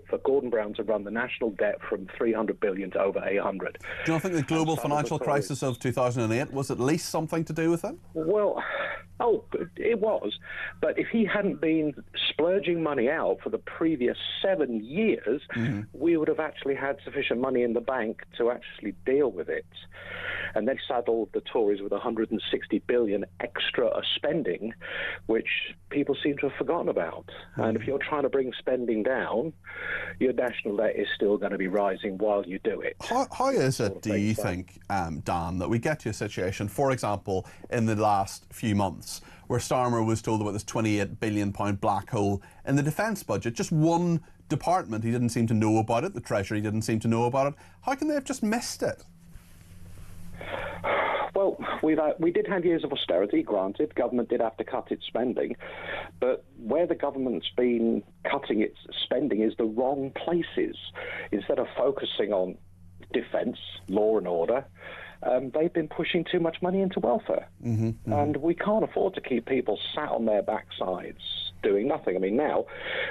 for Gordon Brown to run the national debt from 300 billion to over 800. Do you think the global financial crisis of 2008 was at least something to do with it? Well, it was. But if he hadn't been splurging money out for the previous 7 years, we would have actually had sufficient money in the bank to actually deal with it. And they saddled the Tories with 160 billion extra spending, which people seem to have forgotten about. And if you're trying to bring spending down, your national debt is still going to be rising while you do it. How is it, do you think, Dan, that we get to a situation, for example, in the last few months, where Starmer was told about this £28 billion black hole in the defence budget, just one department, he didn't seem to know about it, the Treasury didn't seem to know about it. How can they have just missed it? Well, we did have years of austerity, granted. Government did have to cut its spending. But where the government's been cutting its spending is the wrong places. Instead of focusing on defence, law and order, they've been pushing too much money into welfare. And we can't afford to keep people sat on their backsides doing nothing. I mean, now,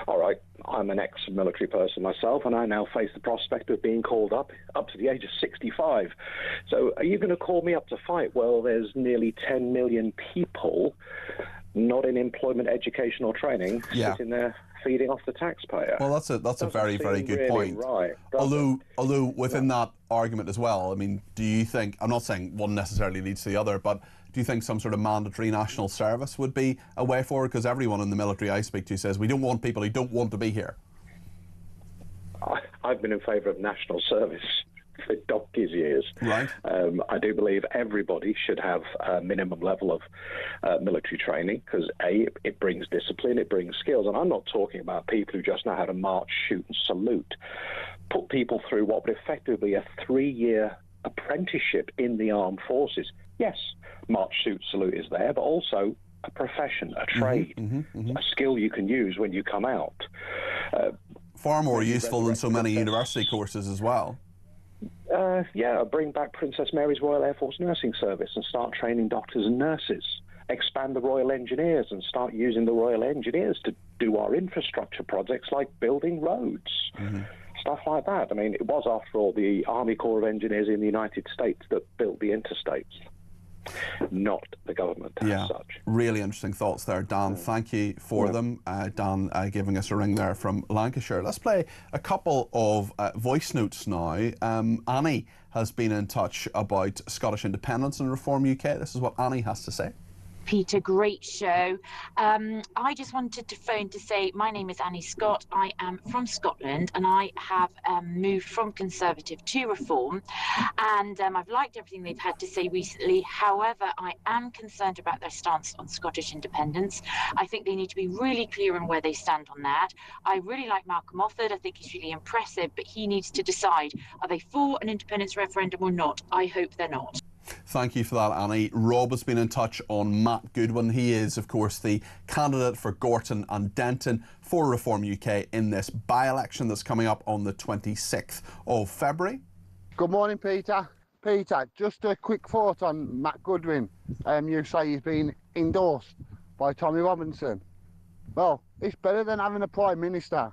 all right, I'm an ex-military person myself, and I now face the prospect of being called up to the age of 65. So are you going to call me up to fight? Well, there's nearly 10 million people not in employment, education or training sitting there feeding off the taxpayer. Well, that's a very, very good point. Right, although within that argument as well, I mean, do you think, I'm not saying one necessarily leads to the other, but do you think some sort of mandatory national service would be a way forward? Because everyone in the military I speak to says we don't want people who don't want to be here. I've been in favour of national service for donkey's years. Right. I do believe everybody should have a minimum level of military training because, A, it brings discipline, it brings skills. And I'm not talking about people who just know how to march, shoot and salute. Put people through what would effectively be a 3-year apprenticeship in the armed forces. Yes, march, shoot, salute is there, but also a profession, a trade, a skill you can use when you come out. Far more useful than so many university courses as well. Bring back Princess Mary's Royal Air Force Nursing Service and start training doctors and nurses. Expand the Royal Engineers and start using the Royal Engineers to do our infrastructure projects like building roads. Stuff like that. I mean, it was, after all, the Army Corps of Engineers in the United States that built the interstates, not the government as such. Really interesting thoughts there, Dan. Thank you for them. Dan giving us a ring there from Lancashire. Let's play a couple of voice notes now. Annie has been in touch about Scottish independence and Reform UK. This is what Annie has to say. Peter, great show. I just wanted to phone to say my name is Annie Scott. I am from Scotland and I have moved from Conservative to Reform, and I've liked everything they've had to say recently. However, I am concerned about their stance on Scottish independence. I think they need to be really clear on where they stand on that. I really like Malcolm Offord. I think he's really impressive, but he needs to decide, are they for an independence referendum or not? I hope they're not. Thank you for that, Annie. Rob has been in touch on Matt Goodwin. He is, of course, the candidate for Gorton and Denton for Reform UK in this by-election that's coming up on the 26th of February. Good morning, Peter. Peter, just a quick thought on Matt Goodwin. You say he's been endorsed by Tommy Robinson. Well, it's better than having a Prime Minister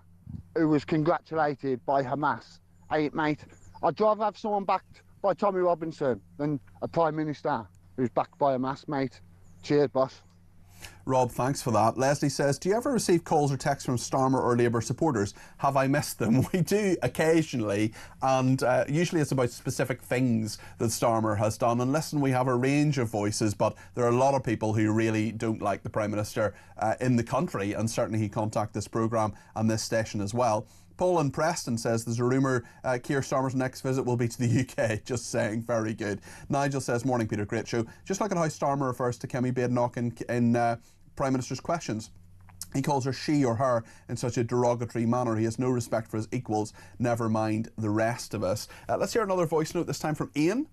who was congratulated by Hamas. Hey, mate, I'd rather have someone backed by Tommy Robinson than a Prime Minister who's backed by Hamas, mate. Cheers, boss. Rob, thanks for that. Leslie says, do you ever receive calls or texts from Starmer or Labour supporters? Have I missed them? We do occasionally, and usually it's about specific things that Starmer has done. And listen, we have a range of voices, but there are a lot of people who really don't like the Prime Minister in the country, and certainly he contact this programme and this station as well. Paul in Preston says there's a rumour Keir Starmer's next visit will be to the UK. Just saying, very good. Nigel says, morning Peter, great show. Just look at how Starmer refers to Kemi Badenoch in Prime Minister's questions. He calls her she or her in such a derogatory manner. He has no respect for his equals, never mind the rest of us. Let's hear another voice note, this time from Ian.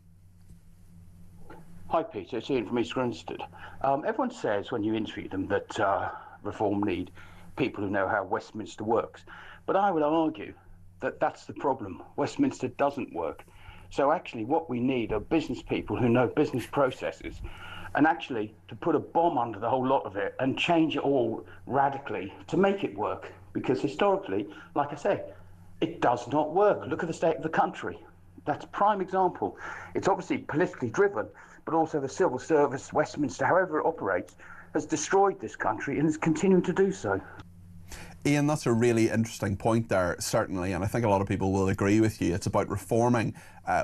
Hi Peter, it's Ian from East Grinstead. Everyone says when you interview them that Reform need people who know how Westminster works. But I would argue that that's the problem. Westminster doesn't work. So actually what we need are business people who know business processes, and actually to put a bomb under the whole lot of it and change it all radically to make it work. Because historically, like I say, it does not work. Look at the state of the country. That's a prime example. It's obviously politically driven, but also the civil service, Westminster, however it operates, has destroyed this country and is continuing to do so. Ian, that's a really interesting point there, certainly, and I think a lot of people will agree with you. It's about reforming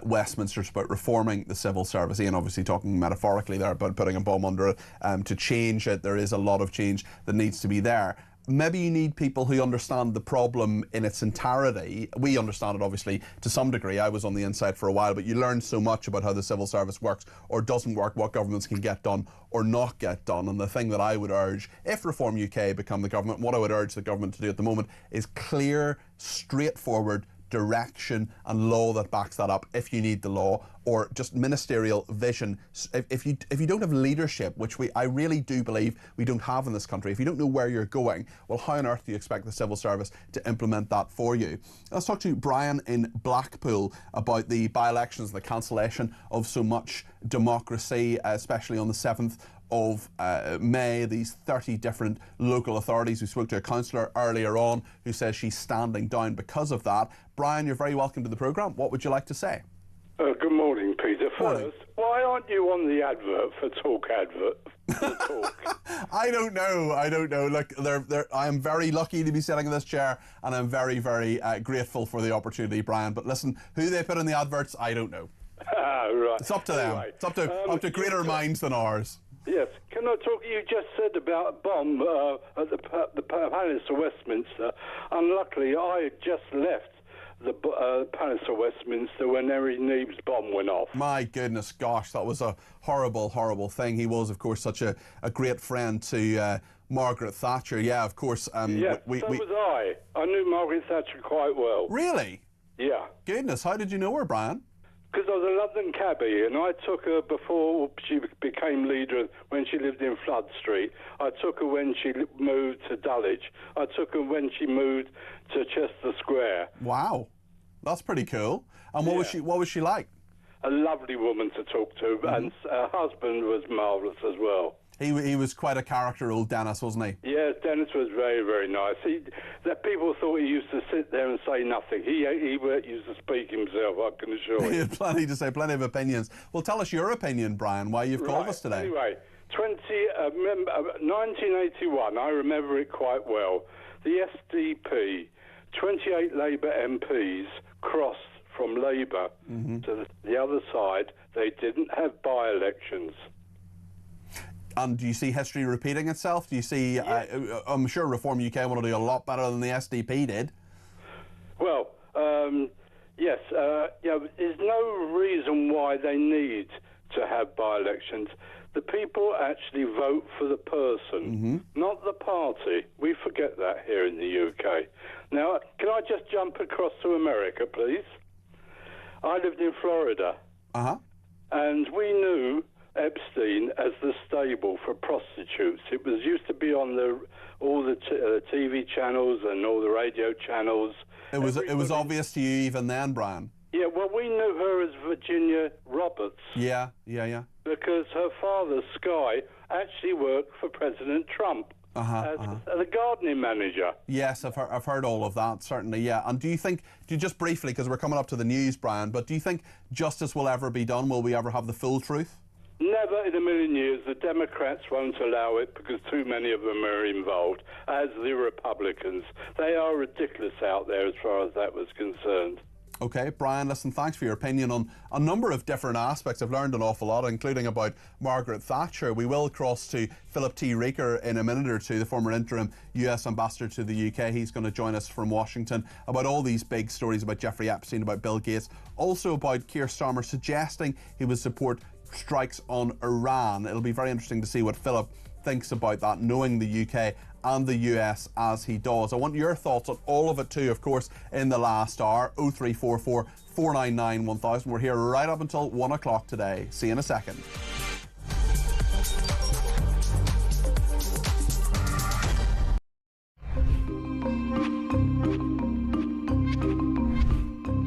Westminster, it's about reforming the civil service. Ian obviously talking metaphorically there about putting a bomb under it to change it. There is a lot of change that needs to be there. Maybe you need people who understand the problem in its entirety. We understand it, obviously, to some degree. I was on the inside for a while, but you learn so much about how the civil service works or doesn't work, what governments can get done or not get done. And the thing that I would urge, if Reform UK become the government, what I would urge the government to do at the moment is clear, straightforward direction and law that backs that up if you need the law, or just ministerial vision. If you don't have leadership, which I really do believe we don't have in this country, if you don't know where you're going, well, how on earth do you expect the civil service to implement that for you? Let's talk to Brian in Blackpool about the by-elections, the cancellation of so much democracy, especially on the 7th of May, these 30 different local authorities. We spoke to a councillor earlier on who says she's standing down because of that. Brian, you're very welcome to the programme. What would you like to say? Good morning, Peter. First, why aren't you on the advert for Talk Talk? I don't know. Look, I am very lucky to be sitting in this chair, and I'm very, very grateful for the opportunity, Brian. But listen, who they put in the adverts, I don't know. Right. It's up to them. It's up to greater minds than ours. Yes. Can I talk? You just said about a bomb at the Palace of Westminster. Unluckily, I had just left the Palace of Westminster when Harry Neeb's bomb went off. My goodness, gosh, that was a horrible, horrible thing. He was, of course, such a great friend to Margaret Thatcher. Yeah, of course. So was I. I knew Margaret Thatcher quite well. Really? Yeah. Goodness, how did you know her, Brian? Because I was a London cabbie, and I took her before she became leader when she lived in Flood Street. I took her when she moved to Dulwich. I took her when she moved to Chester Square. Wow, that's pretty cool. And what was she like? A lovely woman to talk to, and her husband was marvellous as well. He was quite a character, old Dennis, wasn't he? Yes, Dennis was very, very nice. That people thought he used to sit there and say nothing. He used to speak himself, I can assure you. He had plenty to say, plenty of opinions. Well, tell us your opinion, Brian, why you've called us today. Anyway, 1981, I remember it quite well. The SDP, 28 Labour MPs crossed from Labour to the other side. They didn't have by-elections. And do you see history repeating itself? Do you see, I'm sure Reform UK want to do a lot better than the SDP did. Well, yes. There's no reason why they need to have by-elections. The people actually vote for the person, not the party. We forget that here in the UK. Now, can I just jump across to America, please? I lived in Florida. And we knew Epstein as the stable for prostitutes. It used to be on all the TV channels and all the radio channels. It was obvious to you even then, Brian. Yeah, well, we knew her as Virginia Roberts. Yeah. Because her father, Sky, actually worked for President Trump as the gardening manager. Yes, I've heard all of that, certainly, yeah. And do you just briefly, because we're coming up to the news, Brian, but do you think justice will ever be done? Will we ever have the full truth? Never in a million years. The Democrats won't allow it because too many of them are involved, as the Republicans. They are ridiculous out there as far as that was concerned. Okay, Brian, listen, thanks for your opinion on a number of different aspects. I've learned an awful lot, including about Margaret Thatcher. We will cross to Philip T. Reeker in a minute or two, the former interim US ambassador to the UK. He's going to join us from Washington about all these big stories about Jeffrey Epstein, about Bill Gates, also about Keir Starmer suggesting he would support strikes on Iran. It'll be very interesting to see what Philip thinks about that, knowing the UK and the US as he does. I want your thoughts on all of it too, of course, in the last hour. 0344 499 1000. We're here right up until 1 o'clock today. See you in a second.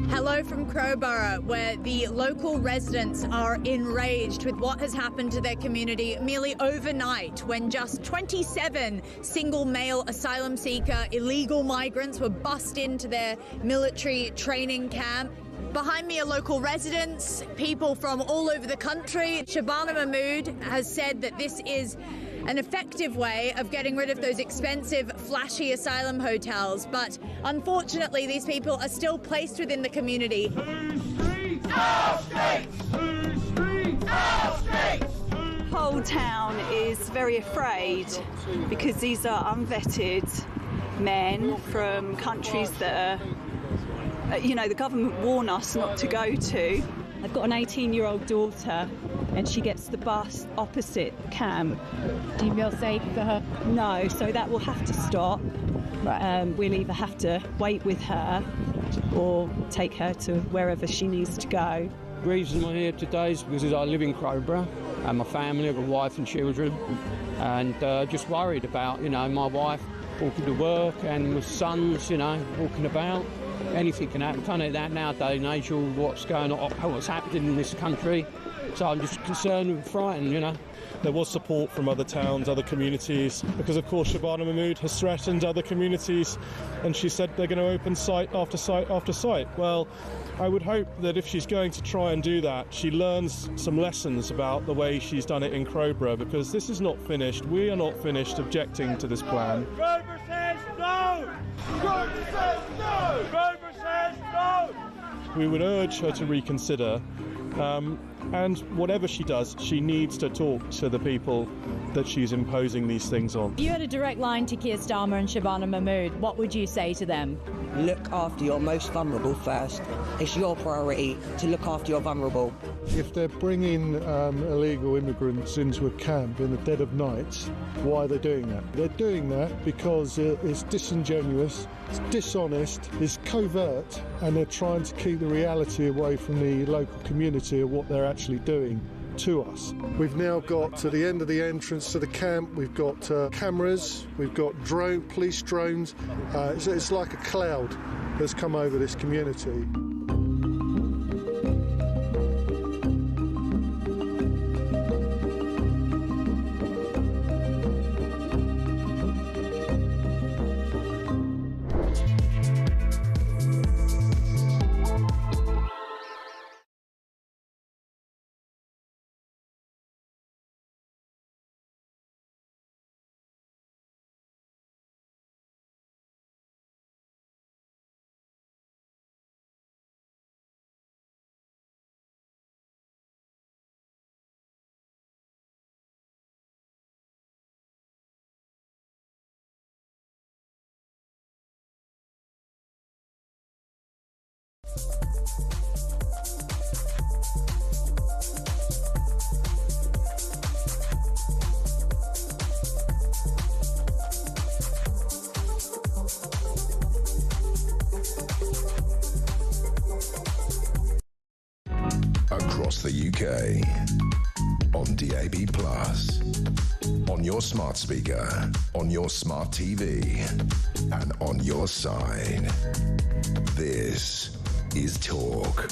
Hello from Crowborough, where the local residents are enraged with what has happened to their community merely overnight, when just 27 single male asylum seeker illegal migrants were bussed into their military training camp. Behind me are local residents, people from all over the country. Shabana Mahmood has said that this is an effective way of getting rid of those expensive, flashy asylum hotels. But unfortunately, these people are still placed within the community. Whole town is very afraid because these are unvetted men from countries that are, the government warn us not to go to. I've got an 18-year-old daughter and she gets the bus opposite camp. Do you feel safe for her? No, so that will have to stop. Right. We'll either have to wait with her or take her to wherever she needs to go. The reason we're here today is because I live in Crowborough and my family, I've got a wife and children, and just worried about, my wife walking to work and my sons, walking about. Anything can happen, can't it, that nowadays and age, what's going on, what's happening in this country. So I'm just concerned and frightened, There was support from other towns, other communities, because of course Shabana Mahmood has threatened other communities, and she said they're going to open site after site after site. Well, I would hope that if she's going to try and do that, she learns some lessons about the way she's done it in Crowborough, because this is not finished. We are not finished objecting to this plan. Grover says no! Grover says no! Grover says no! We would urge her to reconsider. And whatever she does, she needs to talk to the people that she's imposing these things on. You had a direct line to Keir Starmer and Shabana Mahmood. What would you say to them? Look after your most vulnerable first. It's your priority to look after your vulnerable. If they're bringing illegal immigrants into a camp in the dead of night, why are they doing that? They're doing that because it's disingenuous, it's dishonest, it's covert, and they're trying to keep the reality away from the local community of what they're actually doing to us. We've now got to the end of the entrance to the camp, we've got cameras, we've got police drones. It's like a cloud that's come over this community. Across the UK, on DAB+, on your smart speaker, on your smart TV, and on your side. This is Talk.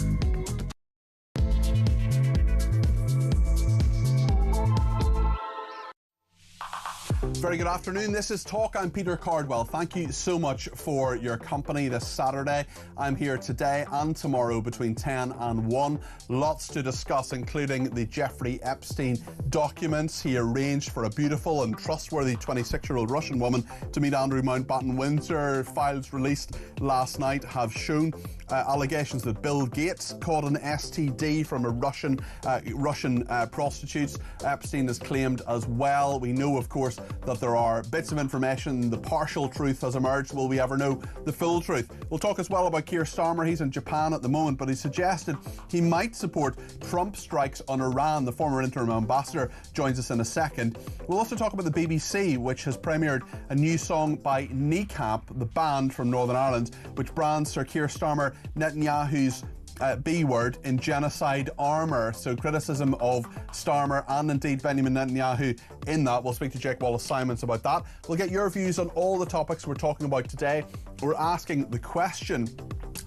Very good afternoon. This is Talk. I'm Peter Cardwell. Thank you so much for your company this Saturday. I'm here today and tomorrow between 10 and 1. Lots to discuss, including the Jeffrey Epstein documents. He arranged for a beautiful and trustworthy 26-year-old Russian woman to meet Andrew Mountbatten Windsor. Files released last night have shown allegations that Bill Gates caught an STD from a Russian prostitute. Epstein is claimed as well. We know, of course, that there are bits of information. The partial truth has emerged. Will we ever know the full truth? We'll talk as well about Keir Starmer. He's in Japan at the moment, but he suggested he might support Trump strikes on Iran. The former interim ambassador joins us in a second. We'll also talk about the BBC, which has premiered a new song by Kneecap, the band from Northern Ireland, which brands Sir Keir Starmer Netanyahu's B-word in genocide armour. So criticism of Starmer and indeed Benjamin Netanyahu in that. We'll speak to Jake Wallace-Simons about that. We'll get your views on all the topics we're talking about today. We're asking the question,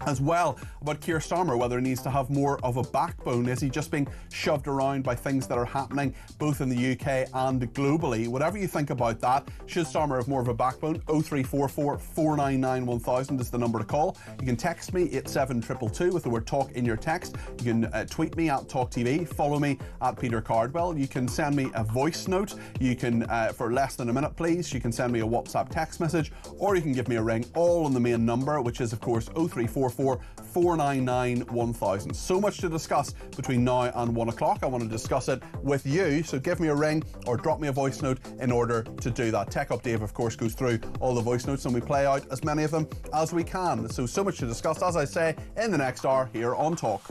as well about Keir Starmer, whether he needs to have more of a backbone. Is he just being shoved around by things that are happening both in the UK and globally? Whatever you think about that, should Starmer have more of a backbone? 0344 499 1000 is the number to call. You can text me at 72222 with the word talk in your text. You can tweet me at talkTV, follow me at Peter Cardwell. You can send me a voice note. You can, for less than a minute please, you can send me a WhatsApp text message, or you can give me a ring, all on the main number, which is of course 0344 499 1000. So much to discuss between now and 1 o'clock. I want to discuss it with you, so give me a ring or drop me a voice note in order to do that. Tech Up Dave, of course, goes through all the voice notes and we play out as many of them as we can. So much to discuss, as I say, in the next hour here on Talk.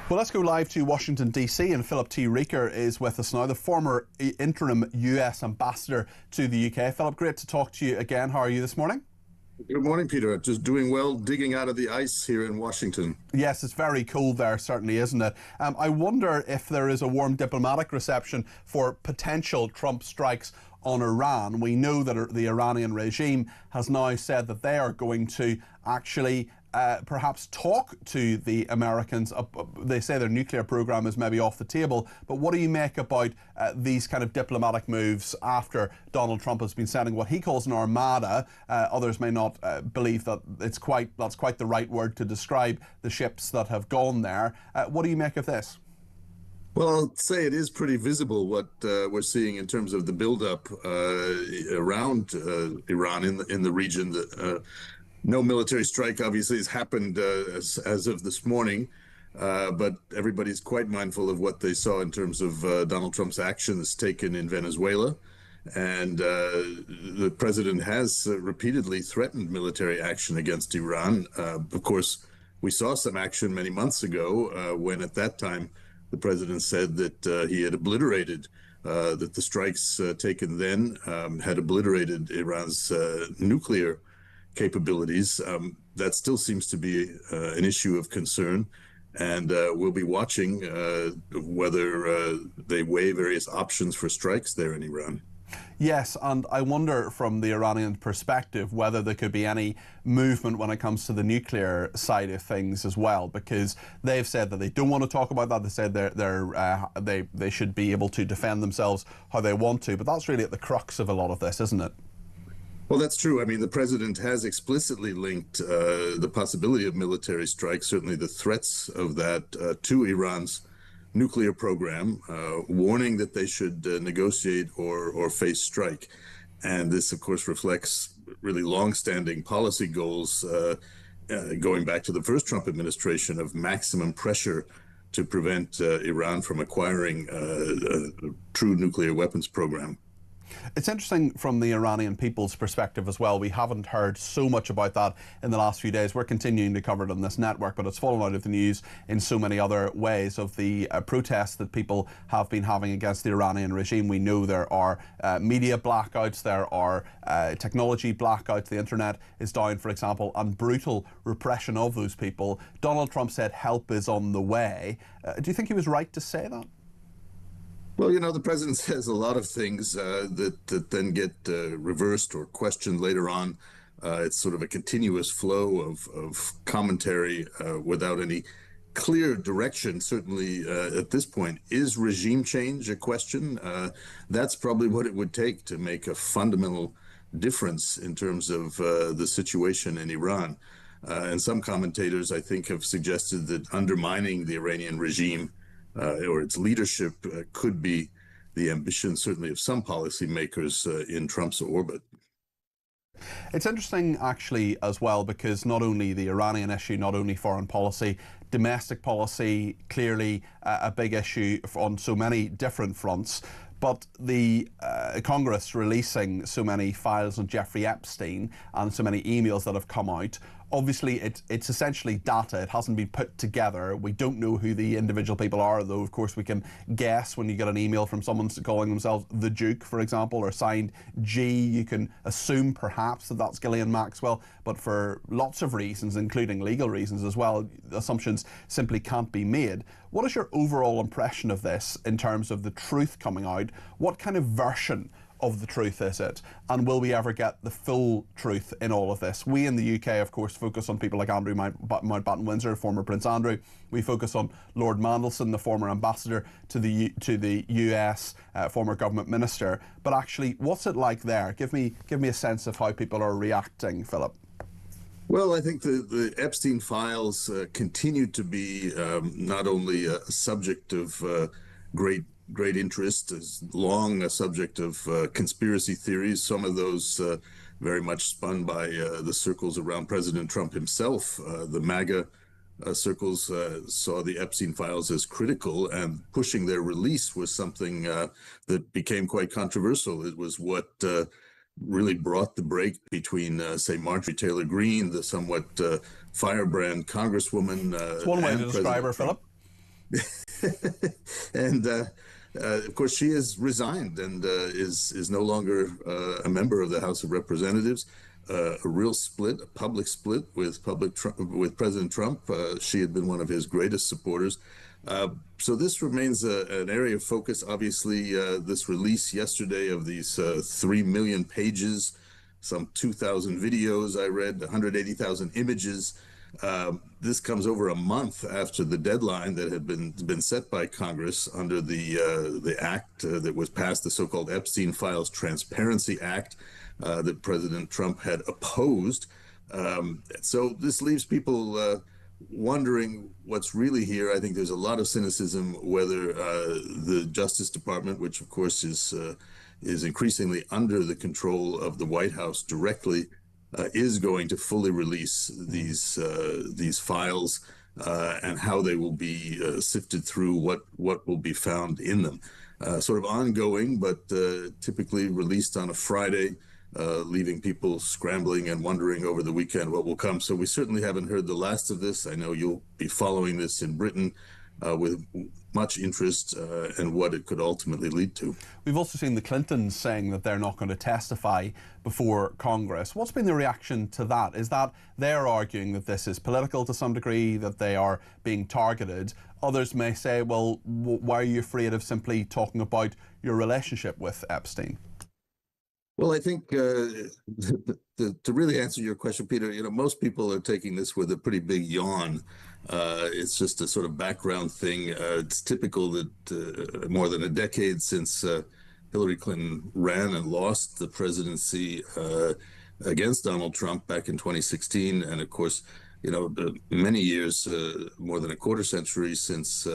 Well, let's go live to Washington, D.C. and Philip T. Reeker is with us now, the former interim US ambassador to the UK. Philip, great to talk to you again. How are you this morning? Good morning, Peter. Just doing well, digging out of the ice here in Washington. Yes, it's very cold there, certainly, isn't it? I wonder if there is a warm diplomatic reception for potential Trump strikes on Iran. We know that the Iranian regime has now said that they are going to actually perhaps talk to the Americans. They say their nuclear program is maybe off the table, but what do you make about these kind of diplomatic moves after Donald Trump has been sending what he calls an armada? Others may not believe that that's quite the right word to describe the ships that have gone there. What do you make of this? Well, I'll say it is pretty visible what we're seeing in terms of the buildup around Iran in the region. No military strike obviously has happened as of this morning, but everybody's quite mindful of what they saw in terms of Donald Trump's actions taken in Venezuela. And the president has repeatedly threatened military action against Iran. Of course, we saw some action many months ago when at that time the president said that he had obliterated, that the strikes taken then had obliterated Iran's nuclear capabilities. That still seems to be an issue of concern, and we'll be watching whether they weigh various options for strikes there in Iran. Yes, and I wonder from the Iranian perspective whether there could be any movement when it comes to the nuclear side of things as well, because they've said that they don't want to talk about that. They said they should be able to defend themselves how they want to, but that's really at the crux of a lot of this, isn't it? Well, that's true. I mean, the president has explicitly linked the possibility of military strikes, certainly the threats of that, to Iran's nuclear program, warning that they should negotiate or face strike. And this, of course, reflects really long-standing policy goals going back to the first Trump administration of maximum pressure to prevent Iran from acquiring a true nuclear weapons program. It's interesting from the Iranian people's perspective as well. We haven't heard so much about that in the last few days. We're continuing to cover it on this network, but it's fallen out of the news in so many other ways of the protests that people have been having against the Iranian regime. We know there are media blackouts, there are technology blackouts, the internet is down, for example, and brutal repression of those people. Donald Trump said help is on the way. Do you think he was right to say that? Well, you know, the president says a lot of things that then get reversed or questioned later on. It's sort of a continuous flow of commentary without any clear direction. Certainly at this point, is regime change a question? That's probably what it would take to make a fundamental difference in terms of the situation in Iran. And some commentators, I think, have suggested that undermining the Iranian regime or its leadership could be the ambition, certainly, of some policymakers in Trump's orbit. It's interesting, actually, as well, because not only the Iranian issue, not only foreign policy, domestic policy, clearly a big issue on so many different fronts. But the Congress releasing so many files on Jeffrey Epstein and so many emails that have come out, obviously it's essentially data. It hasn't been put together. We don't know who the individual people are, though of course we can guess when you get an email from someone calling themselves the Duke, for example, or signed G. You can assume perhaps that that's Ghislaine Maxwell, but for lots of reasons, including legal reasons as well, assumptions simply can't be made. What is your overall impression of this in terms of the truth coming out? What kind of version of the truth is it? And will we ever get the full truth in all of this? We in the UK, of course, focus on people like Andrew Mountbatten-Windsor, former Prince Andrew. We focus on Lord Mandelson, the former ambassador to the US, former government minister. But actually, what's it like there? Give me a sense of how people are reacting, Philip. Well, I think the Epstein files continue to be not only a subject of great interest, as long a subject of conspiracy theories, some of those very much spun by the circles around President Trump himself. The MAGA circles saw the Epstein files as critical, and pushing their release was something that became quite controversial. It was what really brought the break between, say, Marjorie Taylor Greene, the somewhat firebrand Congresswoman. It's one way to describe her, Philip. And of course, she has resigned and is no longer a member of the House of Representatives. A real split, a public split with President Trump. She had been one of his greatest supporters. So this remains an area of focus. Obviously, this release yesterday of these 3 million pages, some 2,000 videos I read, 180,000 images. This comes over a month after the deadline that had been set by Congress under the act that was passed, the so-called Epstein Files Transparency Act that President Trump had opposed. So this leaves people wondering what's really here. I think there's a lot of cynicism whether the Justice Department, which of course is increasingly under the control of the White House directly, is going to fully release these files and how they will be sifted through, what will be found in them. Sort of ongoing, but typically released on a Friday, leaving people scrambling and wondering over the weekend what will come. So we certainly haven't heard the last of this. I know you'll be following this in Britain with much interest and what it could ultimately lead to. We've also seen the Clintons saying that they're not going to testify before Congress. What's been the reaction to that? Is that they're arguing that this is political to some degree, that they are being targeted? Others may say, well, why are you afraid of simply talking about your relationship with Epstein? Well, I think to really answer your question, Peter, most people are taking this with a pretty big yawn. It's just a sort of background thing. It's typical that more than a decade since Hillary Clinton ran and lost the presidency against Donald Trump back in 2016, and of course, many years, more than a quarter century since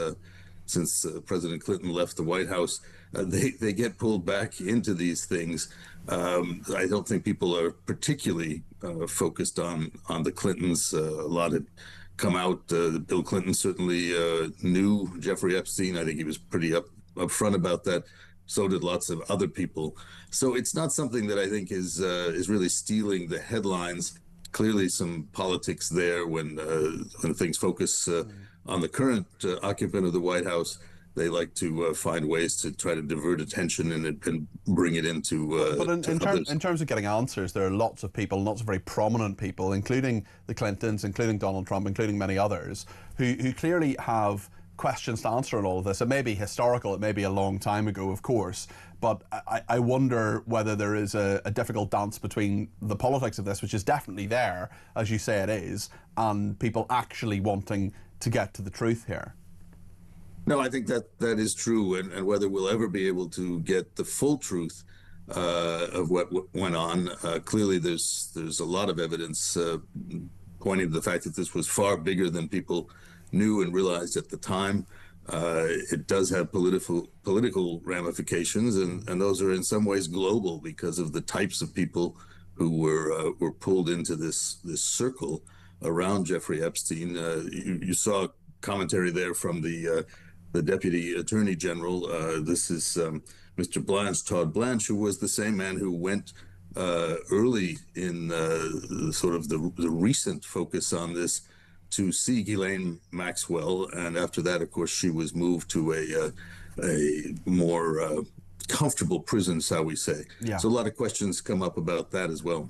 President Clinton left the White House, they get pulled back into these things. I don't think people are particularly focused on the Clintons. A lot had come out. Bill Clinton certainly knew Jeffrey Epstein. I think he was pretty upfront about that. So did lots of other people. So it's not something that I think is really stealing the headlines. Clearly, some politics there when things focus on the current occupant of the White House. They like to find ways to try to divert attention and bring it into. But in terms of getting answers, there are lots of people, lots of very prominent people, including the Clintons, including Donald Trump, including many others, who clearly have questions to answer on all of this. It may be historical, it may be a long time ago, of course, but I wonder whether there is a difficult dance between the politics of this, which is definitely there, as you say it is, and people actually wanting to get to the truth here. No, I think that is true, and whether we'll ever be able to get the full truth of what went on. Clearly, there's a lot of evidence pointing to the fact that this was far bigger than people knew and realized at the time. It does have political ramifications, and those are in some ways global because of the types of people who were pulled into this circle around Jeffrey Epstein. You saw commentary there from the Deputy Attorney General. This is Mr. Blanche, Todd Blanche, who was the same man who went early in sort of the recent focus on this to see Ghislaine Maxwell. And after that, of course, she was moved to a more comfortable prison, shall we say. Yeah. So a lot of questions come up about that as well.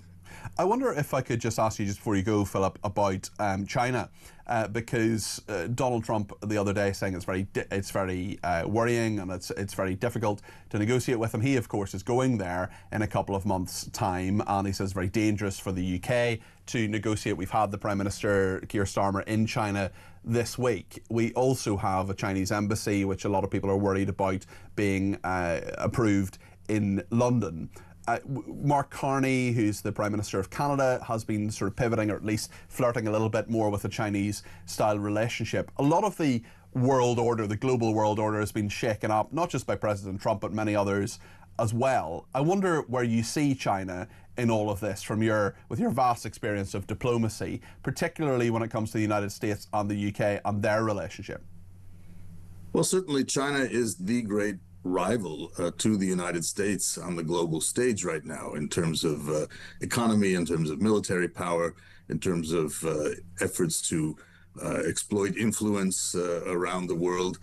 I wonder if I could just ask you, just before you go, Philip, about China, because Donald Trump the other day saying it's very worrying and it's very difficult to negotiate with him. He, of course, is going there in a couple of months' time, and he says it's very dangerous for the UK to negotiate. We've had the Prime Minister, Keir Starmer, in China this week. We also have a Chinese embassy, which a lot of people are worried about being approved in London. Mark Carney, who's the Prime Minister of Canada, has been sort of pivoting, or at least flirting a little bit more with a Chinese-style relationship. A lot of the world order, the global world order, has been shaken up, not just by President Trump, but many others as well. I wonder where you see China in all of this with your vast experience of diplomacy, particularly when it comes to the United States and the UK and their relationship. Well, certainly China is the great rival to the United States on the global stage right now in terms of economy, in terms of military power, in terms of efforts to exploit influence around the world.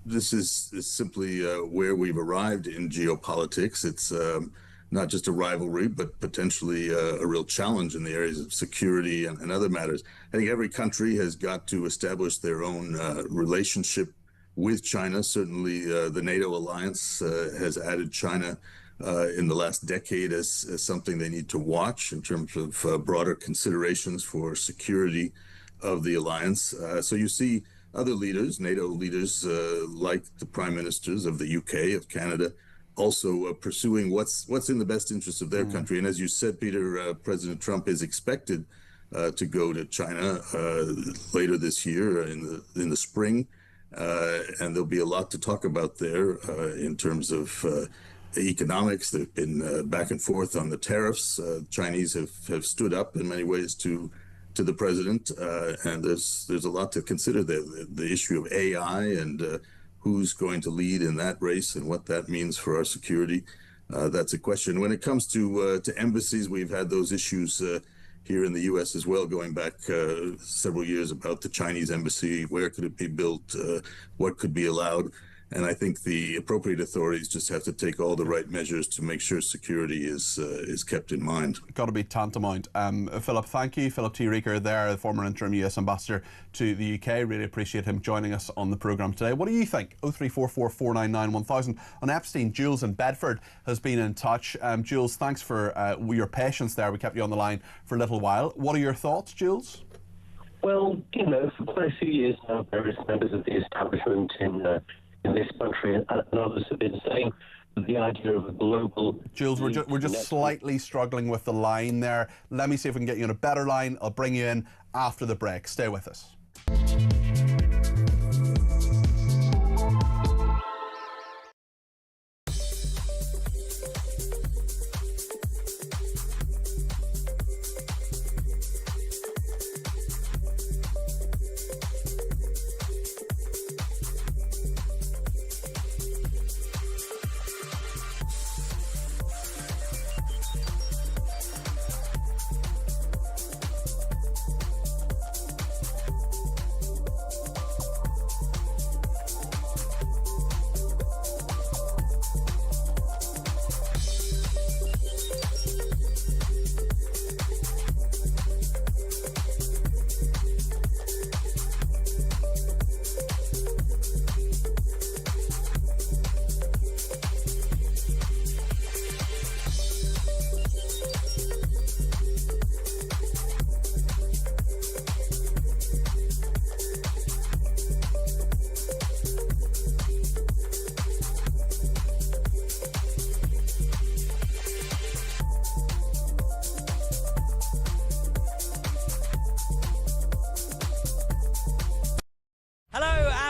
This is simply where we've arrived in geopolitics. It's not just a rivalry, but potentially a real challenge in the areas of security and other matters. I think every country has got to establish their own relationship with China. Certainly the NATO alliance has added China in the last decade as something they need to watch in terms of broader considerations for security of the alliance. So you see other leaders, NATO leaders, like the prime ministers of the UK, of Canada, also pursuing what's in the best interest of their country. And as you said, Peter, President Trump is expected to go to China later this year in the spring. And there'll be a lot to talk about there in terms of economics. There've been back and forth on the tariffs. Chinese have stood up in many ways to the president, and there's a lot to consider there. The issue of AI and who's going to lead in that race and what that means for our security. That's a question. When it comes to embassies, we've had those issues here in the U.S. as well, going back several years about the Chinese embassy. Where could it be built? What could be allowed? And I think the appropriate authorities just have to take all the right measures to make sure security is kept in mind. Got to be tantamount. Philip, thank you. Philip T. Rieker there, the former interim US ambassador to the UK. Really appreciate him joining us on the programme today. What do you think? 0344 499 1000. On Epstein, Jules in Bedford has been in touch. Jules, thanks for your patience there. We kept you on the line for a little while. What are your thoughts, Jules? Well, for quite a few years now, various members of the establishment in this country and others have been saying that the idea of a global... Jules, we're just slightly struggling with the line there. Let me see if we can get you on a better line. I'll bring you in after the break. Stay with us.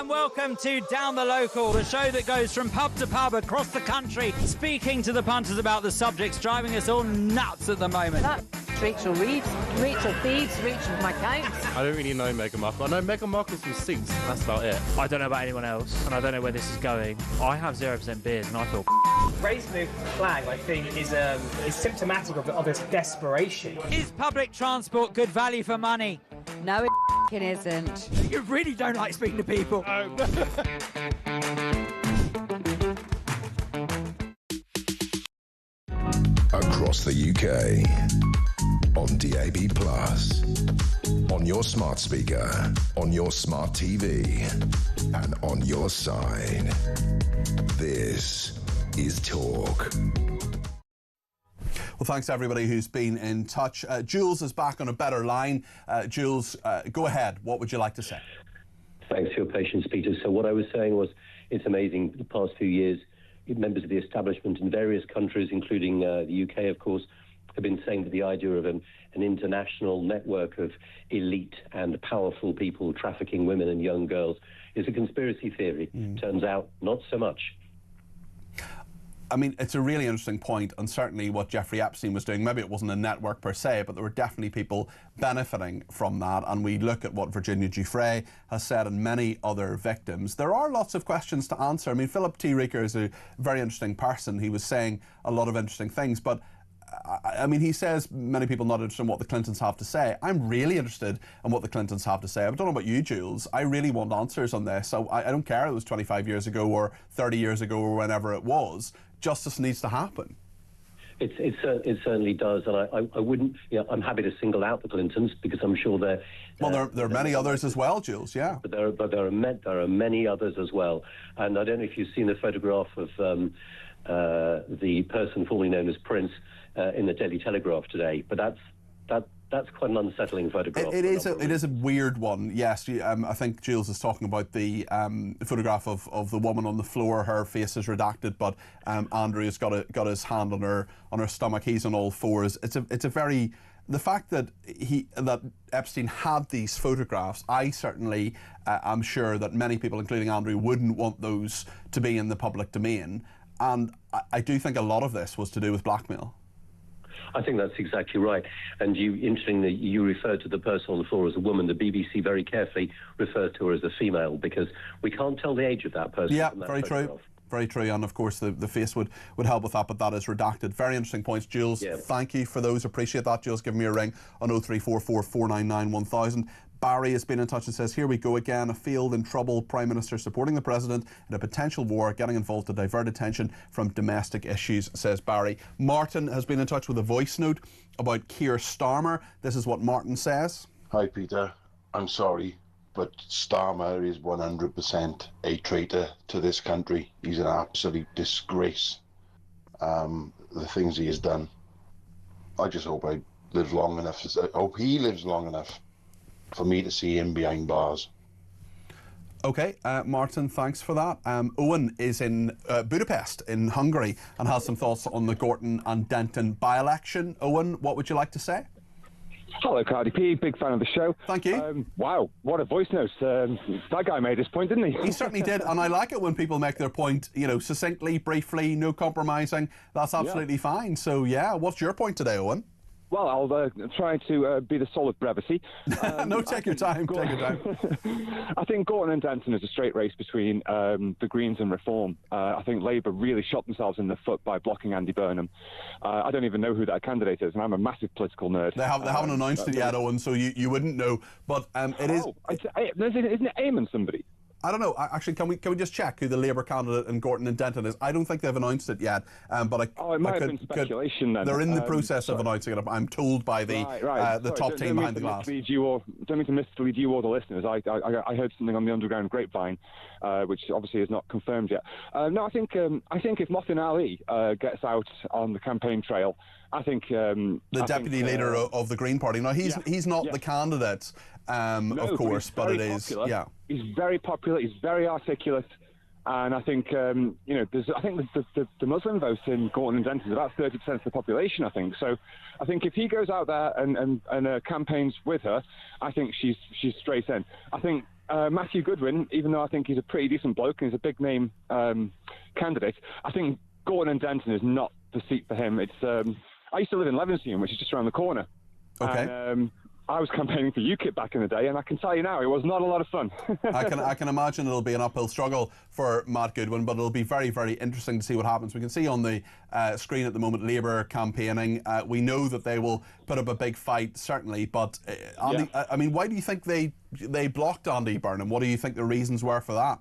Welcome to Down the Local, the show that goes from pub to pub across the country, speaking to the punters about the subjects driving us all nuts at the moment. That's Rachel Reeves, Rachel Thieves, Rachel McCounts. I don't really know Meghan Markle. I know Meghan Markle's from Suits, that's about it. I don't know about anyone else, and I don't know where this is going. I have 0% beers, and I feel raising the flag, I think, is symptomatic of its desperation. Is public transport good value for money? No, it isn't. You really don't like speaking to people. Across across the UK. On DAB+, on your smart speaker, on your smart TV, and on your side. This is Talk. Well, thanks to everybody who's been in touch. Jules is back on a better line. Jules, go ahead. What would you like to say? Thanks for your patience, Peter. So what I was saying was, it's amazing. The past few years, members of the establishment in various countries, including the UK, of course, have been saying that the idea of an international network of elite and powerful people trafficking women and young girls is a conspiracy theory. Turns out, not so much. I mean, it's a really interesting point, and certainly what Jeffrey Epstein was doing, maybe it wasn't a network per se, but there were definitely people benefiting from that. And we look at what Virginia Giuffre has said and many other victims. There are lots of questions to answer. I mean, Philip T. Rieker is a very interesting person. He was saying a lot of interesting things, but I mean, he says many people not interested in what the Clintons have to say. I'm really interested in what the Clintons have to say. I don't know about you, Jules. I really want answers on this. So I don't care if it was 25 years ago or 30 years ago or whenever it was. Justice needs to happen. It certainly does, and I wouldn't. I'm happy to single out the Clintons because I'm sure they're. Well, there are many others as well, Jules. Yeah. But there are many others as well, and I don't know if you've seen the photograph of the person formerly known as Prince in the Daily Telegraph today. But that's quite an unsettling photograph. It is a weird one, yes. I think Jules is talking about the photograph of the woman on the floor. Her face is redacted, but Andrew has got his hand on her stomach. He's on all fours. It's a very, the fact that Epstein had these photographs, I certainly am sure that many people, including Andrew, wouldn't want those to be in the public domain. And I do think a lot of this was to do with blackmail. I think that's exactly right. And interestingly, you referred to the person on the floor as a woman. The BBC very carefully refers to her as a female because we can't tell the age of that person. Yeah, very true. Very true. And of course, the face would help with that, but that is redacted. Very interesting points, Jules. Yeah. Thank you for those. Appreciate that, Jules. Give me a ring on 0344 499 1000. Barry has been in touch and says, here we go again, a failed in trouble Prime Minister supporting the President in a potential war, getting involved to divert attention from domestic issues, says Barry. Martin has been in touch with a voice note about Keir Starmer. This is what Martin says. Hi, Peter. I'm sorry, but Starmer is 100% a traitor to this country. He's an absolute disgrace. The things he has done. I just hope I live long enough. I hope he lives long enough for me to see him behind bars. Okay, Martin, thanks for that. Owen is in Budapest in Hungary and has some thoughts on the Gorton and Denton by-election. Owen, what would you like to say? Hello, Cardi P. Big fan of the show. Thank you. Wow, what a voice note. That guy made his point, didn't he? He certainly did, and I like it when people make their point, succinctly, briefly, no compromising. That's absolutely fine. So, yeah, what's your point today, Owen? Well, I'll try to be the solid brevity. No, take your time. Take your time. I think Gorton and Denton is a straight race between the Greens and Reform. I think Labour really shot themselves in the foot by blocking Andy Burnham. I don't even know who that candidate is, and I'm a massive political nerd. They haven't announced it yet, Owen, so you wouldn't know. But it is. Isn't it Eamon somebody? I don't know. Actually, can we just check who the Labour candidate in Gorton and Denton is? I don't think they've announced it yet. But it might have been speculation then. They're in the process of announcing it. I'm told by the top team behind the glass. Don't mean to mislead you or the listeners. I heard something on the underground grapevine, which obviously is not confirmed yet. No, I think if Mohsin Ali gets out on the campaign trail, I think the deputy leader of the Green Party. Now he's not the candidate, of course, but it is. Yeah, he's very popular. He's very articulate, and I think the Muslim vote in Gorton and Denton is about 30% of the population. I think so. I think if he goes out there and campaigns with her, I think she's straight in. I think Matthew Goodwin, even though I think he's a pretty decent bloke and he's a big name candidate, I think Gorton and Denton is not the seat for him. It's I used to live in Levenshulme, which is just around the corner. Okay. And, I was campaigning for UKIP back in the day, and I can tell you now, it was not a lot of fun. I can imagine it'll be an uphill struggle for Matt Goodwin, but it'll be very, very interesting to see what happens. We can see on the screen at the moment Labour campaigning. We know that they will put up a big fight, certainly, but Andy, I mean, why do you think they blocked Andy Burnham? What do you think the reasons were for that?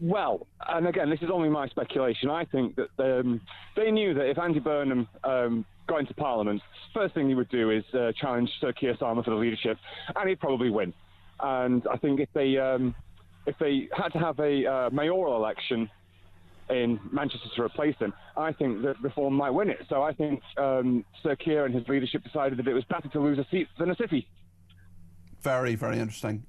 Well, and again, this is only my speculation. I think that they knew that if Andy Burnham got into Parliament, first thing he would do is challenge Sir Keir Starmer for the leadership, and he'd probably win. And I think if they had to have a mayoral election in Manchester to replace him, I think that Reform might win it. So I think Sir Keir and his leadership decided that it was better to lose a seat than a city. Very, very interesting.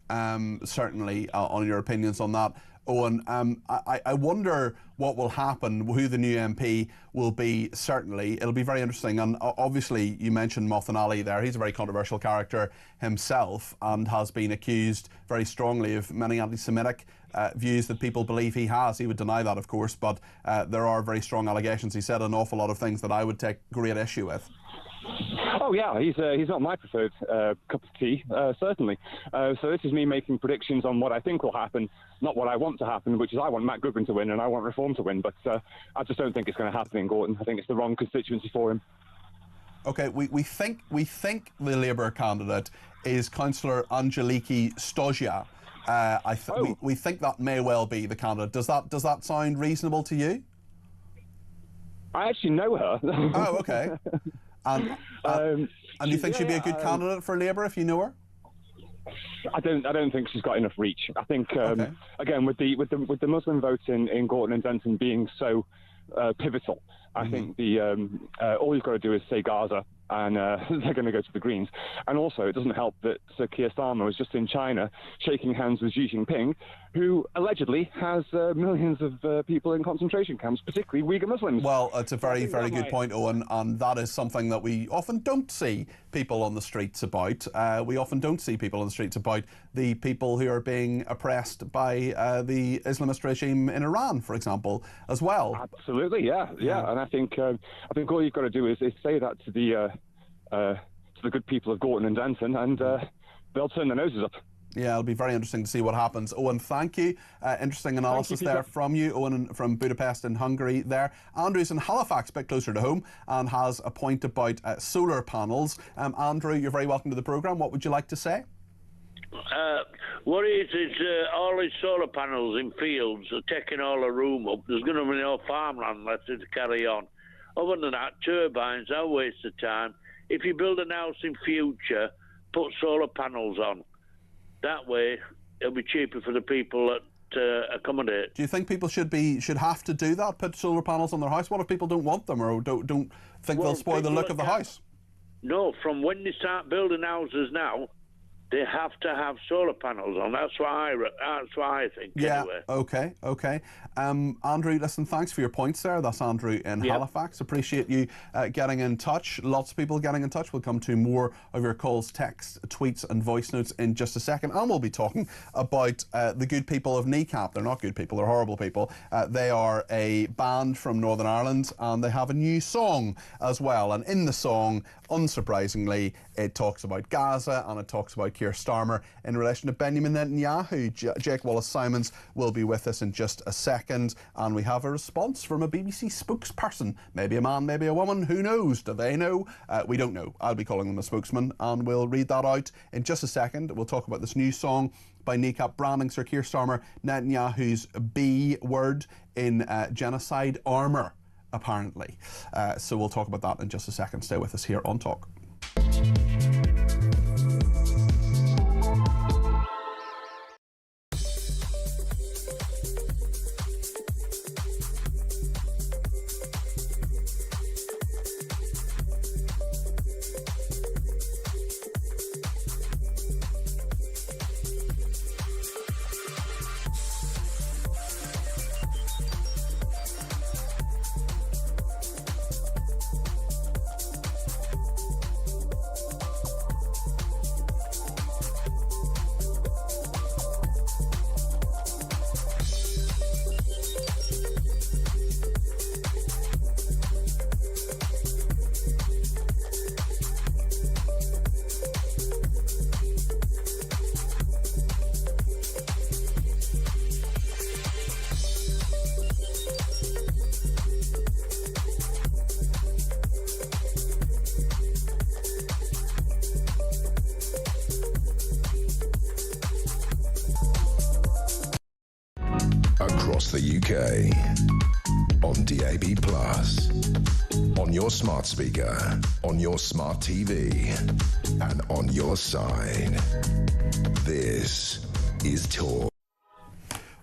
Certainly on your opinions on that, Owen. I wonder what will happen, who the new MP will be. Certainly, it'll be very interesting. And obviously, you mentioned Mothan Ali there. He's a very controversial character himself and has been accused very strongly of many anti-Semitic views that people believe he has. He would deny that, of course, but there are very strong allegations. He said an awful lot of things that I would take great issue with. Oh yeah, he's not my preferred cup of tea, certainly. So this is me making predictions on what I think will happen, not what I want to happen, which is I want Matt Goodwin to win and I want Reform to win. But I just don't think it's going to happen in Gorton. I think it's the wrong constituency for him. Okay, we think the Labour candidate is Councillor Angeliki Stosia. We think that may well be the candidate. Does that sound reasonable to you? I actually know her. Oh, okay. And you think she'd be a good candidate for Labour if you know her? I don't think she's got enough reach. I think again with the Muslim vote in Gorton and Denton being so pivotal, I think all you've got to do is say Gaza and they're going to go to the Greens. And also it doesn't help that Sir Keir Starmer was just in China shaking hands with Xi Jinping, who allegedly has millions of people in concentration camps, particularly Uyghur Muslims. Well, it's a very, very good point, Owen, and that is something that we often don't see people on the streets about. We often don't see people on the streets about the people who are being oppressed by the Islamist regime in Iran, for example, as well. Absolutely, yeah. And I think all you've got to do is say that to the good people of Gorton and Denton, and they'll turn their noses up. Yeah, it'll be very interesting to see what happens. Owen, thank you. Interesting analysis there from you, Owen, from Budapest in Hungary there. Andrew's in Halifax, a bit closer to home, and has a point about solar panels. Andrew, you're very welcome to the programme. What would you like to say? What it is all these solar panels in fields are taking all the room up. There's going to be no farmland left to carry on. Other than that, turbines are a waste of time. If you build a house in future, put solar panels on. That way, it'll be cheaper for the people that accommodate. Do you think people should have to do that? Put solar panels on their house? What if people don't want them or don't think they'll spoil the look of the house? No, from when they start building houses now, they have to have solar panels on. That's what I think. Yeah. Anyway. Okay. Andrew, listen, thanks for your points there. That's Andrew in Halifax. Appreciate you getting in touch. Lots of people getting in touch. We'll come to more of your calls, texts, tweets, and voice notes in just a second. And we'll be talking about the good people of Kneecap. They're not good people. They're horrible people. They are a band from Northern Ireland, and they have a new song as well. And in the song, unsurprisingly, it talks about Gaza and it talks about Keir Starmer in relation to Benjamin Netanyahu. Jake Wallace-Simons will be with us in just a second, and we have a response from a BBC spokesperson. Maybe a man, maybe a woman, who knows? Do they know? We don't know. I'll be calling them a spokesman, and we'll read that out in just a second. We'll talk about this new song by Kneecap branding Sir Keir Starmer Netanyahu's B word in genocide armour, apparently. So we'll talk about that in just a second. Stay with us here on Talk. across the UK. On DAB+, on your smart speaker, on your smart TV, and on your side. This is Talk.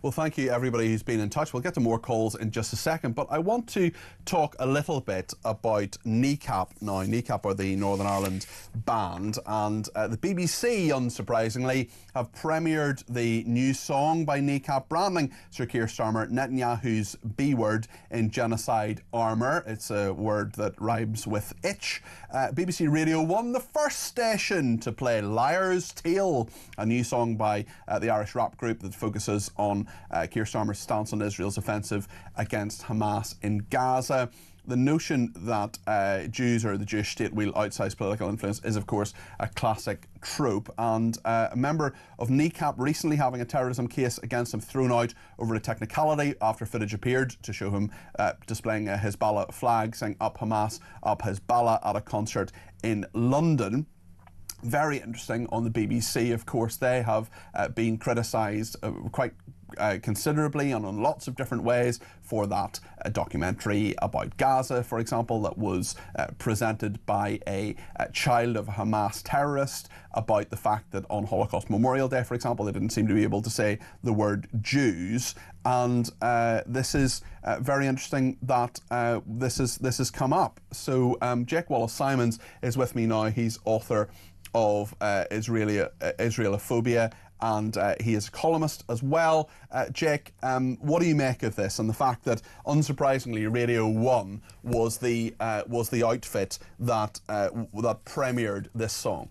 Well, thank you everybody who's been in touch. We'll get to more calls in just a second, but I want to talk a little bit about Kneecap now. Kneecap are the Northern Ireland band, and the BBC, unsurprisingly, have premiered the new song by Kneecap, branding Sir Keir Starmer Netanyahu's B word in genocide armour. It's a word that rhymes with itch. BBC Radio 1, the first station to play Liar's Tale, a new song by the Irish rap group that focuses on Keir Starmer's stance on Israel's offensive against Hamas in Gaza. The notion that Jews or the Jewish state will outsize political influence is, of course, a classic trope. And a member of Kneecap recently having a terrorism case against him thrown out over a technicality after footage appeared to show him displaying a Hezbollah flag saying "Up Hamas, Up Hezbollah" at a concert in London. Very interesting on the BBC. Of course, they have been criticised quite considerably and in lots of different ways for that documentary about Gaza, for example, that was presented by a child of a Hamas terrorist, about the fact that on Holocaust Memorial Day, for example, they didn't seem to be able to say the word Jews. And this is very interesting that this has come up. So Jake Wallace-Simons is with me now. He's author of Israelophobia, and he is a columnist as well. Jake, what do you make of this and the fact that, unsurprisingly, Radio 1 was the outfit that premiered this song?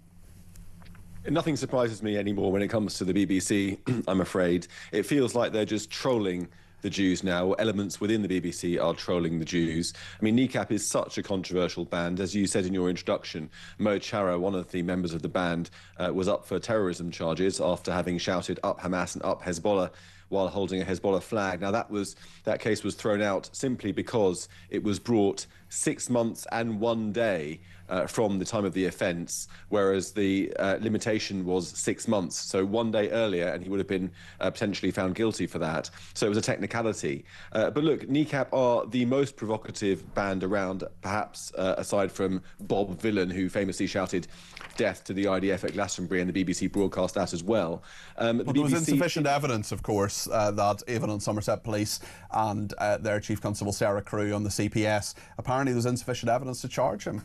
Nothing surprises me anymore when it comes to the BBC, I'm afraid. It feels like they're just trolling the Jews now. Elements within the BBC are trolling the Jews. I mean, Kneecap is such a controversial band. As you said in your introduction, Mo Chara, one of the members of the band, was up for terrorism charges after having shouted "Up Hamas" and "Up Hezbollah" while holding a Hezbollah flag. Now, that case was thrown out simply because it was brought 6 months and 1 day from the time of the offence, whereas the limitation was 6 months. So 1 day earlier, and he would have been potentially found guilty for that. So it was a technicality. But look, Kneecap are the most provocative band around, perhaps aside from Bob Villan, who famously shouted "death to the IDF" at Glastonbury, and the BBC broadcast that as well. But there was insufficient evidence, of course, that even on Somerset Police and their Chief Constable Sarah Crew on the CPS, apparently there was insufficient evidence to charge him.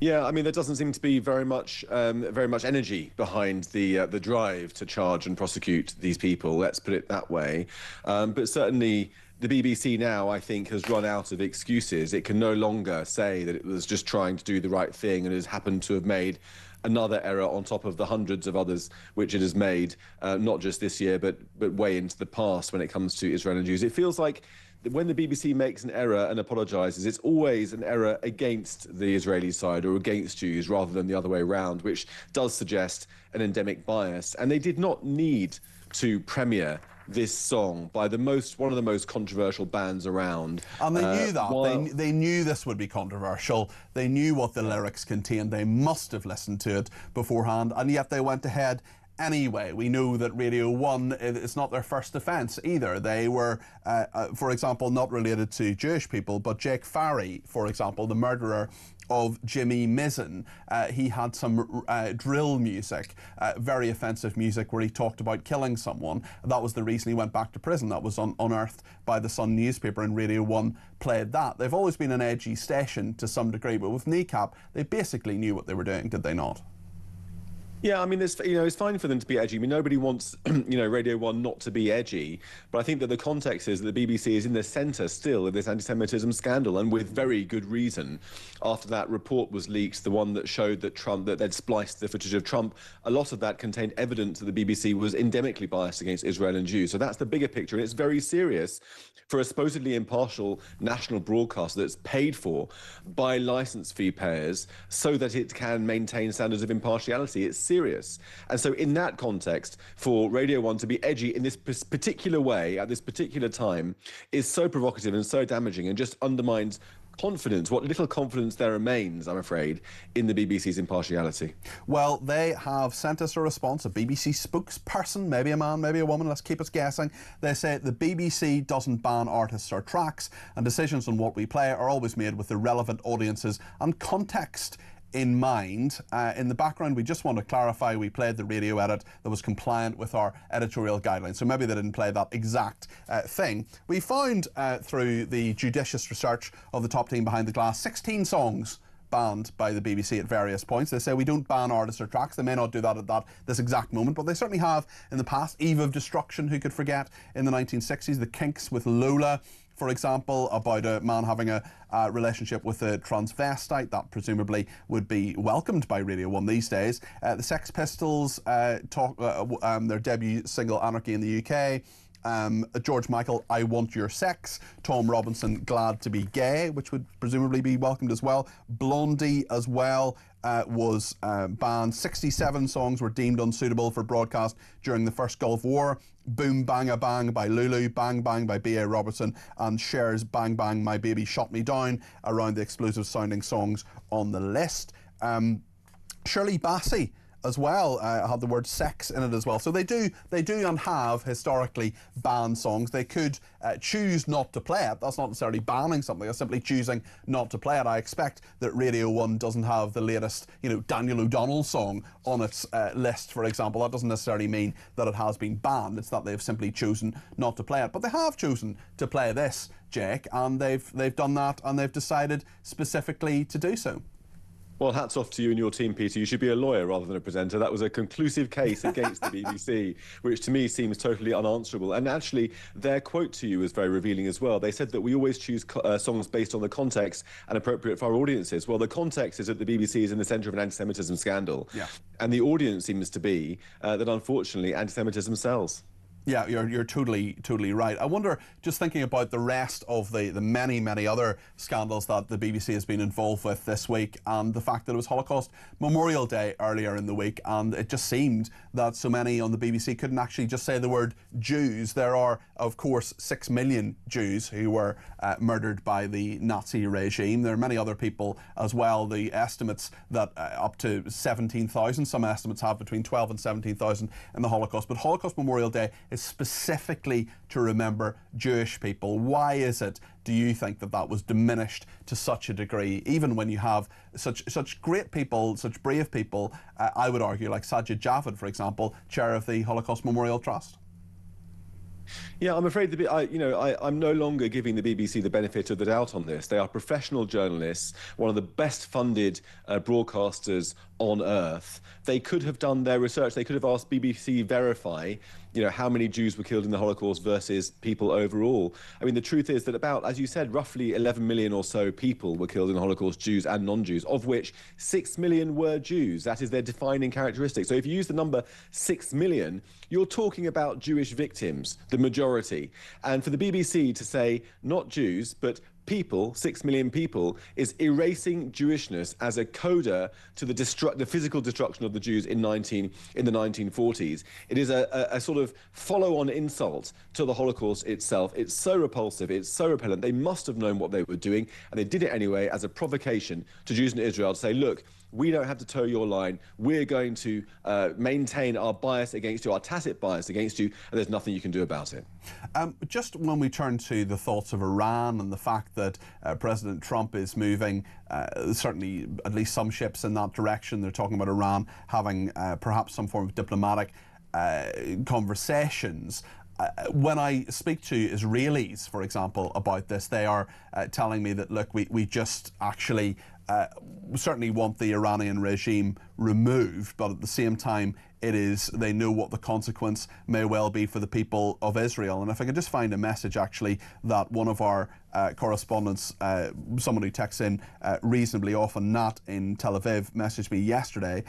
Yeah, I mean, there doesn't seem to be very much energy behind the drive to charge and prosecute these people. Let's put it that way. But certainly, the BBC now, I think, has run out of excuses. It can no longer say that it was just trying to do the right thing and has happened to have made another error on top of the hundreds of others which it has made, not just this year, but way into the past when it comes to Israel and Jews. It feels like when the BBC makes an error and apologises, it's always an error against the Israeli side or against Jews rather than the other way around, which does suggest an endemic bias. And they did not need to premiere this song by one of the most controversial bands around. And they knew that. They knew this would be controversial. They knew what the lyrics contained. They must have listened to it beforehand, and yet they went ahead anyway. We know that Radio 1, it's not their first offence either. They were, for example, not related to Jewish people, but Jake Farry, for example, the murderer of Jimmy Mizzen, he had some drill music, very offensive music, where he talked about killing someone. That was the reason he went back to prison. That was unearthed by the Sun newspaper, and Radio 1 played that. They've always been an edgy station to some degree, but with Kneecap, they basically knew what they were doing, did they not? Yeah, I mean, it's fine for them to be edgy. I mean, nobody wants, Radio 1 not to be edgy. But I think that the context is that the BBC is in the centre still of this anti-Semitism scandal, and with very good reason. After that report was leaked, the one that showed that they'd spliced the footage of Trump, a lot of that contained evidence that the BBC was endemically biased against Israel and Jews. So that's the bigger picture, and it's very serious for a supposedly impartial national broadcaster that's paid for by licence fee payers so that it can maintain standards of impartiality. It's serious. And so in that context, for Radio 1 to be edgy in this particular way at this particular time is so provocative and so damaging and just undermines confidence, what little confidence there remains, I'm afraid, in the BBC's impartiality. Well, they have sent us a response, a BBC spokesperson, maybe a man, maybe a woman, let's keep us guessing. They say the BBC doesn't ban artists or tracks, and decisions on what we play are always made with the relevant audiences and context in mind. In the background, we just want to clarify we played the radio edit that was compliant with our editorial guidelines, so maybe they didn't play that exact thing. We found through the judicious research of the top team behind the glass 16 songs banned by the BBC at various points. They say we don't ban artists or tracks. They may not do that at this exact moment, but they certainly have in the past. Eve of Destruction, who could forget, in the 1960s. The Kinks with Lola, for example, about a man having a relationship with a transvestite. That presumably would be welcomed by Radio 1 these days. The Sex Pistols talk their debut single Anarchy in the UK. George Michael, I Want Your Sex. Tom Robinson, Glad to Be Gay, which would presumably be welcomed as well. Blondie as well was banned. 67 songs were deemed unsuitable for broadcast during the First Gulf War. Boom Bang a Bang by Lulu, Bang Bang by B.A. Robertson, and Cher's Bang Bang My Baby Shot Me Down around the explosive sounding songs on the list. Shirley Bassey as well had the word sex in it as well. So they do and have historically banned songs. They could choose not to play it. That's not necessarily banning something, that's simply choosing not to play it. I expect that Radio 1 doesn't have the latest, Daniel O'Donnell song on its list, for example. That doesn't necessarily mean that it has been banned. It's that they've simply chosen not to play it. But they have chosen to play this, Jake, and they've done that, and they've decided specifically to do so. Well, hats off to you and your team, Peter. You should be a lawyer rather than a presenter. That was a conclusive case against the BBC, which to me seems totally unanswerable. And actually, their quote to you was very revealing as well. They said that we always choose songs based on the context and appropriate for our audiences. Well, the context is that the BBC is in the centre of an anti-Semitism scandal. Yeah. And the audience seems to be that, unfortunately, anti-Semitism sells. Yeah, you're totally right. I wonder, just thinking about the rest of the many other scandals that the BBC has been involved with this week, and the fact that it was Holocaust Memorial Day earlier in the week, and it just seemed that so many on the BBC couldn't actually just say the word Jews. There are, of course, 6 million Jews who were murdered by the Nazi regime. There are many other people as well. The estimates that up to 17,000, some estimates have between 12 and 17,000 in the Holocaust. But Holocaust Memorial Day is specifically to remember Jewish people. Why is it, do you think, that was diminished to such a degree, even when you have such great people, such brave people, I would argue, like Sajid Javid, for example, chair of the Holocaust Memorial Trust? Yeah, I'm afraid I'm no longer giving the BBC the benefit of the doubt on this. They are professional journalists, one of the best funded broadcasters on earth. They could have done their research. They could have asked BBC Verify, how many Jews were killed in the Holocaust versus people overall. I mean, the truth is that about, as you said, roughly 11 million or so people were killed in the Holocaust, Jews and non-Jews, of which 6 million were Jews. That is their defining characteristic. So if you use the number 6 million, you're talking about Jewish victims, the majority. And for the BBC to say not Jews, but people, 6 million people, is erasing Jewishness as a coda to the physical destruction of the Jews in the 1940s. It is a sort of follow-on insult to the Holocaust itself. It's so repulsive, it's so repellent. They must have known what they were doing, and they did it anyway as a provocation to Jews in Israel to say, look, we don't have to toe your line. We're going to maintain our bias against you, our tacit bias against you, and there's nothing you can do about it. Just when we turn to the thoughts of Iran and the fact that President Trump is moving, certainly at least some ships in that direction, they're talking about Iran having perhaps some form of diplomatic conversations. When I speak to Israelis, for example, about this, they are telling me that, look, we just actually certainly want the Iranian regime removed, but at the same time, they know what the consequence may well be for the people of Israel. And if I could just find a message, actually, that one of our correspondents, someone who texts in reasonably often, Nat in Tel Aviv, messaged me yesterday.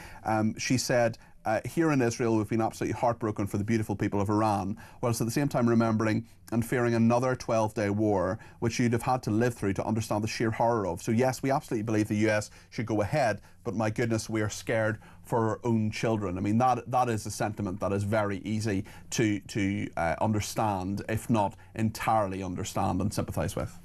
She said, here in Israel, we've been absolutely heartbroken for the beautiful people of Iran, whilst at the same time remembering and fearing another 12-day war, which you'd have had to live through to understand the sheer horror of. So yes, we absolutely believe the US should go ahead, but my goodness, we are scared for our own children. I mean, that is a sentiment that is very easy to understand, if not entirely understand and sympathise with.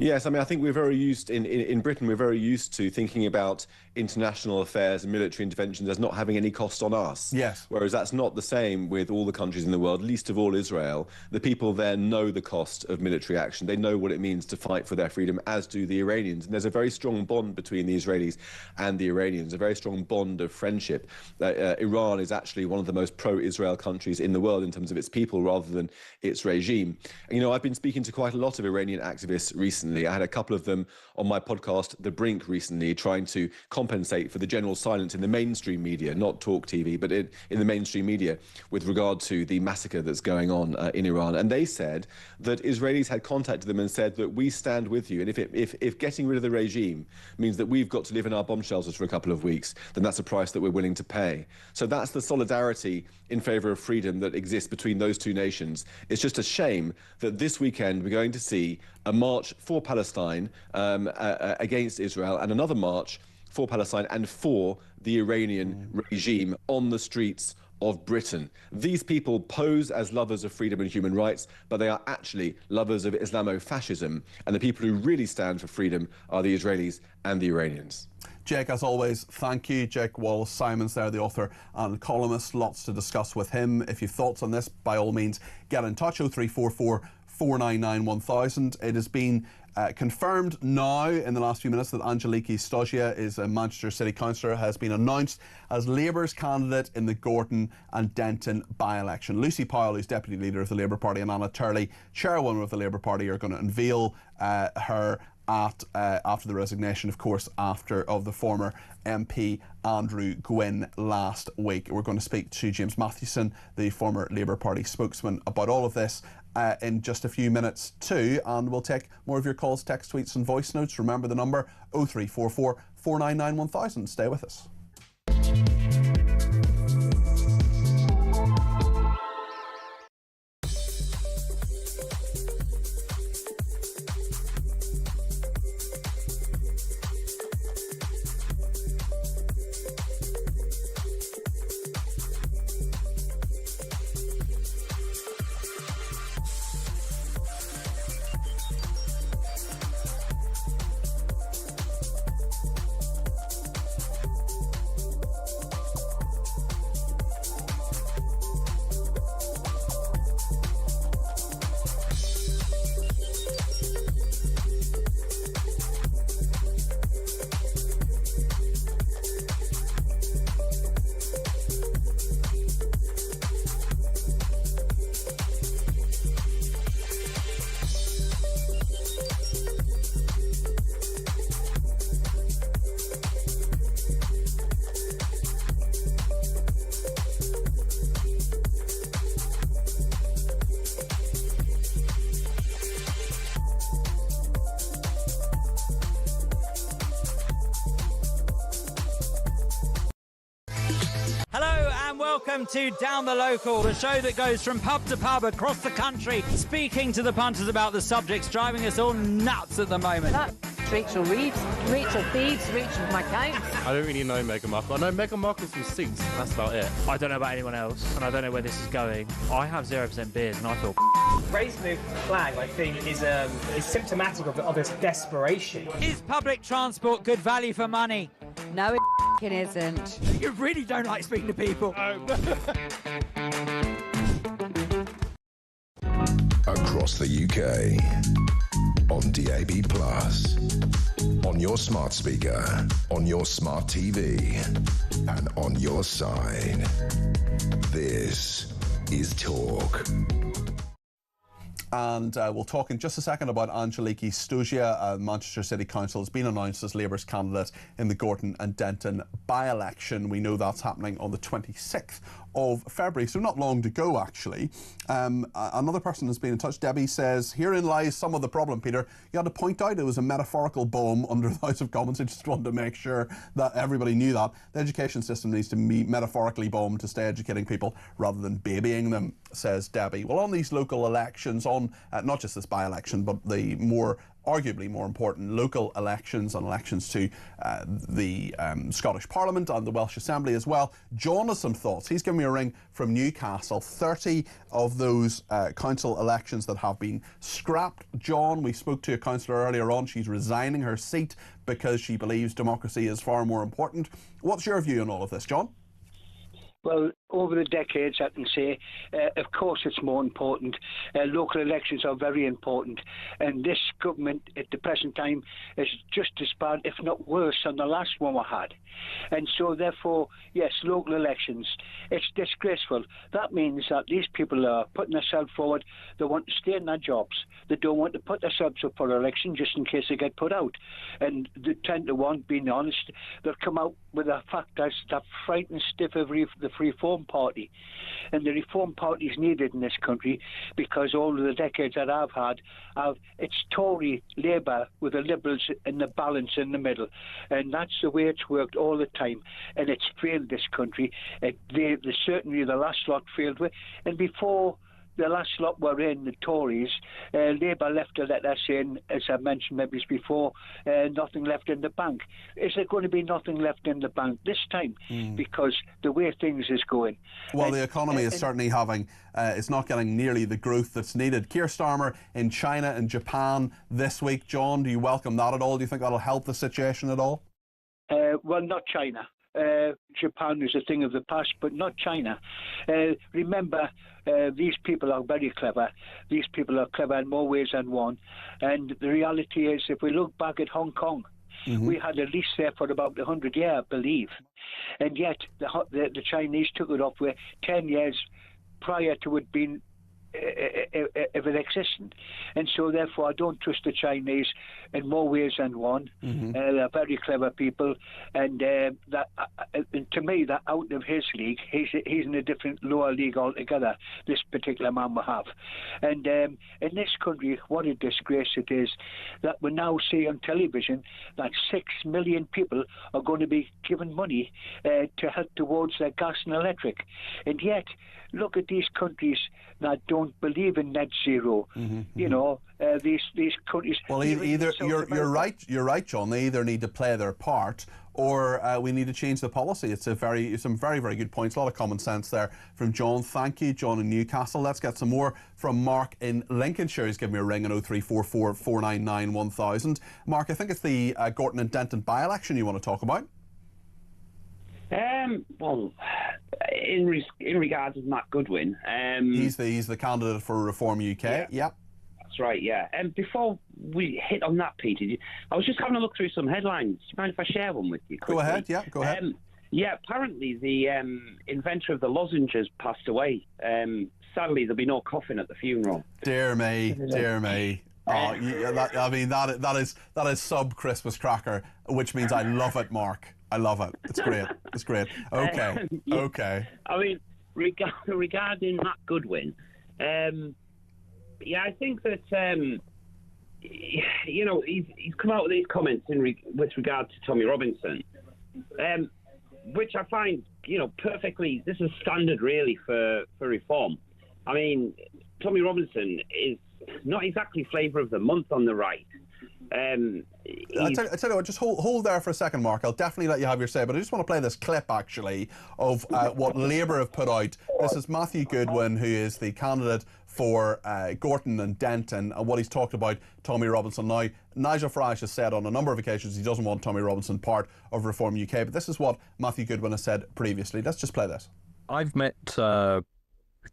Yes, I mean, I think we're very used, in Britain, we're very used to thinking about international affairs and military interventions as not having any cost on us. Yes. Whereas that's not the same with all the countries in the world, least of all Israel. The people there know the cost of military action. They know what it means to fight for their freedom, as do the Iranians. And there's a very strong bond between the Israelis and the Iranians, a very strong bond of friendship. Iran is actually one of the most pro-Israel countries in the world in terms of its people rather than its regime. And, you know, I've been speaking to quite a lot of Iranian activists recently. I had a couple of them on my podcast, The Brink, recently, trying to compensate for the general silence in the mainstream media, not talkTV, but in the mainstream media with regard to the massacre that's going on in Iran. And they said that Israelis had contacted them and said that we stand with you. And if getting rid of the regime means that we've got to live in our bomb shelters for a couple of weeks, then that's a price that we're willing to pay. So that's the solidarity in favour of freedom that exists between those two nations. It's just a shame that this weekend we're going to see a march for Palestine against Israel and another march for Palestine and for the Iranian regime on the streets of Britain. These people pose as lovers of freedom and human rights, but they are actually lovers of Islamo-fascism, and the people who really stand for freedom are the Israelis and the Iranians. Jake, as always, thank you. Jake Wallace-Simons there, the author and columnist. Lots to discuss with him. If you've thoughts on this, by all means, get in touch. 0344 499 1000. It has been confirmed now in the last few minutes that Angeliki Stosia is a Manchester City Councillor, has been announced as Labour's candidate in the Gorton and Denton by-election. Lucy Powell, who's Deputy Leader of the Labour Party, and Anna Turley, Chairwoman of the Labour Party, are going to unveil her after the resignation, of course, of the former MP Andrew Gwynn last week. We're going to speak to James Mathewson, the former Labour Party spokesman, about all of this in just a few minutes too, and we'll take more of your calls, text, tweets and voice notes. Remember the number 0344 499 1000. Stay with us. Welcome to Down the Local, the show that goes from pub to pub across the country, speaking to the punters about the subjects driving us all nuts at the moment. That's Rachel Reeves, Rachel Thieves, Rachel McCown. I don't really know Meghan Markle. I know Meghan Markle's from Sinks, and that's about it. I don't know about anyone else, and I don't know where this is going. I have 0% beers, and I feel Raising the flag, I think, is symptomatic of this desperation. Is public transport good value for money? No, it isn't. You really don't like speaking to people. Across the UK, on DAB+, on your smart speaker, on your smart TV, and on your side. This is Talk. And we'll talk in just a second about Angeliki Stosia. Manchester City Council has been announced as Labour's candidate in the Gorton and Denton by-election. We know that's happening on the 26th of February, so not long to go, actually. Another person has been in touch. Debbie says, herein lies some of the problem, Peter. You had to point out it was a metaphorical bomb under the House of Commons. I just wanted to make sure that everybody knew that. The education system needs to be metaphorically bombed to stay educating people rather than babying them, says Debbie. Well, on these local elections, on not just this by-election, but the more arguably more important local elections and elections to the Scottish Parliament and the Welsh Assembly as well. John has some thoughts. He's given me a ring from Newcastle. 30 of those council elections that have been scrapped. John, we spoke to a councillor earlier on. She's resigning her seat because she believes democracy is far more important. What's your view on all of this, John? Well, over the decades, I can say, of course, it's more important. Local elections are very important. And this government at the present time is just as bad, if not worse, than the last one we had. And so, therefore, yes, local elections, it's disgraceful. That means that these people are putting themselves forward. They want to stay in their jobs. They don't want to put themselves up for election just in case they get put out. And the 10 to 1, being honest, they'll come out with a fact that frightening stiff of the Reform Party. And the Reform Party is needed in this country because all of the decades that I've had, it's Tory Labour with the Liberals in the balance in the middle. And that's the way it's worked all the time. And it's failed this country. Certainly the last lot failed with. And before the last lot were in, the Tories, Labour left a letter saying, as I mentioned maybe before, nothing left in the bank. Is there going to be nothing left in the bank this time? Because the way things is going. Well, the economy is certainly having, it's not getting nearly the growth that's needed. Keir Starmer in China and Japan this week. John, do you welcome that at all? Do you think that'll help the situation at all? Well, not China. Japan is a thing of the past, but not China. Remember, these people are very clever. These people are clever in more ways than one. And the reality is, if we look back at Hong Kong, we had a lease there for about 100 years, I believe. And yet the Chinese took it off with 10 years prior to it being if it existed. And so therefore I don't trust the Chinese in more ways than one. They're very clever people, and that to me, that out of his league, he's in a different lower league altogether, this particular man we have. And in this country, what a disgrace it is that we now see on television that 6 million people are going to be given money to help towards their gas and electric. And yet look at these countries that don't believe in net zero. You know, these countries. Well, either you're right, John. They either need to play their part, or we need to change the policy. It's some very, very good points. A lot of common sense there from John. Thank you, John in Newcastle. Let's get some more from Mark in Lincolnshire. He's given me a ring on 0344 499 1000. Mark, I think it's the Gorton and Denton by-election you want to talk about. Well, in regards to Matt Goodwin, he's the candidate for Reform UK. Yep. That's right. Yeah. And before we hit on that, Peter, I was just having a look through some headlines. Do you mind if I share one with you quickly? Go ahead. Yeah. Go ahead. Yeah. Apparently, the inventor of the lozenges passed away. Sadly, there'll be no coffin at the funeral. Dear me. Dear me. Oh, that is sub Christmas cracker, which means I love it, Mark. I love it. It's great. It's great. Okay. Okay. I mean, regarding Matt Goodwin, I think that you know, he's come out with these comments with regard to Tommy Robinson, which I find, you know, perfectly. This is standard really for reform. I mean, Tommy Robinson is not exactly flavour of the month on the right. I tell you what, just hold there for a second, Mark. I'll definitely let you have your say, but I just want to play this clip, actually, of what Labour have put out. This is Matthew Goodwin, who is the candidate for Gorton and Denton, and what he's talked about Tommy Robinson. Now, Nigel Farage has said on a number of occasions he doesn't want Tommy Robinson part of Reform UK, but this is what Matthew Goodwin has said previously. Let's just play this. I've met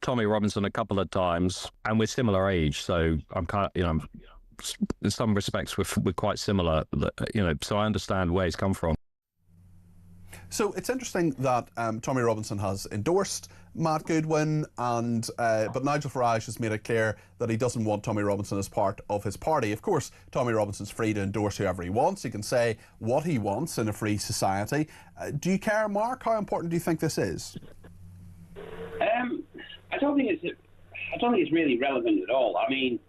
Tommy Robinson a couple of times, and we're similar age, so I'm kind of, you know, in some respects we're quite similar, you know, so I understand where he's come from. So it's interesting that Tommy Robinson has endorsed Matt Goodwin, and but Nigel Farage has made it clear that he doesn't want Tommy Robinson as part of his party. Of course, Tommy Robinson's free to endorse whoever he wants. He can say what he wants in a free society. Do you care, Mark? How important do you think this is? I don't think it's really relevant at all. I mean,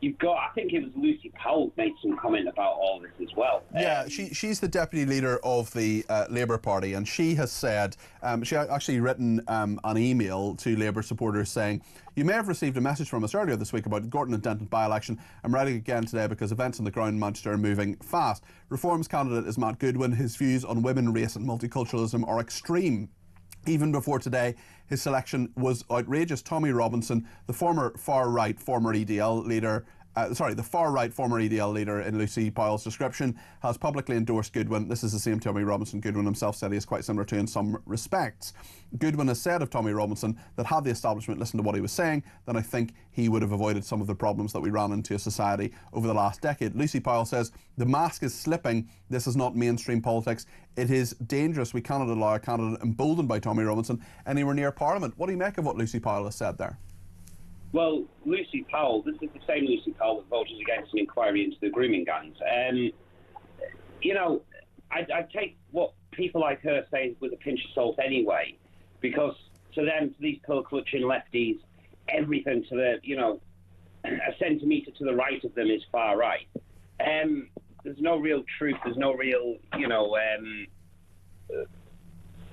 you've got, I think it was Lucy Powell made some comment about all this as well. Yeah, she's the deputy leader of the Labour Party, and she has said, she actually written an email to Labour supporters saying, "You may have received a message from us earlier this week about Gorton and Denton by-election. I'm writing again today because events on the ground in Manchester are moving fast. Reform's candidate is Matt Goodwin. His views on women, race and multiculturalism are extreme. Even before today, his selection was outrageous. Tommy Robinson, the former far-right former EDL leader, the far-right former EDL leader in Lucy Powell's description, has publicly endorsed Goodwin. This is the same Tommy Robinson Goodwin himself said he is quite similar to in some respects. Goodwin has said of Tommy Robinson that had the establishment listened to what he was saying, then I think he would have avoided some of the problems that we ran into as society over the last decade. Lucy Powell says, the mask is slipping. This is not mainstream politics. It is dangerous. We cannot allow a candidate emboldened by Tommy Robinson anywhere near Parliament. What do you make of what Lucy Powell has said there? Well, Lucy Powell, this is the same Lucy Powell that voted against an inquiry into the grooming gangs. You know, I'd take what people like her say with a pinch of salt anyway, because to them, to these pill-clutching lefties, everything to the, you know, a centimetre to the right of them is far right. There's no real truth, there's no real, you know,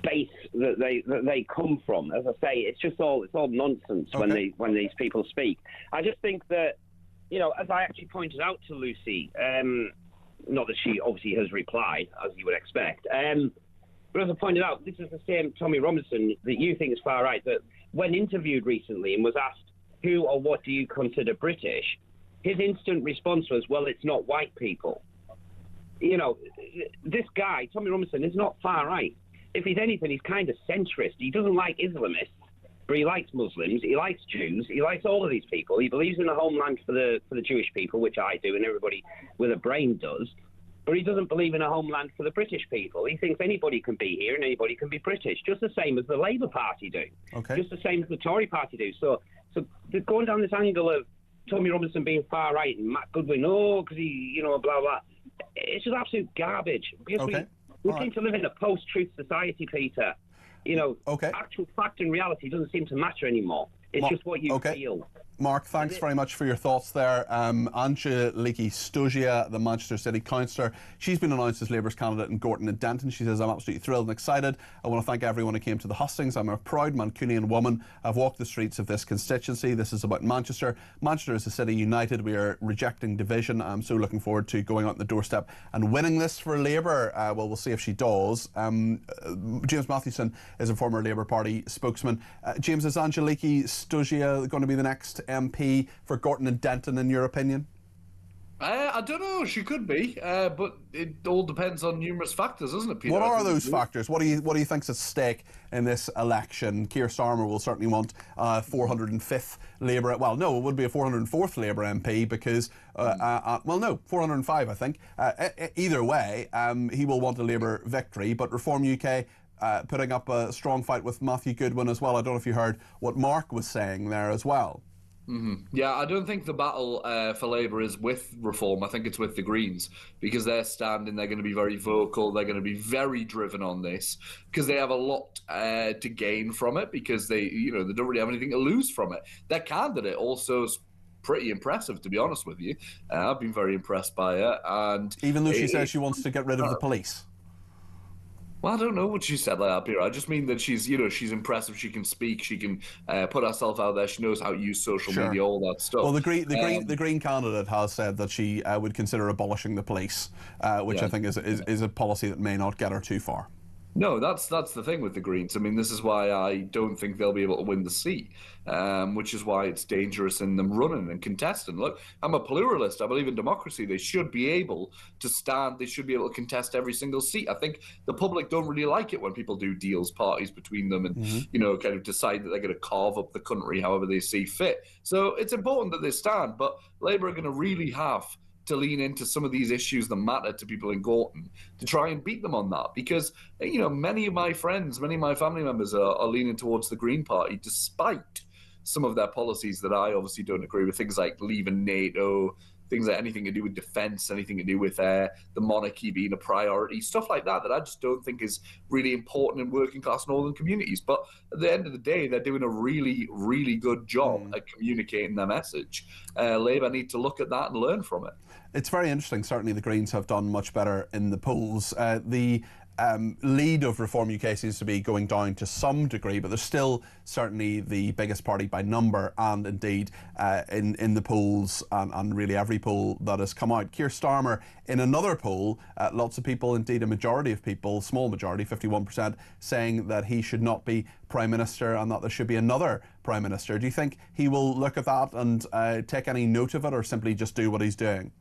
base that they come from. As I say, it's all nonsense when these people speak. I just think that, you know, as I actually pointed out to Lucy, not that she obviously has replied as you would expect, but as I pointed out, this is the same Tommy Robinson that you think is far right, that when interviewed recently and was asked who or what do you consider British, his instant response was, well, it's not white people. You know, this guy, Tommy Robinson, is not far right. If he's anything, he's kind of centrist. He doesn't like Islamists, but he likes Muslims, he likes Jews, he likes all of these people. He believes in a homeland for the Jewish people, which I do and everybody with a brain does, but he doesn't believe in a homeland for the British people. He thinks anybody can be here and anybody can be British, just the same as the Labour Party do, just the same as the Tory Party do. So they're going down this angle of Tommy Robinson being far right and Matt Goodwin, because he, you know, blah, blah. It's just absolute garbage. Because we seem to live in a post-truth society, Peter. You know, actual fact and reality doesn't seem to matter anymore. It's just what you feel. Mark, thanks very much for your thoughts there. Angeliki Stogia, the Manchester City Councillor, she's been announced as Labour's candidate in Gorton and Denton. She says, I'm absolutely thrilled and excited. I want to thank everyone who came to the hustings. I'm a proud Mancunian woman. I've walked the streets of this constituency. This is about Manchester. Manchester is a city united. We are rejecting division. I'm so looking forward to going out on the doorstep and winning this for Labour. Well, we'll see if she does. James Mathewson is a former Labour Party spokesman. James, is Angeliki Stogia going to be the next MP for Gorton and Denton, in your opinion? I don't know. She could be, but it all depends on numerous factors, doesn't it, Peter? What are those factors? What do you think's at stake in this election? Keir Starmer will certainly want 405th Labour. Well, no, it would be a 404th Labour MP because, 405, I think. Either way, he will want a Labour victory. But Reform UK putting up a strong fight with Matthew Goodwin as well. I don't know if you heard what Mark was saying there as well. Yeah, I don't think the battle for Labour is with Reform. I think it's with the Greens because they're standing. They're going to be very vocal. They're going to be very driven on this because they have a lot to gain from it because they don't really have anything to lose from it. Their candidate also is pretty impressive, to be honest with you. I've been very impressed by her, and even though she says she wants to get rid of the police. Well, I don't know what she said like that, Peter. I just mean that she's impressive. She can speak. She can put herself out there. She knows how to use social media, all that stuff. Well, the Green candidate has said that she would consider abolishing the police, which I think is a policy that may not get her too far. No, that's the thing with the Greens. I mean, this is why I don't think they'll be able to win the seat, which is why it's dangerous in them running and contesting. Look, I'm a pluralist. I believe in democracy. They should be able to stand. They should be able to contest every single seat. I think the public don't really like it when people do deals, parties between them and, kind of decide that they're going to carve up the country however they see fit. So it's important that they stand, but Labour are going to really have to lean into some of these issues that matter to people in Gorton to try and beat them on that because, many of my friends, many of my family members are leaning towards the Green Party despite some of their policies that I obviously don't agree with, things like leaving NATO, things like anything to do with defence, anything to do with the monarchy being a priority, stuff like that I just don't think is really important in working class northern communities. But at the end of the day, they're doing a really, really good job at communicating their message. Labour need to look at that and learn from it. It's very interesting. Certainly the Greens have done much better in the polls. The lead of Reform UK seems to be going down to some degree, but they're still certainly the biggest party by number, and indeed in the polls and really every poll that has come out. Keir Starmer, in another poll, lots of people, indeed a majority of people, small majority, 51%, saying that he should not be Prime Minister and that there should be another Prime Minister. Do you think he will look at that and take any note of it, or simply just do what he's doing?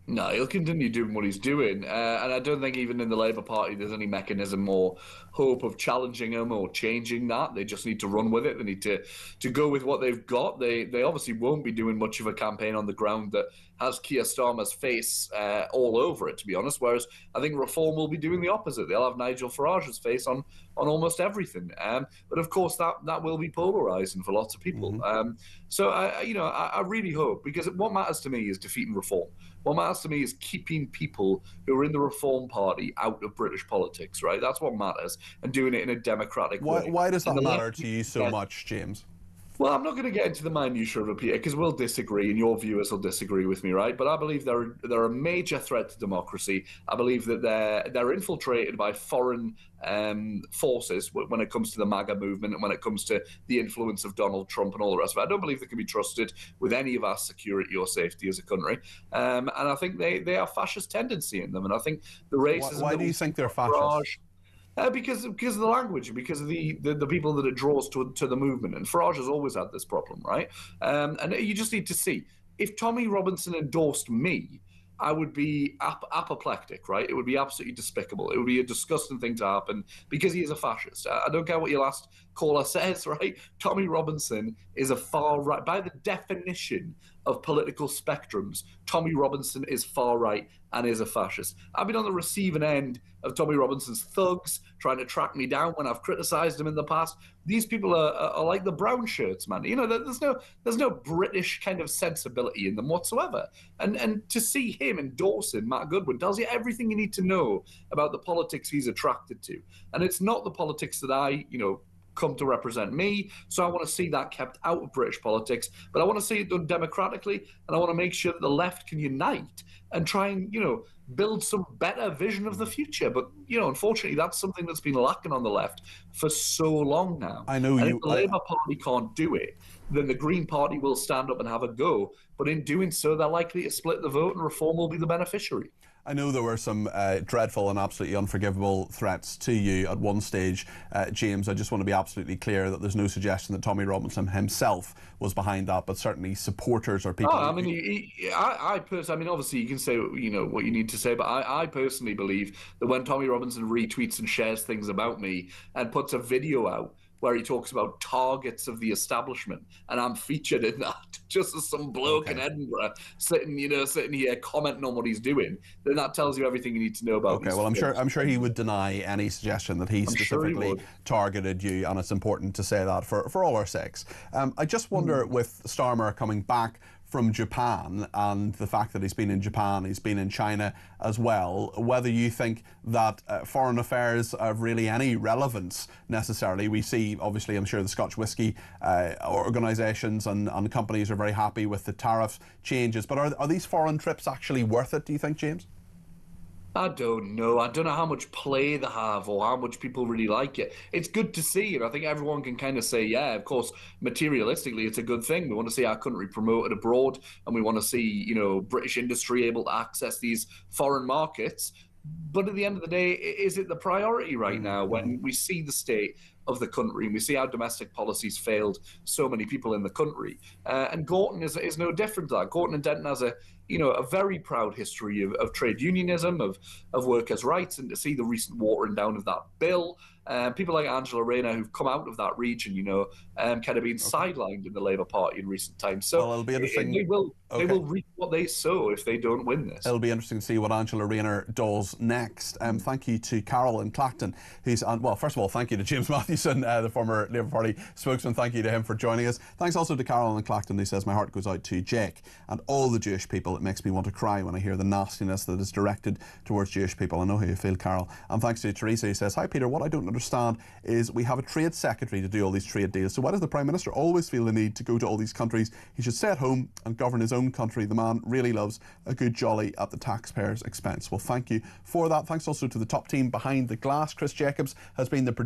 No, he'll continue doing what he's doing. And I don't think even in the Labour Party there's any mechanism or hope of challenging him or changing that. They just need to run with it. They need to go with what they've got. They obviously won't be doing much of a campaign on the ground that has Keir Starmer's face all over it, to be honest, whereas I think Reform will be doing the opposite. They'll have Nigel Farage's face on almost everything. But of course, that will be polarising for lots of people. So I really hope, because what matters to me is defeating Reform. What matters to me is keeping people who are in the Reform Party out of British politics, right? That's what matters, and doing it in a democratic way. Why does that matter to you so much, James? Well, I'm not going to get into the minutiae of it, Peter, because we'll disagree, and your viewers will disagree with me, right? But I believe they're a major threat to democracy. I believe that they're infiltrated by foreign forces when it comes to the MAGA movement and when it comes to the influence of Donald Trump and all the rest of it. I don't believe they can be trusted with any of our security or safety as a country. And I think they have fascist tendency in them. And I think the racism... Why do you think they're fascist? Because of the language, because of the people that it draws to the movement. And Farage has always had this problem, right? And you just need to see. If Tommy Robinson endorsed me, I would be apoplectic, right? It would be absolutely despicable. It would be a disgusting thing to happen because he is a fascist. I don't care what your last caller says, right? Tommy Robinson is a far right. By the definition of political spectrums, Tommy Robinson is far right and is a fascist. I've been on the receiving end of Tommy Robinson's thugs trying to track me down when I've criticised him in the past. These people are like the brown shirts, man. You know, there's no British kind of sensibility in them whatsoever. And to see him endorsing Matt Goodwin tells you everything you need to know about the politics he's attracted to. And it's not the politics that I, come to represent me. So I want to see that kept out of British politics, but I want to see it done democratically, and I want to make sure that the left can unite and try and, build some better vision of the future. But, unfortunately, that's something that's been lacking on the left for so long now. I know and if the Labour Party can't do it, then the Green Party will stand up and have a go. But in doing so, they're likely to split the vote and Reform will be the beneficiary. I know there were some dreadful and absolutely unforgivable threats to you at one stage, James. I just want to be absolutely clear that there's no suggestion that Tommy Robinson himself was behind that, but certainly supporters or people... I mean, I personally, obviously you can say, what you need to say, but I personally believe that when Tommy Robinson retweets and shares things about me and puts a video out where he talks about targets of the establishment, and I'm featured in that, just as some bloke in Edinburgh sitting here commenting on what he's doing, then that tells you everything you need to know about. Okay, well, I'm sure he would deny any suggestion that he specifically targeted you, and it's important to say that for all our sakes. I just wonder, with Starmer coming back from Japan and the fact that he's been in Japan, he's been in China as well, whether you think that foreign affairs have really any relevance necessarily. We see, obviously, I'm sure the Scotch whisky organisations and companies are very happy with the tariff changes, but are these foreign trips actually worth it, do you think, James? I don't know. I don't know how much play they have or how much people really like it. It's good to see, and I think everyone can kind of say, yeah, of course, materialistically, it's a good thing. We want to see our country promoted abroad, and we want to see, British industry able to access these foreign markets. But at the end of the day, is it the priority right now when we see the state of the country and we see how domestic policies failed so many people in the country? And Gorton is no different to that. Gorton and Denton has a very proud history of trade unionism, of workers' rights, and to see the recent watering down of that bill People like Angela Rayner, who've come out of that region, kind of been sidelined in the Labour Party in recent times. So it'll be interesting. They will reap what they sow if they don't win this. It'll be interesting to see what Angela Rayner does next. Thank you to Carol in Clacton. Well, first of all, thank you to James Mathewson, the former Labour Party spokesman. Thank you to him for joining us. Thanks also to Carol in Clacton, who says, my heart goes out to Jake and all the Jewish people. It makes me want to cry when I hear the nastiness that is directed towards Jewish people. I know how you feel, Carol. And thanks to Teresa, who says, hi Peter, what I don't understand is we have a trade secretary to do all these trade deals. So why does the Prime Minister always feel the need to go to all these countries? He should stay at home and govern his own country. The man really loves a good jolly at the taxpayers' expense. Well, thank you for that. Thanks also to the top team behind the glass. Chris Jacobs has been the producer.